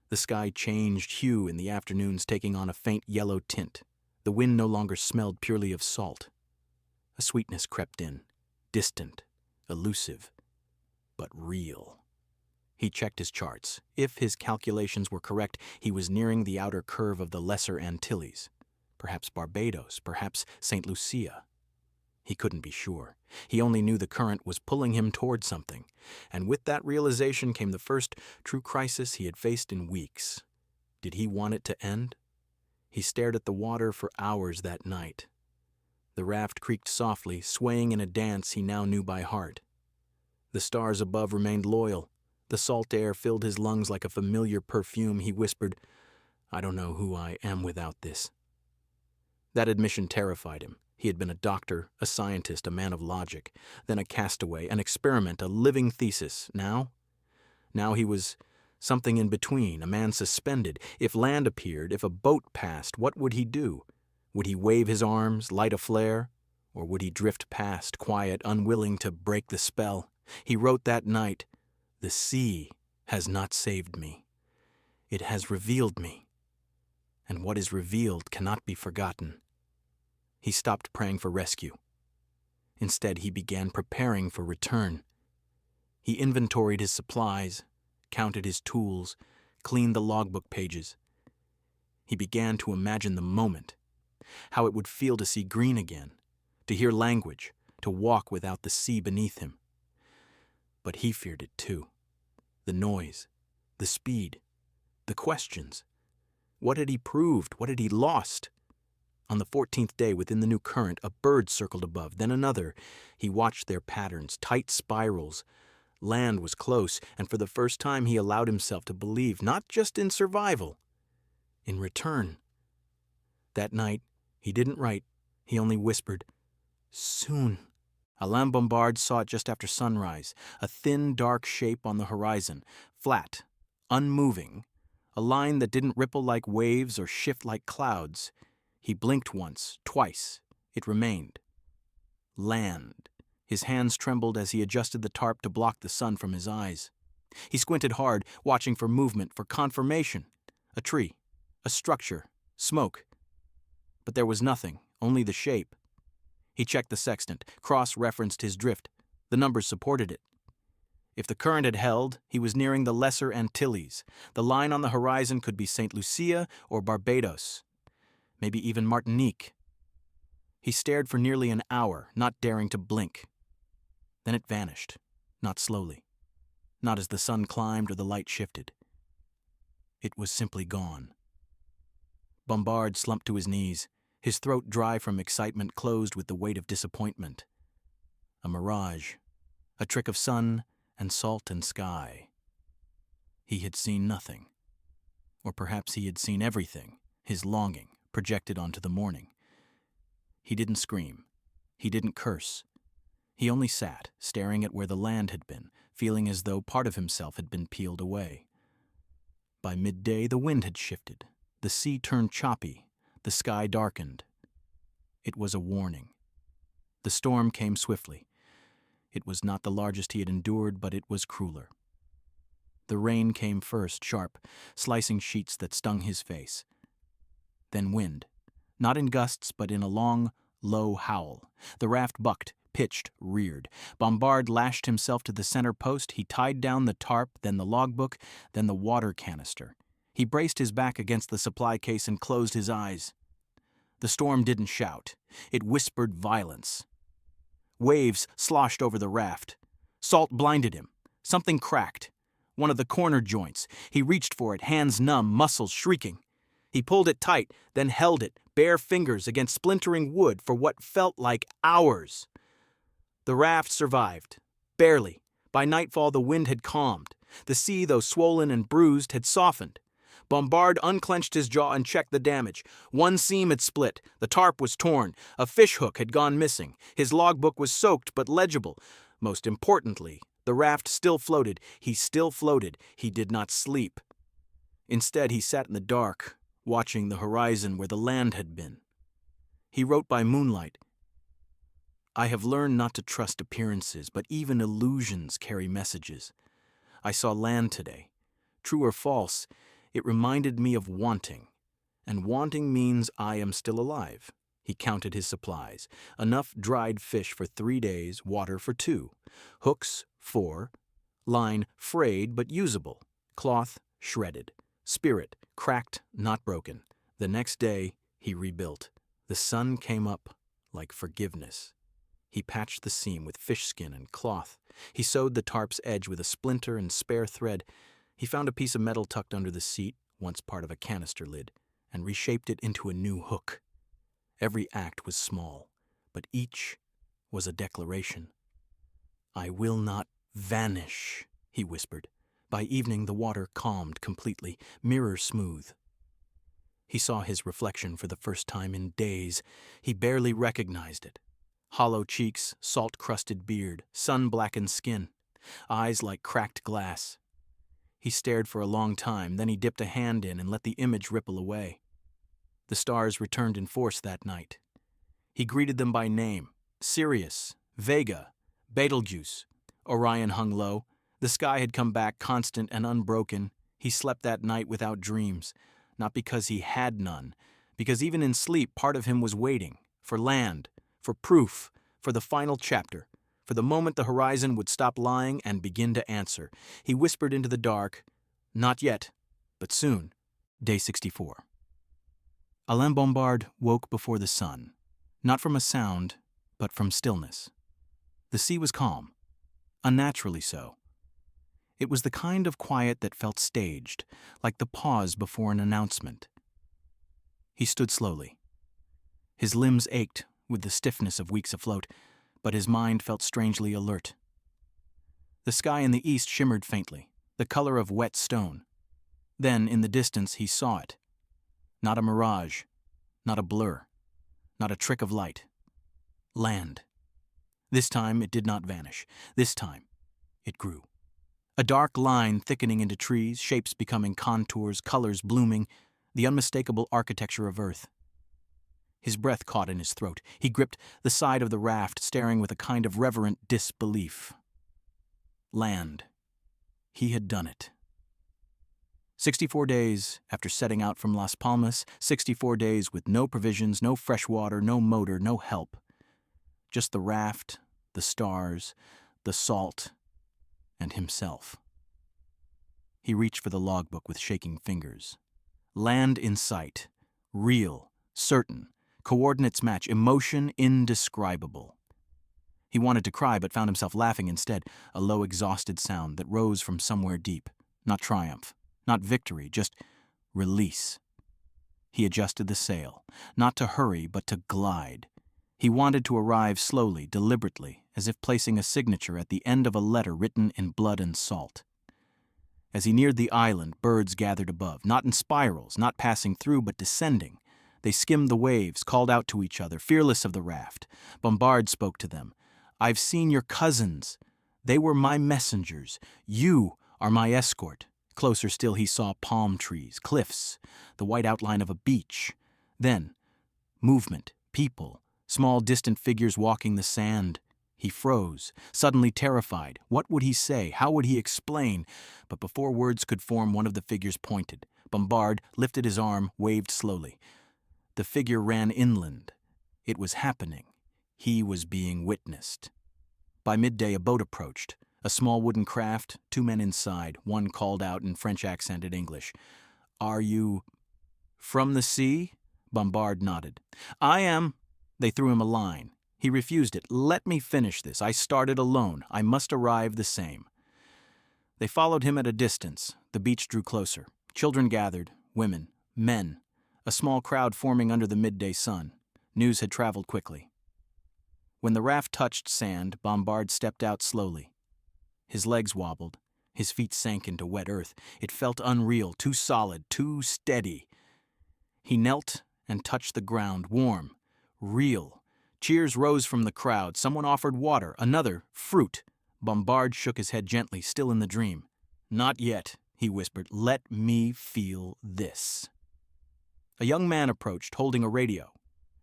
The sky changed hue in the afternoons, taking on a faint yellow tint. The wind no longer smelled purely of salt. A sweetness crept in, distant, elusive, but real. He checked his charts. If his calculations were correct, he was nearing the outer curve of the Lesser Antilles. Perhaps Barbados, perhaps St. Lucia. He couldn't be sure. He only knew the current was pulling him toward something. And with that realization came the first true crisis he had faced in weeks. Did he want it to end? He stared at the water for hours that night. The raft creaked softly, swaying in a dance he now knew by heart. The stars above remained loyal. The salt air filled his lungs like a familiar perfume. He whispered, "I don't know who I am without this." That admission terrified him. He had been a doctor, a scientist, a man of logic, then a castaway, an experiment, a living thesis. Now he was something in between, a man suspended. If land appeared, if a boat passed, what would he do? Would he wave his arms, light a flare? Or would he drift past, quiet, unwilling to break the spell? He wrote that night, "The sea has not saved me. It has revealed me. And what is revealed cannot be forgotten." He stopped praying for rescue. Instead, he began preparing for return. He inventoried his supplies, counted his tools, cleaned the logbook pages. He began to imagine the moment, how it would feel to see green again, to hear language, to walk without the sea beneath him. But he feared it too. The noise, the speed, the questions. What had he proved? What had he lost? On the 14th day within the new current, a bird circled above, then another. He watched their patterns, tight spirals. Land was close, and for the first time he allowed himself to believe, not just in survival, in return. That night, he didn't write. He only whispered, "Soon." Alain Bombard saw it just after sunrise, a thin, dark shape on the horizon, flat, unmoving, a line that didn't ripple like waves or shift like clouds. He blinked once, twice. It remained. Land. His hands trembled as he adjusted the tarp to block the sun from his eyes. He squinted hard, watching for movement, for confirmation. A tree, a structure, smoke. But there was nothing, only the shape. He checked the sextant, cross-referenced his drift. The numbers supported it. If the current had held, he was nearing the Lesser Antilles. The line on the horizon could be St. Lucia or Barbados, maybe even Martinique. He stared for nearly an hour, not daring to blink. Then it vanished, not slowly, not as the sun climbed or the light shifted. It was simply gone. Bombard slumped to his knees, his throat dry from excitement closed with the weight of disappointment. A mirage, a trick of sun and salt and sky. He had seen nothing. Or perhaps he had seen everything, his longing, projected onto the morning. He didn't scream. He didn't curse. He only sat, staring at where the land had been, feeling as though part of himself had been peeled away. By midday, the wind had shifted. The sea turned choppy. The sky darkened. It was a warning. The storm came swiftly. It was not the largest he had endured, but it was crueler. The rain came first, sharp, slicing sheets that stung his face. Then wind, not in gusts, but in a long, low howl. The raft bucked, pitched, reared. Bombard lashed himself to the center post. He tied down the tarp, then the logbook, then the water canister. He braced his back against the supply case and closed his eyes. The storm didn't shout. It whispered violence. Waves sloshed over the raft. Salt blinded him. Something cracked. One of the corner joints. He reached for it, hands numb, muscles shrieking. He pulled it tight, then held it, bare fingers against splintering wood for what felt like hours. The raft survived. Barely. By nightfall, the wind had calmed. The sea, though swollen and bruised, had softened. Bombard unclenched his jaw and checked the damage. One seam had split. The tarp was torn. A fishhook had gone missing. His logbook was soaked but legible. Most importantly, the raft still floated. He still floated. He did not sleep. Instead, he sat in the dark, watching the horizon where the land had been. He wrote by moonlight. "I have learned not to trust appearances, but even illusions carry messages. I saw land today. True or false, it reminded me of wanting. And wanting means I am still alive." He counted his supplies. Enough dried fish for 3 days, water for 2. Hooks, 4. Line, frayed but usable. Cloth, shredded. Spirit, cracked, not broken. The next day, he rebuilt. The sun came up like forgiveness. He patched the seam with fish skin and cloth. He sewed the tarp's edge with a splinter and spare thread. He found a piece of metal tucked under the seat, once part of a canister lid, and reshaped it into a new hook. Every act was small, but each was a declaration. "I will not vanish," he whispered. By evening, the water calmed completely, mirror smooth. He saw his reflection for the first time in days. He barely recognized it. Hollow cheeks, salt-crusted beard, sun-blackened skin, eyes like cracked glass. He stared for a long time, then he dipped a hand in and let the image ripple away. The stars returned in force that night. He greeted them by name: Sirius, Vega, Betelgeuse. Orion hung low. The sky had come back constant and unbroken. He slept that night without dreams, not because he had none, because even in sleep part of him was waiting, for land, for proof, for the final chapter, for the moment the horizon would stop lying and begin to answer. He whispered into the dark, "Not yet, but soon." Day 64. Alain Bombard woke before the sun, not from a sound, but from stillness. The sea was calm, unnaturally so. It was the kind of quiet that felt staged, like the pause before an announcement. He stood slowly. His limbs ached with the stiffness of weeks afloat, but his mind felt strangely alert. The sky in the east shimmered faintly, the color of wet stone. Then, in the distance, he saw it. Not a mirage, not a blur, not a trick of light. Land. This time it did not vanish. This time it grew. A dark line thickening into trees, shapes becoming contours, colors blooming, the unmistakable architecture of Earth. His breath caught in his throat. He gripped the side of the raft, staring with a kind of reverent disbelief. Land. He had done it. 64 days after setting out from Las Palmas, 64 days with no provisions, no fresh water, no motor, no help. Just the raft, the stars, the salt, and himself. He reached for the logbook with shaking fingers. Land in sight. Real. Certain. Coordinates match. Emotion indescribable. He wanted to cry, but found himself laughing instead, a low, exhausted sound that rose from somewhere deep. Not triumph. Not victory. Just release. He adjusted the sail. Not to hurry, but to glide. He wanted to arrive slowly, deliberately, as if placing a signature at the end of a letter written in blood and salt. As he neared the island, birds gathered above, not in spirals, not passing through, but descending. They skimmed the waves, called out to each other, fearless of the raft. Bombard spoke to them. "I've seen your cousins. They were my messengers. You are my escort." Closer still he saw palm trees, cliffs, the white outline of a beach. Then, movement, people, small distant figures walking the sand. He froze, suddenly terrified. What would he say? How would he explain? But before words could form, one of the figures pointed. Bombard lifted his arm, waved slowly. The figure ran inland. It was happening. He was being witnessed. By midday, a boat approached. A small wooden craft, 2 men inside. One called out in French-accented English. "Are you from the sea?" Bombard nodded. "I am." They threw him a line. He refused it. "Let me finish this. I started alone. I must arrive the same." They followed him at a distance. The beach drew closer. Children gathered, women, men, a small crowd forming under the midday sun. News had traveled quickly. When the raft touched sand, Bombard stepped out slowly. His legs wobbled. His feet sank into wet earth. It felt unreal, too solid, too steady. He knelt and touched the ground, warm, real. Cheers rose from the crowd. Someone offered water, another, fruit. Bombard shook his head gently, still in the dream. "Not yet," he whispered. "Let me feel this." A young man approached, holding a radio.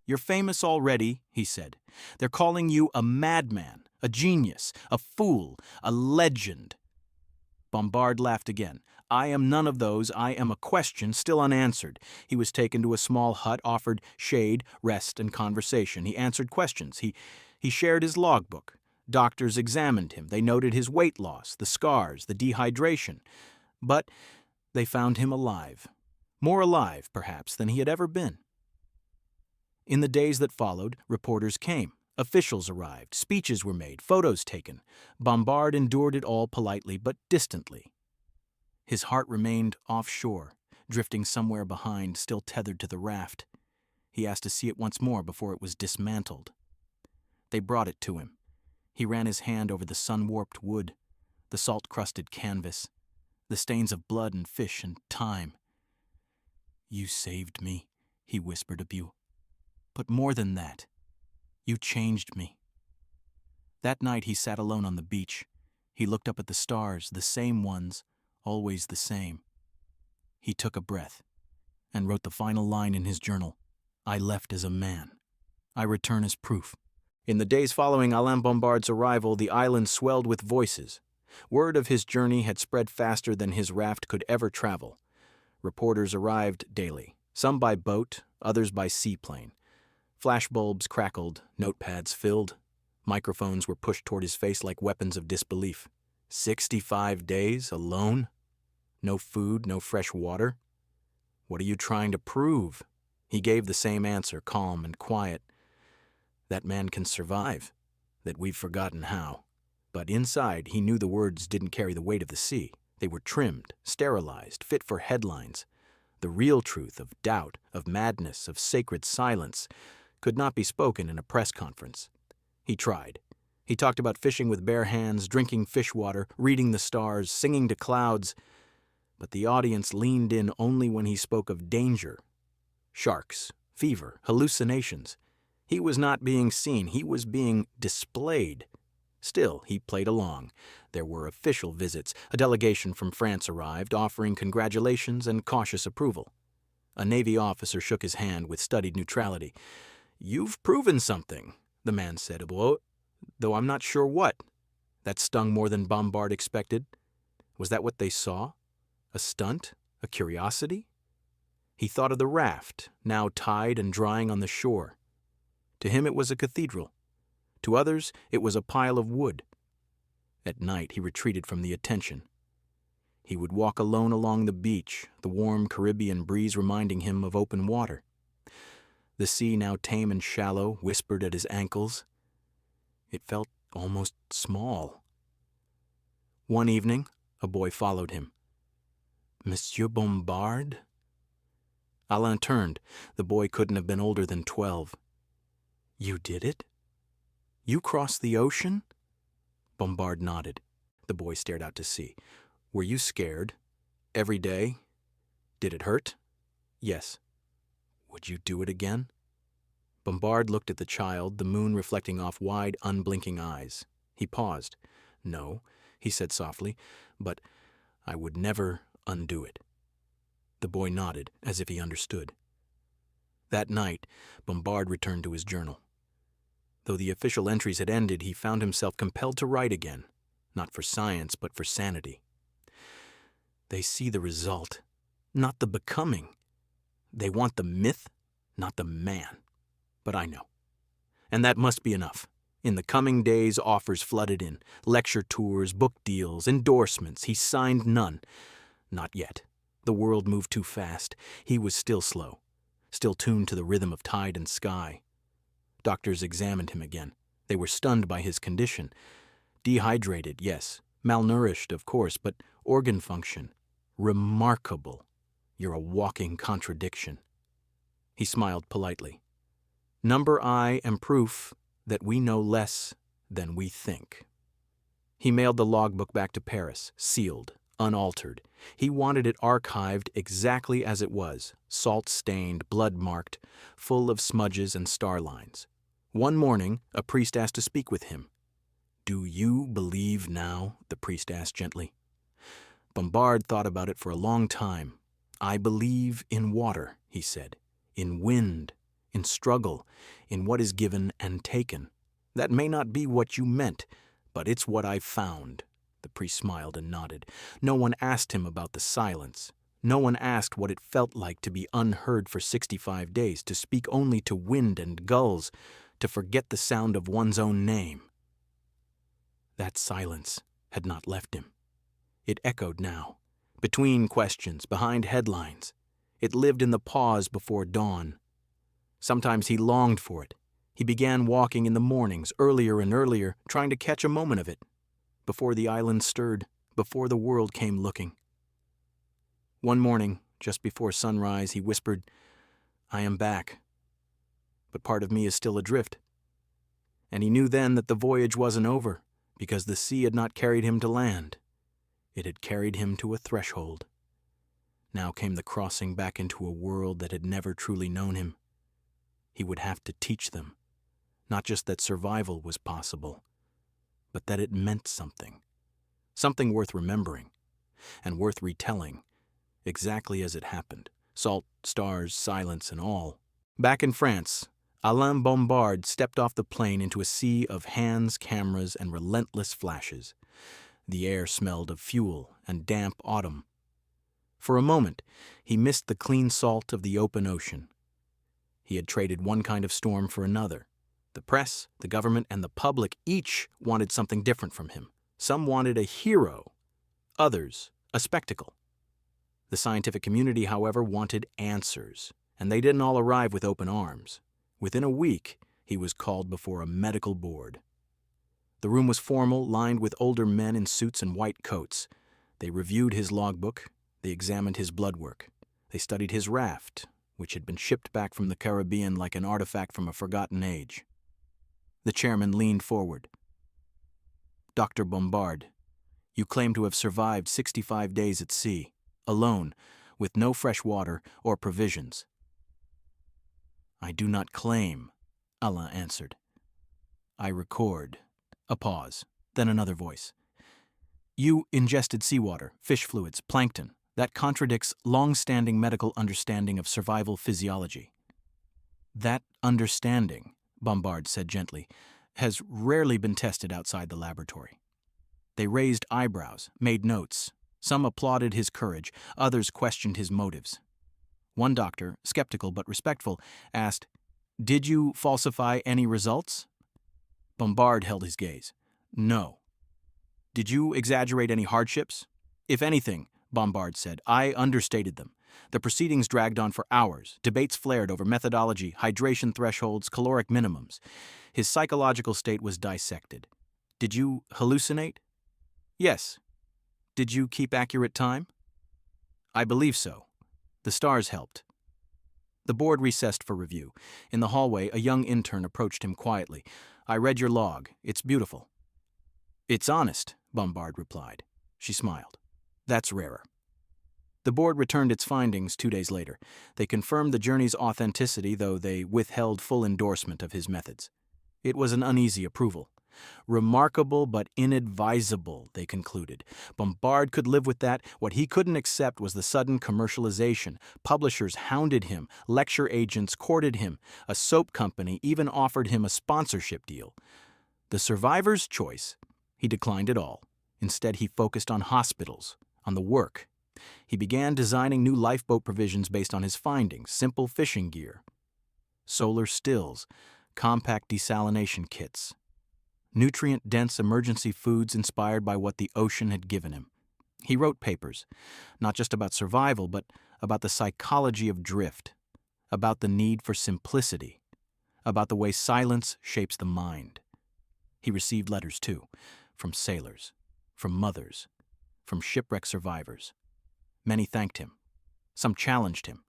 "You're famous already," he said. "They're calling you a madman, a genius, a fool, a legend." Bombard laughed again. "I am none of those. I am a question still unanswered." He was taken to a small hut, offered shade, rest, and conversation. He answered questions. He shared his logbook. Doctors examined him. They noted his weight loss, the scars, the dehydration. But they found him alive. More alive, perhaps, than he had ever been. In the days that followed, reporters came. Officials arrived. Speeches were made. Photos taken. Bombard endured it all politely, but distantly. His heart remained offshore, drifting somewhere behind, still tethered to the raft. He asked to see it once more before it was dismantled. They brought it to him. He ran his hand over the sun-warped wood, the salt-crusted canvas, the stains of blood and fish and time. "You saved me," he whispered abew. "But more than that, you changed me." That night he sat alone on the beach. He looked up at the stars, the same ones, always the same. He took a breath and wrote the final line in his journal. "I left as a man. I return as proof." In the days following Alain Bombard's arrival, the island swelled with voices. Word of his journey had spread faster than his raft could ever travel. Reporters arrived daily, some by boat, others by seaplane. Flashbulbs crackled, notepads filled. Microphones were pushed toward his face like weapons of disbelief. 65 days alone? No food, no fresh water? "What are you trying to prove?" He gave the same answer, calm and quiet. "That man can survive, that we've forgotten how." But inside, he knew the words didn't carry the weight of the sea. They were trimmed, sterilized, fit for headlines. The real truth of doubt, of madness, of sacred silence, could not be spoken in a press conference. He tried. He talked about fishing with bare hands, drinking fish water, reading the stars, singing to clouds, but the audience leaned in only when he spoke of danger, sharks, fever, hallucinations. He was not being seen, he was being displayed. Still, he played along. There were official visits. A delegation from France arrived, offering congratulations and cautious approval. A Navy officer shook his hand with studied neutrality. "You've proven something," the man said, though I'm not sure what." That stung more than Bombard expected. Was that what they saw? A stunt? A curiosity? He thought of the raft, now tied and drying on the shore. To him it was a cathedral. To others it was a pile of wood. At night he retreated from the attention. He would walk alone along the beach, the warm Caribbean breeze reminding him of open water. The sea, now tame and shallow, whispered at his ankles. It felt almost small. One evening, a boy followed him. "Monsieur Bombard?" Alain turned. The boy couldn't have been older than 12. "You did it? You crossed the ocean?" Bombard nodded. The boy stared out to sea. "Were you scared? Every day? Did it hurt?" "Yes." "Would you do it again?" Bombard looked at the child, the moon reflecting off wide, unblinking eyes. He paused. "No," he said softly, "but I would never undo it." The boy nodded, as if he understood. That night, Bombard returned to his journal. Though the official entries had ended, he found himself compelled to write again, not for science, but for sanity. They see the result, not the becoming. They want the myth, not the man. But I know. And that must be enough. In the coming days, offers flooded in. Lecture tours, book deals, endorsements. He signed none. Not yet. The world moved too fast. He was still slow, still tuned to the rhythm of tide and sky. Doctors examined him again. They were stunned by his condition. Dehydrated, yes. Malnourished, of course, but organ function. Remarkable. You're a walking contradiction. He smiled politely. Number I am proof that we know less than we think. He mailed the logbook back to Paris, sealed, unaltered. He wanted it archived exactly as it was, salt-stained, blood-marked, full of smudges and star lines. One morning, a priest asked to speak with him. "Do you believe now?" the priest asked gently. Bombard thought about it for a long time. "I believe in water," he said, "in wind, in struggle, in what is given and taken. That may not be what you meant, but it's what I've found." The priest smiled and nodded. No one asked him about the silence. No one asked what it felt like to be unheard for 65 days, to speak only to wind and gulls, to forget the sound of one's own name. That silence had not left him. It echoed now, between questions, behind headlines. It lived in the pause before dawn. Sometimes he longed for it. He began walking in the mornings, earlier and earlier, trying to catch a moment of it, before the island stirred, before the world came looking. One morning, just before sunrise, he whispered, "I am back, but part of me is still adrift." And he knew then that the voyage wasn't over, because the sea had not carried him to land. It had carried him to a threshold. Now came the crossing back into a world that had never truly known him. He would have to teach them, not just that survival was possible, but that it meant something. Something worth remembering, and worth retelling, exactly as it happened. Salt, stars, silence, and all. Back in France, Alain Bombard stepped off the plane into a sea of hands, cameras, and relentless flashes. The air smelled of fuel and damp autumn. For a moment, he missed the clean salt of the open ocean. He had traded one kind of storm for another. The press, the government, and the public each wanted something different from him. Some wanted a hero, others a spectacle. The scientific community, however, wanted answers, and they didn't all arrive with open arms. Within a week, he was called before a medical board. The room was formal, lined with older men in suits and white coats. They reviewed his logbook. They examined his blood work. They studied his raft, which had been shipped back from the Caribbean like an artifact from a forgotten age. The chairman leaned forward. "Dr. Bombard, you claim to have survived 65 days at sea, alone, with no fresh water or provisions." "I do not claim," Alain answered. "I record." A pause, then another voice. "You ingested seawater, fish fluids, plankton. That contradicts long-standing medical understanding of survival physiology." "That understanding," Bombard said gently, "has rarely been tested outside the laboratory." They raised eyebrows, made notes. Some applauded his courage, others questioned his motives. One doctor, skeptical but respectful, asked, "Did you falsify any results?" Bombard held his gaze. "No." "Did you exaggerate any hardships?" "If anything," Bombard said, "I understated them. The proceedings dragged on for hours. Debates flared over methodology, hydration thresholds, caloric minimums. His psychological state was dissected." "Did you hallucinate?" "Yes." "Did you keep accurate time?" "I believe so. The stars helped." The board recessed for review. In the hallway, a young intern approached him quietly. "I read your log. It's beautiful." "It's honest," Bombard replied. She smiled. "That's rarer." The board returned its findings 2 days later. They confirmed the journey's authenticity, though they withheld full endorsement of his methods. It was an uneasy approval. "Remarkable but inadvisable," they concluded. Bombard could live with that. What he couldn't accept was the sudden commercialization. Publishers hounded him. Lecture agents courted him. A soap company even offered him a sponsorship deal. The survivor's choice, he declined it all. Instead, he focused on hospitals, on the work. He began designing new lifeboat provisions based on his findings, simple fishing gear, solar stills, compact desalination kits, nutrient-dense emergency foods inspired by what the ocean had given him. He wrote papers, not just about survival, but about the psychology of drift, about the need for simplicity, about the way silence shapes the mind. He received letters, too, from sailors, from mothers, from shipwreck survivors. Many thanked him. Some challenged him.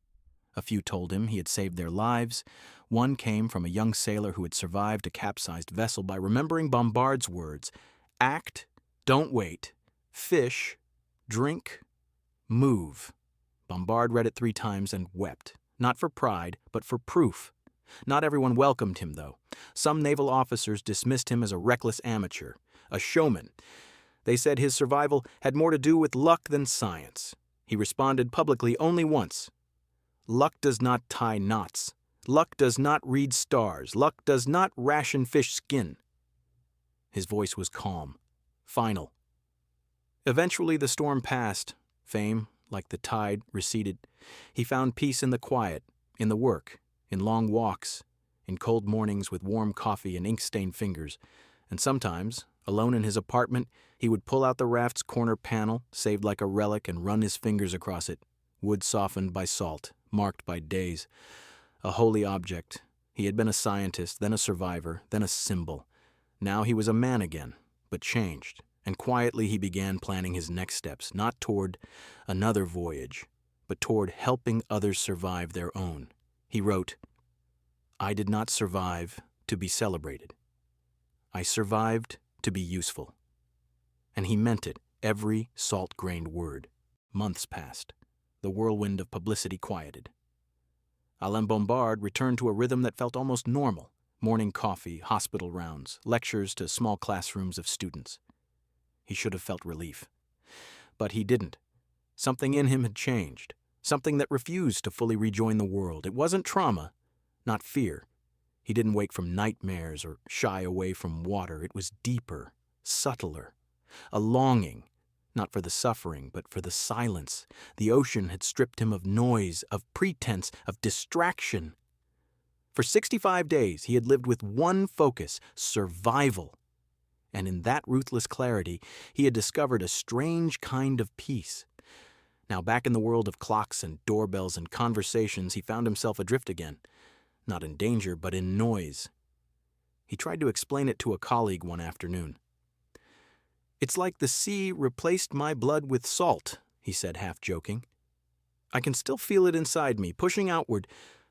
A few told him he had saved their lives. One came from a young sailor who had survived a capsized vessel by remembering Bombard's words: "Act, don't wait, fish, drink, move." Bombard read it 3 times and wept, not for pride, but for proof. Not everyone welcomed him, though. Some naval officers dismissed him as a reckless amateur, a showman. They said his survival had more to do with luck than science. He responded publicly only once: "Luck does not tie knots. Luck does not read stars. Luck does not ration fish skin." His voice was calm, final. Eventually the storm passed. Fame, like the tide, receded. He found peace in the quiet, in the work, in long walks, in cold mornings with warm coffee and ink-stained fingers. And sometimes, alone in his apartment, he would pull out the raft's corner panel, saved like a relic, and run his fingers across it. Wood softened by salt, marked by days. A holy object. He had been a scientist, then a survivor, then a symbol. Now he was a man again, but changed, and quietly he began planning his next steps, not toward another voyage, but toward helping others survive their own. He wrote, "I did not survive to be celebrated. I survived to be useful." And he meant it, every salt-grained word. Months passed. The whirlwind of publicity quieted. Alain Bombard returned to a rhythm that felt almost normal: morning coffee, hospital rounds, lectures to small classrooms of students. He should have felt relief. But he didn't. Something in him had changed, something that refused to fully rejoin the world. It wasn't trauma, not fear. He didn't wake from nightmares or shy away from water. It was deeper, subtler. A longing, not for the suffering, but for the silence. The ocean had stripped him of noise, of pretense, of distraction. For 65 days, he had lived with one focus: survival. And in that ruthless clarity, he had discovered a strange kind of peace. Now back in the world of clocks and doorbells and conversations, he found himself adrift again. Not in danger, but in noise. He tried to explain it to a colleague one afternoon. "It's like the sea replaced my blood with salt," he said, half joking. I can still feel it inside me, pushing outward,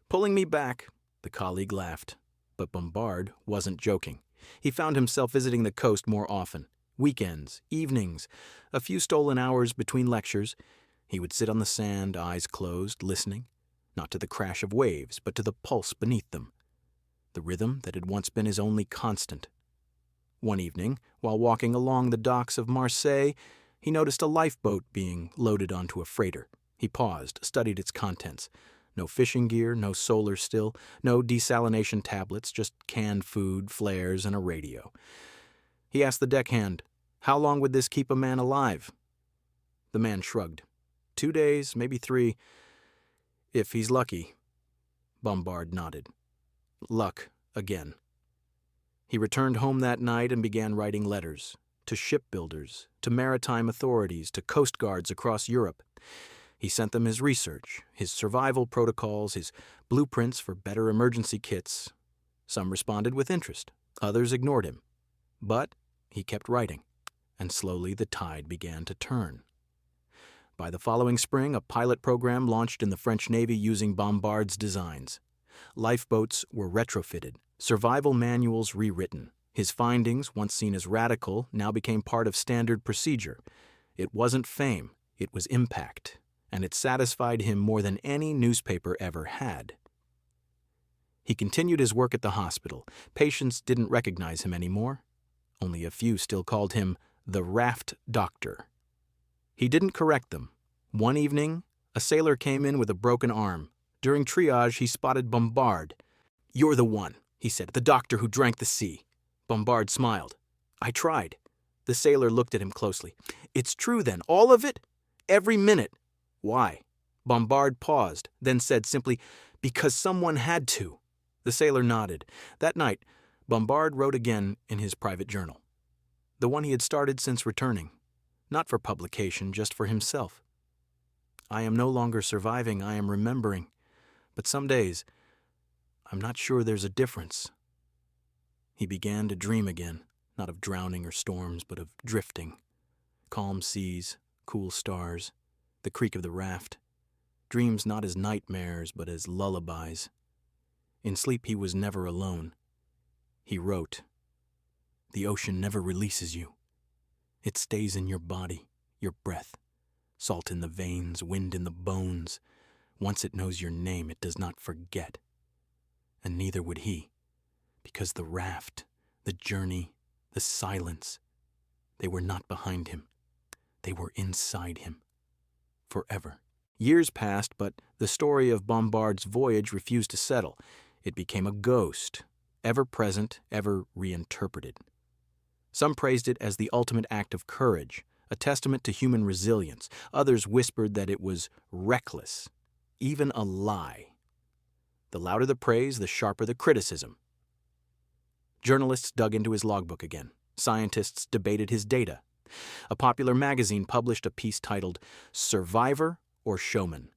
pulling me back." The colleague laughed. But Bombard wasn't joking. He found himself visiting the coast more often. Weekends, evenings, a few stolen hours between lectures. He would sit on the sand, eyes closed, listening, not to the crash of waves, but to the pulse beneath them, the rhythm that had once been his only constant. One evening, while walking along the docks of Marseille, he noticed a lifeboat being loaded onto a freighter. He paused, studied its contents. No fishing gear, no solar still, no desalination tablets, just canned food, flares, and a radio. He asked the deckhand, "How long would this keep a man alive?" The man shrugged. 2 days, maybe 3, if he's lucky." Bombard nodded. Luck again. He returned home that night and began writing letters to shipbuilders, to maritime authorities, to coast guards across Europe. He sent them his research, his survival protocols, his blueprints for better emergency kits. Some responded with interest, others ignored him. But he kept writing, and slowly the tide began to turn. By the following spring, a pilot program launched in the French Navy using Bombard's designs. Lifeboats were retrofitted, survival manuals rewritten. His findings, once seen as radical, now became part of standard procedure. It wasn't fame, it was impact, and it satisfied him more than any newspaper ever had. He continued his work at the hospital. Patients didn't recognize him anymore. Only a few still called him the Raft Doctor. He didn't correct them. One evening, a sailor came in with a broken arm. During triage, he spotted Bombard. "You're the one," he said, "the doctor who drank the sea." Bombard smiled. "I tried." The sailor looked at him closely. "It's true then, all of it? Every minute?" "Why?" Bombard paused, then said simply, "Because someone had to." The sailor nodded. That night, Bombard wrote again in his private journal. The one he had started since returning. Not for publication, just for himself. "I am no longer surviving, I am remembering. But some days, I'm not sure there's a difference." He began to dream again, not of drowning or storms, but of drifting. Calm seas, cool stars, the creak of the raft. Dreams not as nightmares, but as lullabies. In sleep he was never alone. He wrote, "The ocean never releases you. It stays in your body, your breath. Salt in the veins, wind in the bones. Once it knows your name, it does not forget. And neither would he, because the raft, the journey, the silence, they were not behind him. They were inside him. Forever." Years passed, but the story of Bombard's voyage refused to settle. It became a ghost, ever present, ever reinterpreted. Some praised it as the ultimate act of courage, a testament to human resilience. Others whispered that it was reckless, even a lie. The louder the praise, the sharper the criticism. Journalists dug into his logbook again. Scientists debated his data. A popular magazine published a piece titled "Survivor or Showman."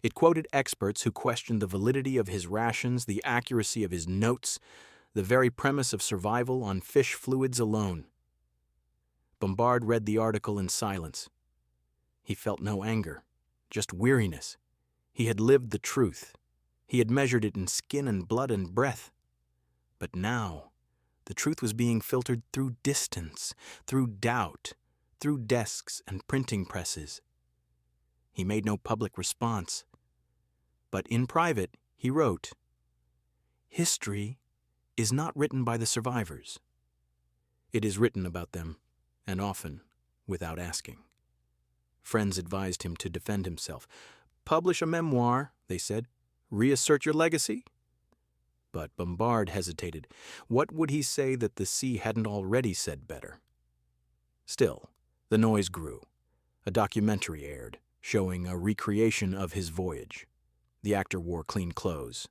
It quoted experts who questioned the validity of his rations, the accuracy of his notes, the very premise of survival on fish fluids alone. Bombard read the article in silence. He felt no anger, just weariness. He had lived the truth. He had measured it in skin and blood and breath. But now, the truth was being filtered through distance, through doubt, through desks and printing presses. He made no public response. But in private, he wrote, "History is not written by the survivors. It is written about them, and often without asking." Friends advised him to defend himself. "Publish a memoir," they said. "Reassert your legacy." But Bombard hesitated. What would he say that the sea hadn't already said better? Still, the noise grew. A documentary aired, showing a recreation of his voyage. The actor wore clean clothes.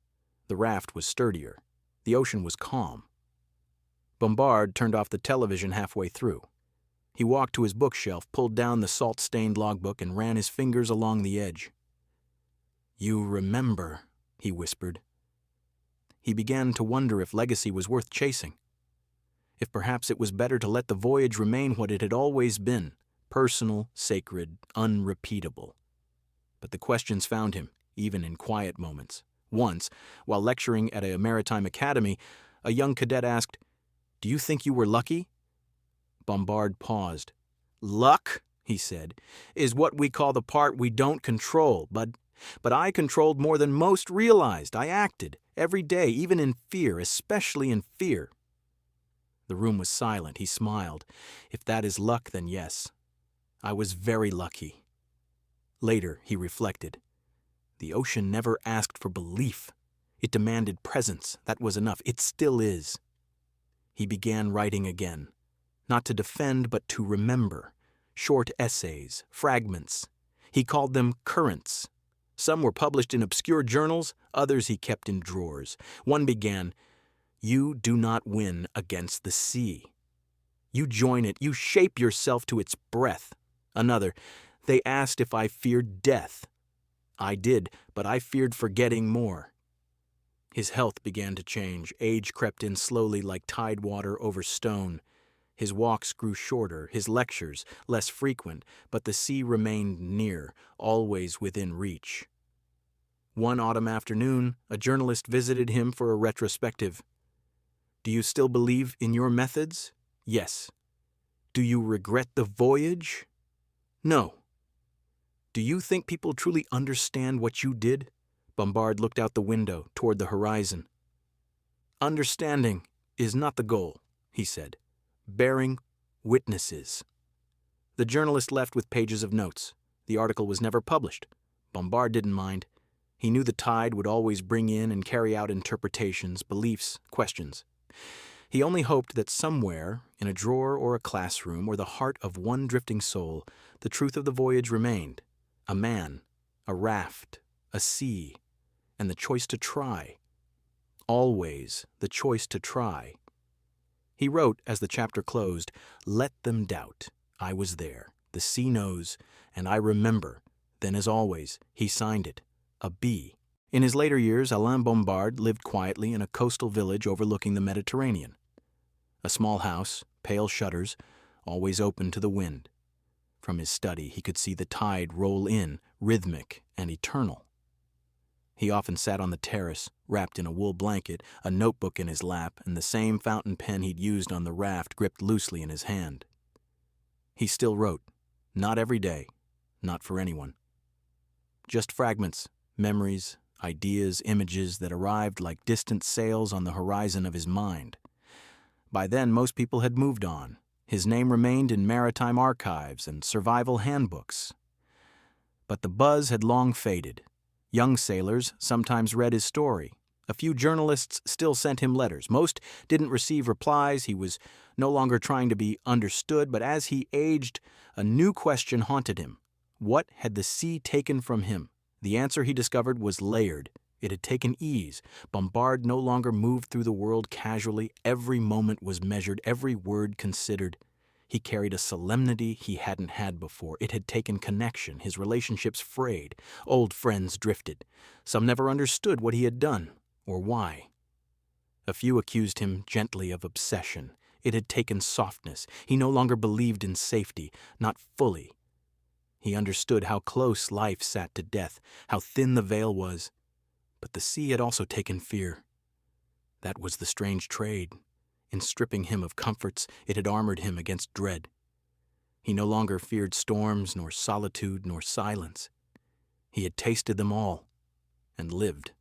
The raft was sturdier. The ocean was calm. Bombard turned off the television halfway through. He walked to his bookshelf, pulled down the salt-stained logbook, and ran his fingers along the edge. "You remember," he whispered. He began to wonder if legacy was worth chasing. If perhaps it was better to let the voyage remain what it had always been, personal, sacred, unrepeatable. But the questions found him, even in quiet moments. Once, while lecturing at a maritime academy, a young cadet asked, "Do you think you were lucky?" Bombard paused. "Luck," he said, "is what we call the part we don't control, but I controlled more than most realized. I acted, every day, even in fear, especially in fear." The room was silent. He smiled. "If that is luck, then yes. I was very lucky." Later, he reflected. The ocean never asked for belief. It demanded presence. That was enough. It still is. He began writing again, not to defend, but to remember. Short essays, fragments. He called them currents. Some were published in obscure journals, others he kept in drawers. One began, "You do not win against the sea. You join it, you shape yourself to its breath." Another, "They asked if I feared death. I did, but I feared forgetting more." His health began to change. Age crept in slowly like tide water over stone. His walks grew shorter, his lectures less frequent, but the sea remained near, always within reach. One autumn afternoon, a journalist visited him for a retrospective. "Do you still believe in your methods?" "Yes." "Do you regret the voyage?" "No." "Do you think people truly understand what you did?" Bombard looked out the window toward the horizon. "Understanding is not the goal," he said. "Bearing witnesses." The journalist left with pages of notes. The article was never published. Bombard didn't mind. He knew the tide would always bring in and carry out interpretations, beliefs, questions. He only hoped that somewhere, in a drawer or a classroom or the heart of one drifting soul, the truth of the voyage remained. A man, a raft, a sea, and the choice to try. Always the choice to try. He wrote, as the chapter closed, "Let them doubt. I was there. The sea knows, and I remember." Then, as always, he signed it, a B. In his later years, Alain Bombard lived quietly in a coastal village overlooking the Mediterranean. A small house, pale shutters, always open to the wind. From his study, he could see the tide roll in, rhythmic and eternal. He often sat on the terrace, wrapped in a wool blanket, a notebook in his lap, and the same fountain pen he'd used on the raft gripped loosely in his hand. He still wrote, not every day, not for anyone. Just fragments, memories, ideas, images that arrived like distant sails on the horizon of his mind. By then, most people had moved on. His name remained in maritime archives and survival handbooks. But the buzz had long faded. Young sailors sometimes read his story. A few journalists still sent him letters. Most didn't receive replies. He was no longer trying to be understood, but as he aged, a new question haunted him. What had the sea taken from him? The answer he discovered was layered. It had taken ease. Bombard no longer moved through the world casually. Every moment was measured, every word considered. He carried a solemnity he hadn't had before. It had taken connection. His relationships frayed. Old friends drifted. Some never understood what he had done, or why. A few accused him gently of obsession. It had taken softness. He no longer believed in safety, not fully. He understood how close life sat to death, how thin the veil was. But the sea had also taken fear. That was the strange trade. In stripping him of comforts, it had armored him against dread. He no longer feared storms, nor solitude, nor silence. He had tasted them all, and lived.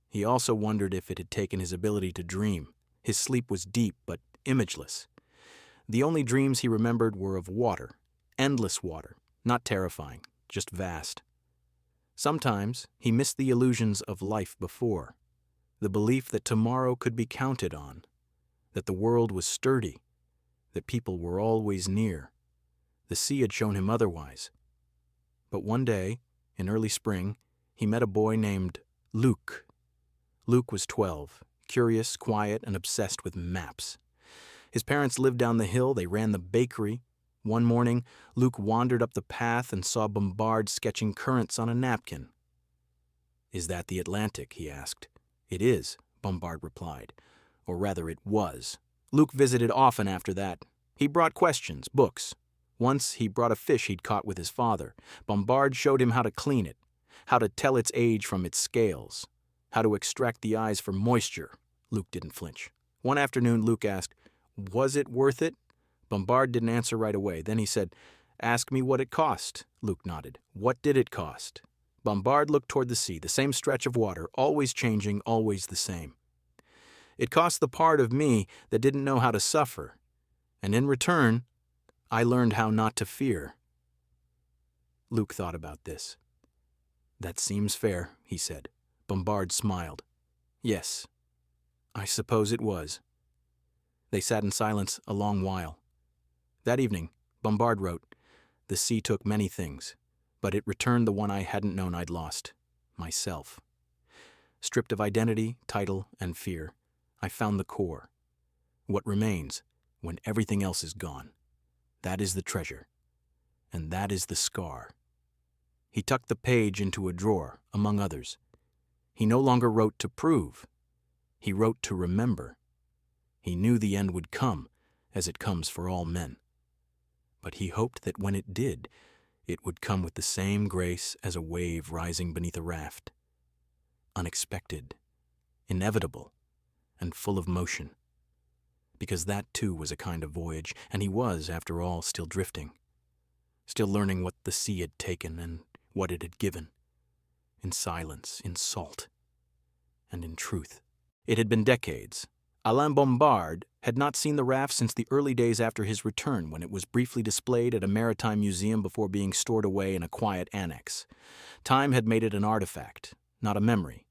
He also wondered if it had taken his ability to dream. His sleep was deep, but imageless. The only dreams he remembered were of water, endless water, not terrifying, just vast. Sometimes he missed the illusions of life before, the belief that tomorrow could be counted on, that the world was sturdy, that people were always near. The sea had shown him otherwise. But one day, in early spring, he met a boy named Luke. Luke was 12, curious, quiet, and obsessed with maps. His parents lived down the hill. They ran the bakery. One morning, Luke wandered up the path and saw Bombard sketching currents on a napkin. "Is that the Atlantic?" he asked. "It is," Bombard replied. Or rather, it was. Luke visited often after that. He brought questions, books. Once he brought a fish he'd caught with his father. Bombard showed him how to clean it, how to tell its age from its scales, how to extract the eyes for moisture. Luke didn't flinch. One afternoon, Luke asked, "Was it worth it?" Bombard didn't answer right away. Then he said, "Ask me what it cost." Luke nodded. "What did it cost?" Bombard looked toward the sea, the same stretch of water, always changing, always the same. "It cost the part of me that didn't know how to suffer. And in return, I learned how not to fear." Luke thought about this. "That seems fair," he said. Bombard smiled. "Yes, I suppose it was." They sat in silence a long while. That evening, Bombard wrote, "The sea took many things, but it returned the one I hadn't known I'd lost, myself. Stripped of identity, title, and fear, I found the core. What remains when everything else is gone. That is the treasure, and that is the scar." He tucked the page into a drawer, among others. He no longer wrote to prove. He wrote to remember. He knew the end would come, as it comes for all men. But he hoped that when it did, it would come with the same grace as a wave rising beneath a raft. Unexpected, inevitable, and full of motion. Because that too was a kind of voyage, and he was, after all, still drifting. Still learning what the sea had taken and what it had given. In silence, in salt, and in truth. It had been decades. Alain Bombard had not seen the raft since the early days after his return, when it was briefly displayed at a maritime museum before being stored away in a quiet annex. Time had made it an artifact, not a memory.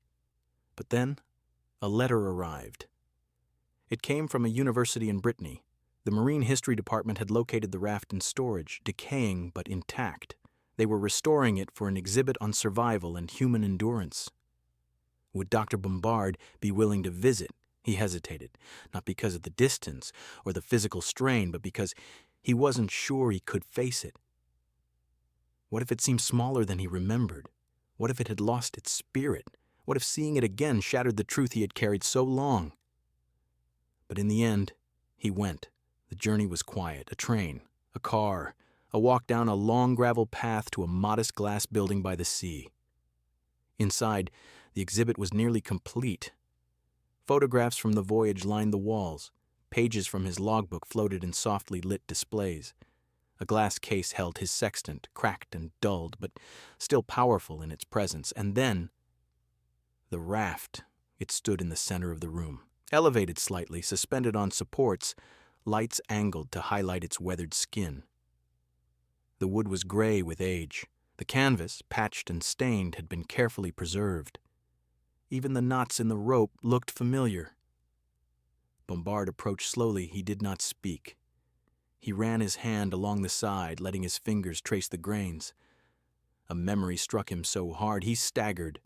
But then, a letter arrived. It came from a university in Brittany. The Marine History Department had located the raft in storage, decaying but intact. They were restoring it for an exhibit on survival and human endurance. Would Dr. Bombard be willing to visit? He hesitated, not because of the distance or the physical strain, but because he wasn't sure he could face it. What if it seemed smaller than he remembered? What if it had lost its spirit? What if seeing it again shattered the truth he had carried so long? But in the end, he went. The journey was quiet. A train, a car, a walk down a long gravel path to a modest glass building by the sea. Inside, the exhibit was nearly complete. Photographs from the voyage lined the walls. Pages from his logbook floated in softly lit displays. A glass case held his sextant, cracked and dulled, but still powerful in its presence. And then, the raft. It stood in the center of the room. Elevated slightly, suspended on supports, lights angled to highlight its weathered skin. The wood was gray with age. The canvas, patched and stained, had been carefully preserved. Even the knots in the rope looked familiar. Bombard approached slowly. He did not speak. He ran his hand along the side, letting his fingers trace the grains. A memory struck him so hard he staggered.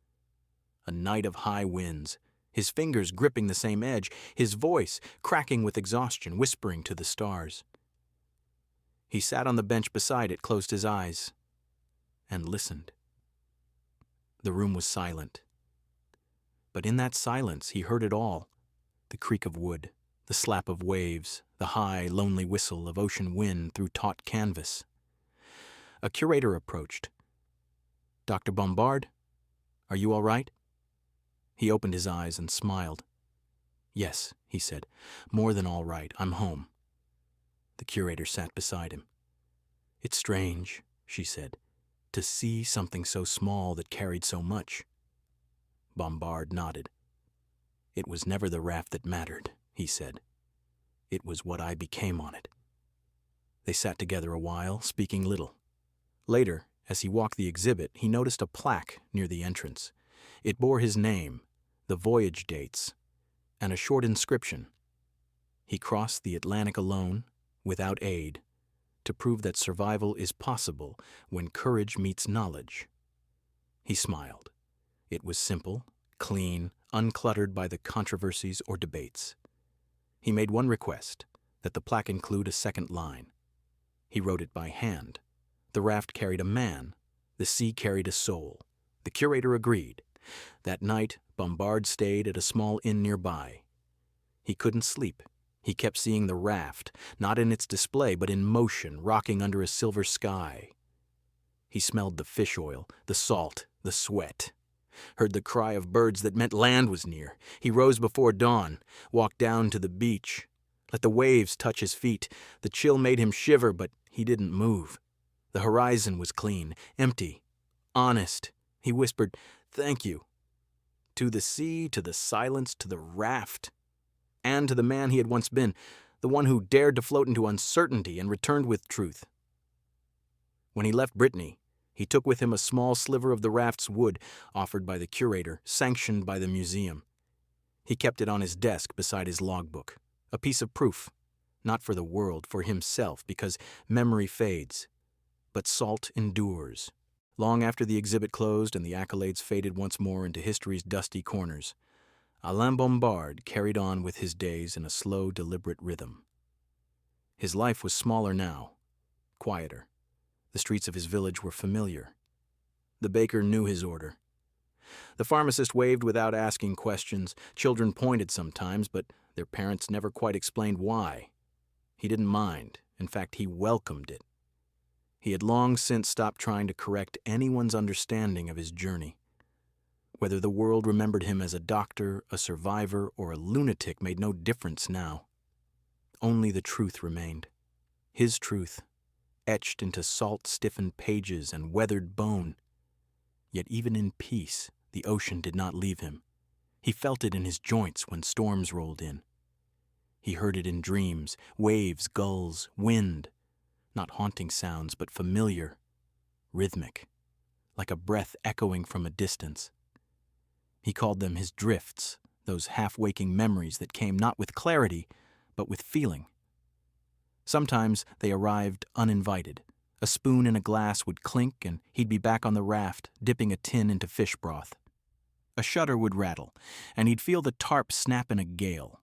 A night of high winds, his fingers gripping the same edge, his voice cracking with exhaustion, whispering to the stars. He sat on the bench beside it, closed his eyes, and listened. The room was silent. But in that silence, he heard it all. The creak of wood, the slap of waves, the high, lonely whistle of ocean wind through taut canvas. A curator approached. "Dr. Bombard, are you all right?" He opened his eyes and smiled. "Yes," he said, "more than all right. I'm home." The curator sat beside him. "It's strange," she said, "to see something so small that carried so much." Bombard nodded. "It was never the raft that mattered," he said. "It was what I became on it." They sat together a while, speaking little. Later, as he walked the exhibit, he noticed a plaque near the entrance. It bore his name, the voyage dates, and a short inscription. He crossed the Atlantic alone, without aid, to prove that survival is possible when courage meets knowledge. He smiled. It was simple, clean, uncluttered by the controversies or debates. He made one request, that the plaque include a second line. He wrote it by hand. The raft carried a man. The sea carried a soul. The curator agreed. That night, Bombard stayed at a small inn nearby. He couldn't sleep. He kept seeing the raft, not in its display, but in motion, rocking under a silver sky. He smelled the fish oil, the salt, the sweat. Heard the cry of birds that meant land was near. He rose before dawn, walked down to the beach, let the waves touch his feet. The chill made him shiver, but he didn't move. The horizon was clean, empty, honest. He whispered, "Thank you." To the sea, to the silence, to the raft, and to the man he had once been, the one who dared to float into uncertainty and returned with truth. When he left Brittany, he took with him a small sliver of the raft's wood, offered by the curator, sanctioned by the museum. He kept it on his desk beside his logbook, a piece of proof, not for the world, for himself, because memory fades, but salt endures. Long after the exhibit closed and the accolades faded once more into history's dusty corners, Alain Bombard carried on with his days in a slow, deliberate rhythm. His life was smaller now, quieter. The streets of his village were familiar. The baker knew his order. The pharmacist waved without asking questions. Children pointed sometimes, but their parents never quite explained why. He didn't mind. In fact, he welcomed it. He had long since stopped trying to correct anyone's understanding of his journey. Whether the world remembered him as a doctor, a survivor, or a lunatic made no difference now. Only the truth remained. His truth, etched into salt-stiffened pages and weathered bone. Yet even in peace, the ocean did not leave him. He felt it in his joints when storms rolled in. He heard it in dreams, waves, gulls, wind. Not haunting sounds, but familiar, rhythmic, like a breath echoing from a distance. He called them his drifts, those half-waking memories that came not with clarity, but with feeling. Sometimes they arrived uninvited. A spoon in a glass would clink, and he'd be back on the raft, dipping a tin into fish broth. A shutter would rattle, and he'd feel the tarp snap in a gale.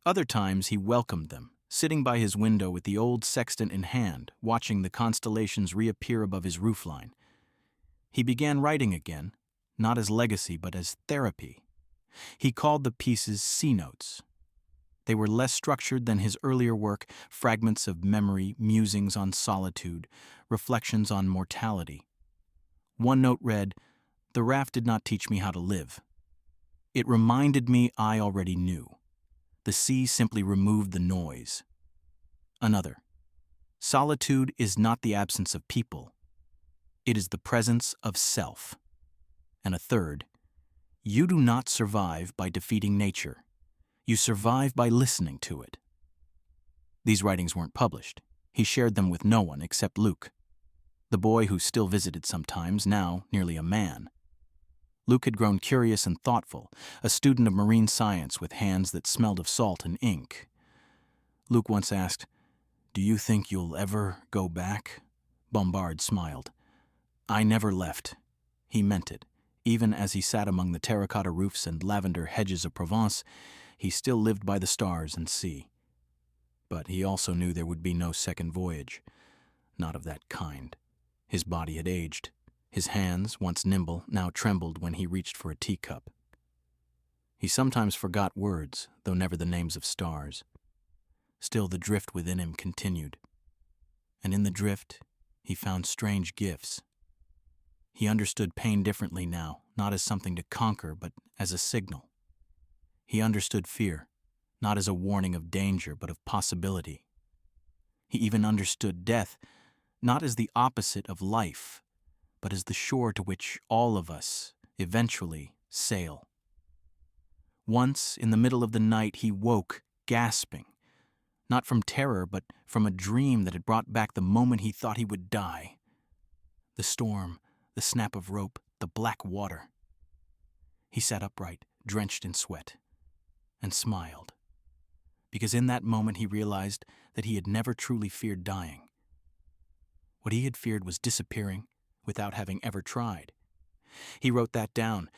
Other times he welcomed them, sitting by his window with the old sextant in hand, watching the constellations reappear above his roofline. He began writing again, not as legacy, but as therapy. He called the pieces sea notes. They were less structured than his earlier work, fragments of memory, musings on solitude, reflections on mortality. One note read, "The raft did not teach me how to live. It reminded me I already knew. The sea simply removed the noise." Another, "Solitude is not the absence of people. It is the presence of self." And a third, "You do not survive by defeating nature. You survive by listening to it." These writings weren't published. He shared them with no one except Luke, the boy who still visited sometimes, now nearly a man. Luke had grown curious and thoughtful, a student of marine science with hands that smelled of salt and ink. Luke once asked, "Do you think you'll ever go back?" Bombard smiled. "I never left." He meant it. Even as he sat among the terracotta roofs and lavender hedges of Provence, he still lived by the stars and sea. But he also knew there would be no second voyage. Not of that kind. His body had aged. His hands, once nimble, now trembled when he reached for a teacup. He sometimes forgot words, though never the names of stars. Still, the drift within him continued. And in the drift, he found strange gifts. He understood pain differently now, not as something to conquer, but as a signal. He understood fear, not as a warning of danger, but of possibility. He even understood death, not as the opposite of life, but as the shore to which all of us eventually sail. Once, in the middle of the night, he woke, gasping, not from terror, but from a dream that had brought back the moment he thought he would die. The storm, the snap of rope, the black water. He sat upright, drenched in sweat, and smiled, because in that moment he realized that he had never truly feared dying. What he had feared was disappearing without having ever tried. He wrote that down.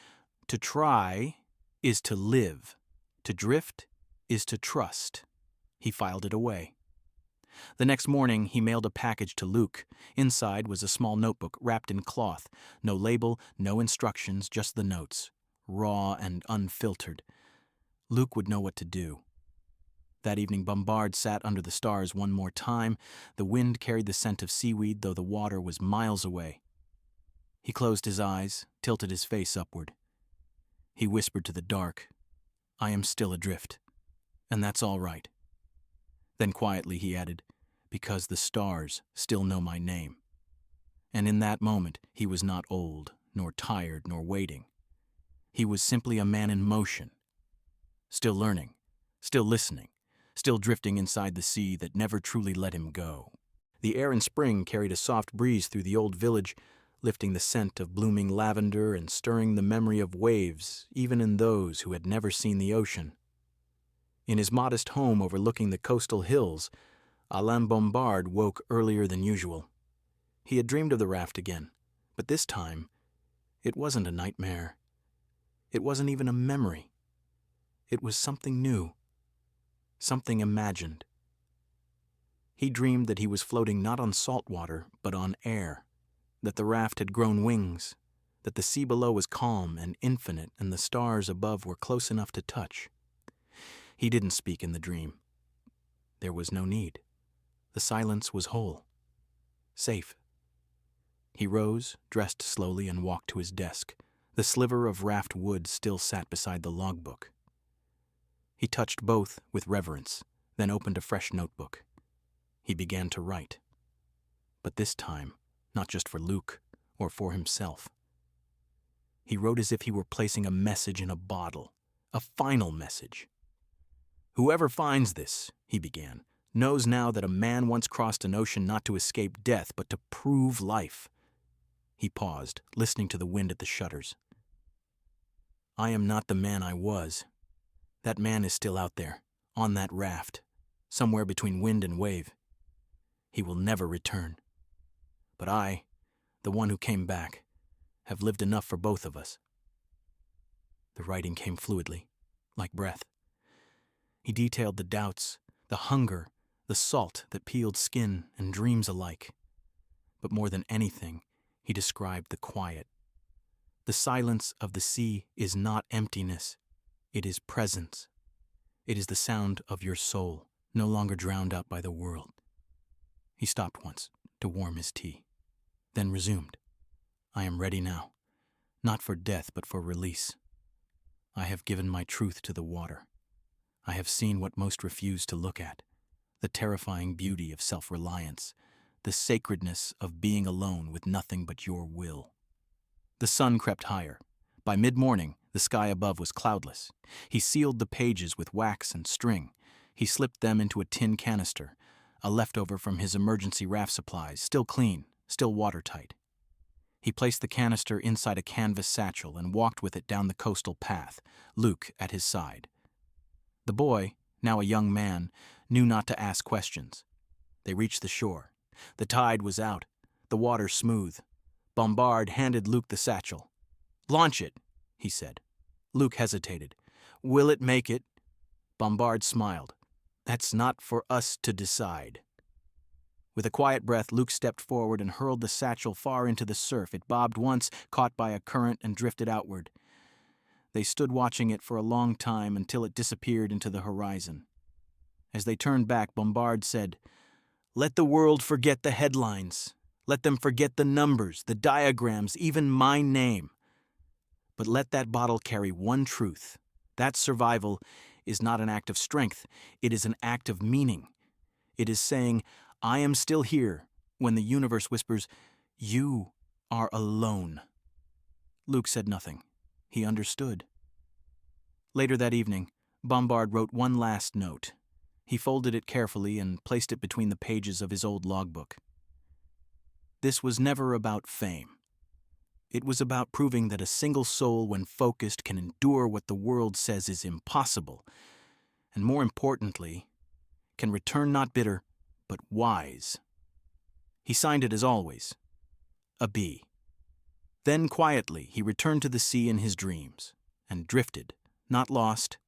To try is to live. To drift is to trust. He filed it away. The next morning, he mailed a package to Luke. Inside was a small notebook wrapped in cloth. No label, no instructions, just the notes, raw and unfiltered. Luke would know what to do. That evening, Bombard sat under the stars one more time. The wind carried the scent of seaweed, though the water was miles away. He closed his eyes, tilted his face upward. He whispered to the dark, "I am still adrift, and that's all right." Then quietly he added, "Because the stars still know my name." And in that moment, he was not old, nor tired, nor waiting. He was simply a man in motion, still learning, still listening, still drifting inside the sea that never truly let him go. The air in spring carried a soft breeze through the old village, lifting the scent of blooming lavender and stirring the memory of waves, even in those who had never seen the ocean. In his modest home overlooking the coastal hills, Alain Bombard woke earlier than usual. He had dreamed of the raft again, but this time, it wasn't a nightmare. It wasn't even a memory. It was something new, something imagined. He dreamed that he was floating not on salt water, but on air, that the raft had grown wings, that the sea below was calm and infinite and the stars above were close enough to touch. He didn't speak in the dream. There was no need. The silence was whole, safe. He rose, dressed slowly, and walked to his desk. The sliver of raft wood still sat beside the logbook. He touched both with reverence, then opened a fresh notebook. He began to write. But this time, not just for Luke or for himself. He wrote as if he were placing a message in a bottle, a final message. "Whoever finds this," he began, "knows now that a man once crossed an ocean not to escape death, but to prove life." He paused, listening to the wind at the shutters. "I am not the man I was. That man is still out there, on that raft, somewhere between wind and wave. He will never return. But I, the one who came back, have lived enough for both of us." The writing came fluidly, like breath. He detailed the doubts, the hunger, the salt that peeled skin and dreams alike. But more than anything, he described the quiet. The silence of the sea is not emptiness. It is presence. It is the sound of your soul, no longer drowned out by the world. He stopped once to warm his tea, then resumed. "I am ready now, not for death but for release. I have given my truth to the water. I have seen what most refuse to look at, the terrifying beauty of self-reliance, the sacredness of being alone with nothing but your will." The sun crept higher. By mid-morning, the sky above was cloudless. He sealed the pages with wax and string. He slipped them into a tin canister, a leftover from his emergency raft supplies, still clean, still watertight. He placed the canister inside a canvas satchel and walked with it down the coastal path, Luke at his side. The boy, now a young man, knew not to ask questions. They reached the shore. The tide was out, the water smooth. Bombard handed Luke the satchel. "Launch it," he said. Luke hesitated. "Will it make it?" Bombard smiled. "That's not for us to decide." With a quiet breath, Luke stepped forward and hurled the satchel far into the surf. It bobbed once, caught by a current, and drifted outward. They stood watching it for a long time until it disappeared into the horizon. As they turned back, Bombard said, "Let the world forget the headlines. Let them forget the numbers, the diagrams, even my name. But let that bottle carry one truth. That survival is not an act of strength. It is an act of meaning. It is saying, 'I am still here,' when the universe whispers, 'You are alone.'" Luke said nothing. He understood. Later that evening, Bombard wrote one last note. He folded it carefully and placed it between the pages of his old logbook. This was never about fame. It was about proving that a single soul, when focused, can endure what the world says is impossible, and more importantly, can return not bitter, but wise. He signed it as always, a B. Then quietly he returned to the sea in his dreams, and drifted, not lost,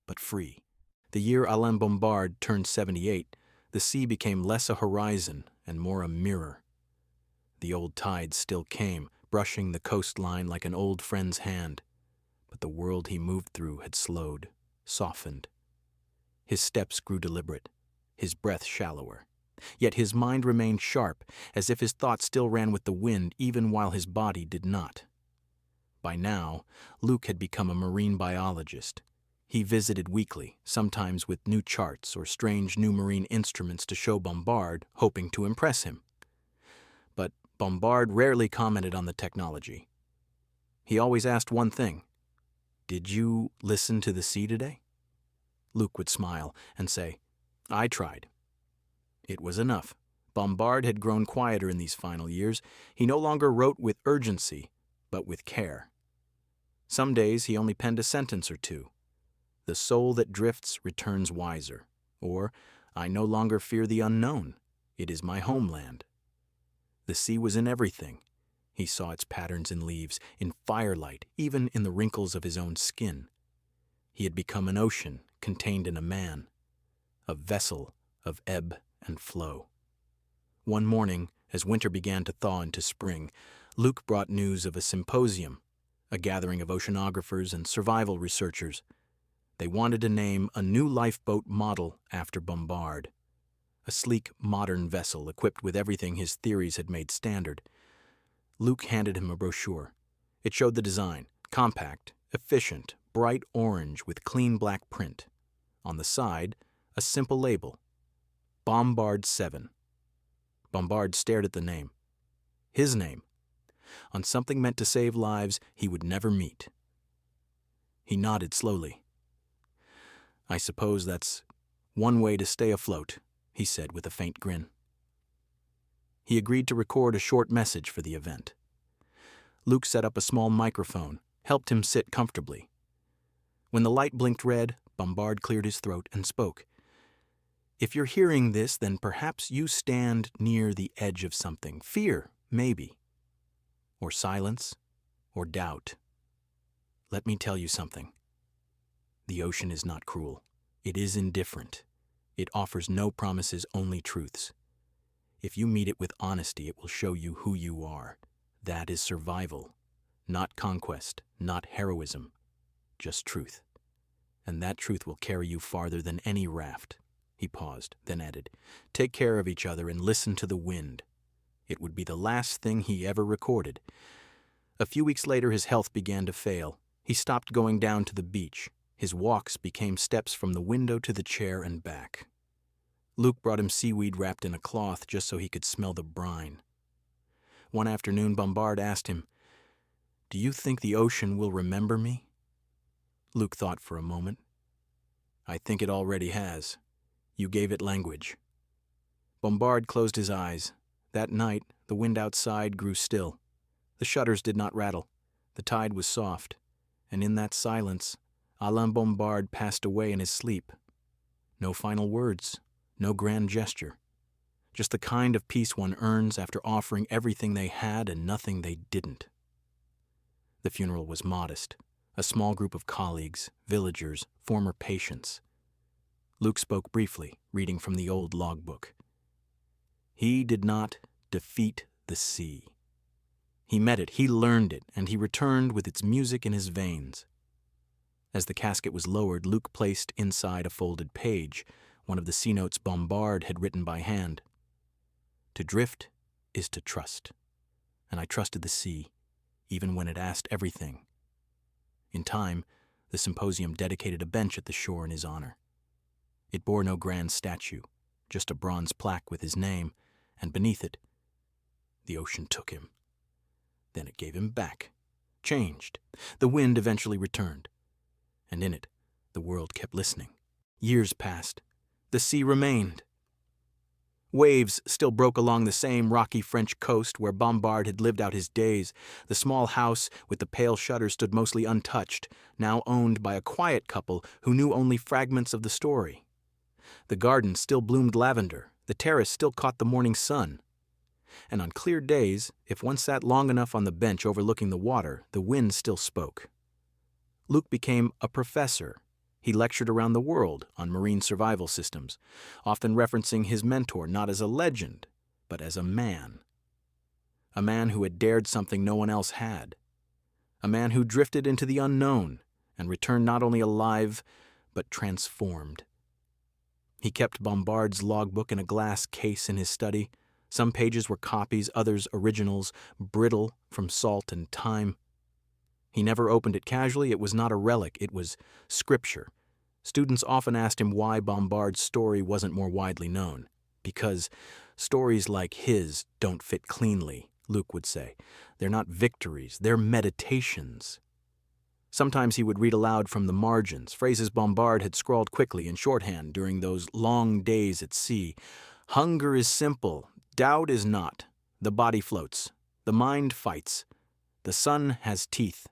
but free. The year Alain Bombard turned 78, the sea became less a horizon and more a mirror. The old tides still came, brushing the coastline like an old friend's hand, but the world he moved through had slowed, softened. His steps grew deliberate, his breath shallower. Yet his mind remained sharp, as if his thoughts still ran with the wind even while his body did not. By now, Luke had become a marine biologist. He visited weekly, sometimes with new charts or strange new marine instruments to show Bombard, hoping to impress him. But Bombard rarely commented on the technology. He always asked one thing: "Did you listen to the sea today?" Luke would smile and say, "I tried." It was enough. Bombard had grown quieter in these final years. He no longer wrote with urgency, but with care. Some days he only penned a sentence or two. "The soul that drifts returns wiser," or "I no longer fear the unknown. It is my homeland." The sea was in everything. He saw its patterns in leaves, in firelight, even in the wrinkles of his own skin. He had become an ocean contained in a man, a vessel of ebb and flow. One morning, as winter began to thaw into spring, Luke brought news of a symposium, a gathering of oceanographers and survival researchers. They wanted to name a new lifeboat model after Bombard, a sleek, modern vessel equipped with everything his theories had made standard. Luke handed him a brochure. It showed the design: compact, efficient, bright orange with clean black print. On the side, a simple label: Bombard 7. Bombard stared at the name. His name, on something meant to save lives he would never meet. He nodded slowly. "I suppose that's one way to stay afloat," he said with a faint grin. He agreed to record a short message for the event. Luke set up a small microphone, helped him sit comfortably. When the light blinked red, Bombard cleared his throat and spoke. "If you're hearing this, then perhaps you stand near the edge of something. Fear, maybe. Or silence, or doubt. Let me tell you something. The ocean is not cruel. It is indifferent. It offers no promises, only truths. If you meet it with honesty, it will show you who you are. That is survival. Not conquest, not heroism. Just truth. And that truth will carry you farther than any raft." He paused, then added, "Take care of each other and listen to the wind." It would be the last thing he ever recorded. A few weeks later, his health began to fail. He stopped going down to the beach. His walks became steps from the window to the chair and back. Luke brought him seaweed wrapped in a cloth just so he could smell the brine. One afternoon, Bombard asked him, "Do you think the ocean will remember me?" Luke thought for a moment. "I think it already has. You gave it language." Bombard closed his eyes. That night, the wind outside grew still. The shutters did not rattle. The tide was soft. And in that silence, Alain Bombard passed away in his sleep. No final words, no grand gesture. Just the kind of peace one earns after offering everything they had and nothing they didn't. The funeral was modest. A small group of colleagues, villagers, former patients. Luke spoke briefly, reading from the old logbook. He did not defeat the sea. He met it, he learned it, and he returned with its music in his veins. As the casket was lowered, Luke placed inside a folded page, one of the sea notes Bombard had written by hand. "To drift is to trust, and I trusted the sea, even when it asked everything." In time, the symposium dedicated a bench at the shore in his honor. It bore no grand statue, just a bronze plaque with his name, and beneath it, "The ocean took him. Then it gave him back, changed. The wind eventually returned. And in it, the world kept listening. Years passed. The sea remained. Waves still broke along the same rocky French coast where Bombard had lived out his days. The small house with the pale shutters stood mostly untouched, now owned by a quiet couple who knew only fragments of the story. The garden still bloomed lavender. The terrace still caught the morning sun. And on clear days, if one sat long enough on the bench overlooking the water, the wind still spoke. Luke became a professor. He lectured around the world on marine survival systems, often referencing his mentor not as a legend, but as a man. A man who had dared something no one else had. A man who drifted into the unknown and returned not only alive, but transformed. He kept Bombard's logbook in a glass case in his study. Some pages were copies, others originals, brittle from salt and time. He never opened it casually. It was not a relic. It was scripture. Students often asked him why Bombard's story wasn't more widely known. Because stories like his don't fit cleanly, Luke would say. They're not victories, they're meditations. Sometimes he would read aloud from the margins, phrases Bombard had scrawled quickly in shorthand during those long days at sea. Hunger is simple, doubt is not. The body floats, the mind fights. The sun has teeth.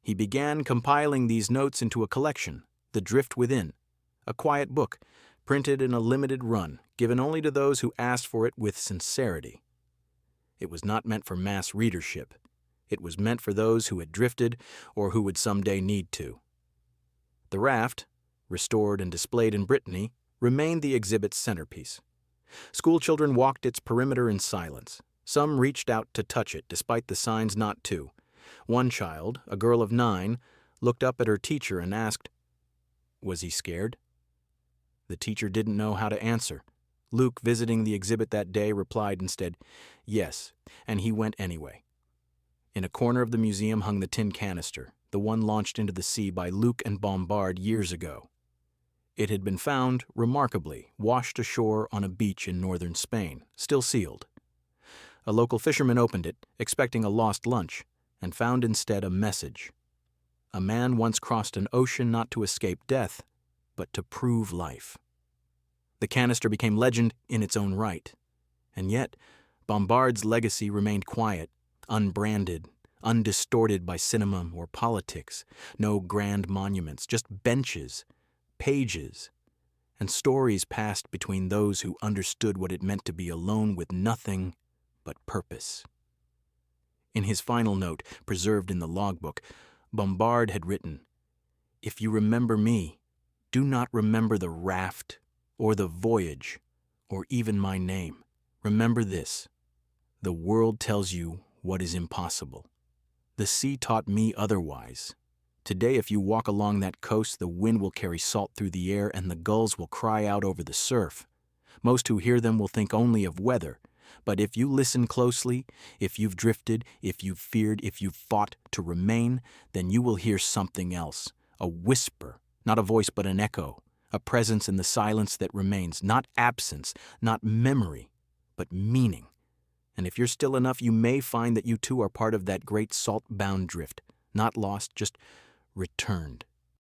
He began compiling these notes into a collection, The Drift Within, a quiet book, printed in a limited run, given only to those who asked for it with sincerity. It was not meant for mass readership. It was meant for those who had drifted or who would someday need to. The Raft, restored and displayed in Brittany, remained the exhibit's centerpiece. Schoolchildren walked its perimeter in silence. Some reached out to touch it, despite the signs not to. One child, a girl of 9, looked up at her teacher and asked, "Was he scared?" The teacher didn't know how to answer. Luke, visiting the exhibit that day, replied instead, "Yes," and he went anyway. In a corner of the museum hung the tin canister, the one launched into the sea by Luke and Bombard years ago. It had been found, remarkably, washed ashore on a beach in northern Spain, still sealed. A local fisherman opened it, expecting a lost lunch, and found instead a message. A man once crossed an ocean not to escape death, but to prove life. The canister became legend in its own right. And yet, Bombard's legacy remained quiet, unbranded, undistorted by cinema or politics. No grand monuments, just benches, pages, and stories passed between those who understood what it meant to be alone with nothing but purpose. In his final note, preserved in the logbook, Bombard had written, "If you remember me, do not remember the raft or the voyage or even my name. Remember this: the world tells you what is impossible. The sea taught me otherwise. Today, if you walk along that coast, the wind will carry salt through the air and the gulls will cry out over the surf. Most who hear them will think only of weather. But if you listen closely, if you've drifted, if you've feared, if you've fought to remain, then you will hear something else, a whisper, not a voice but an echo, a presence in the silence that remains, not absence, not memory, but meaning. And if you're still enough, you may find that you too are part of that great salt-bound drift, not lost, just returned."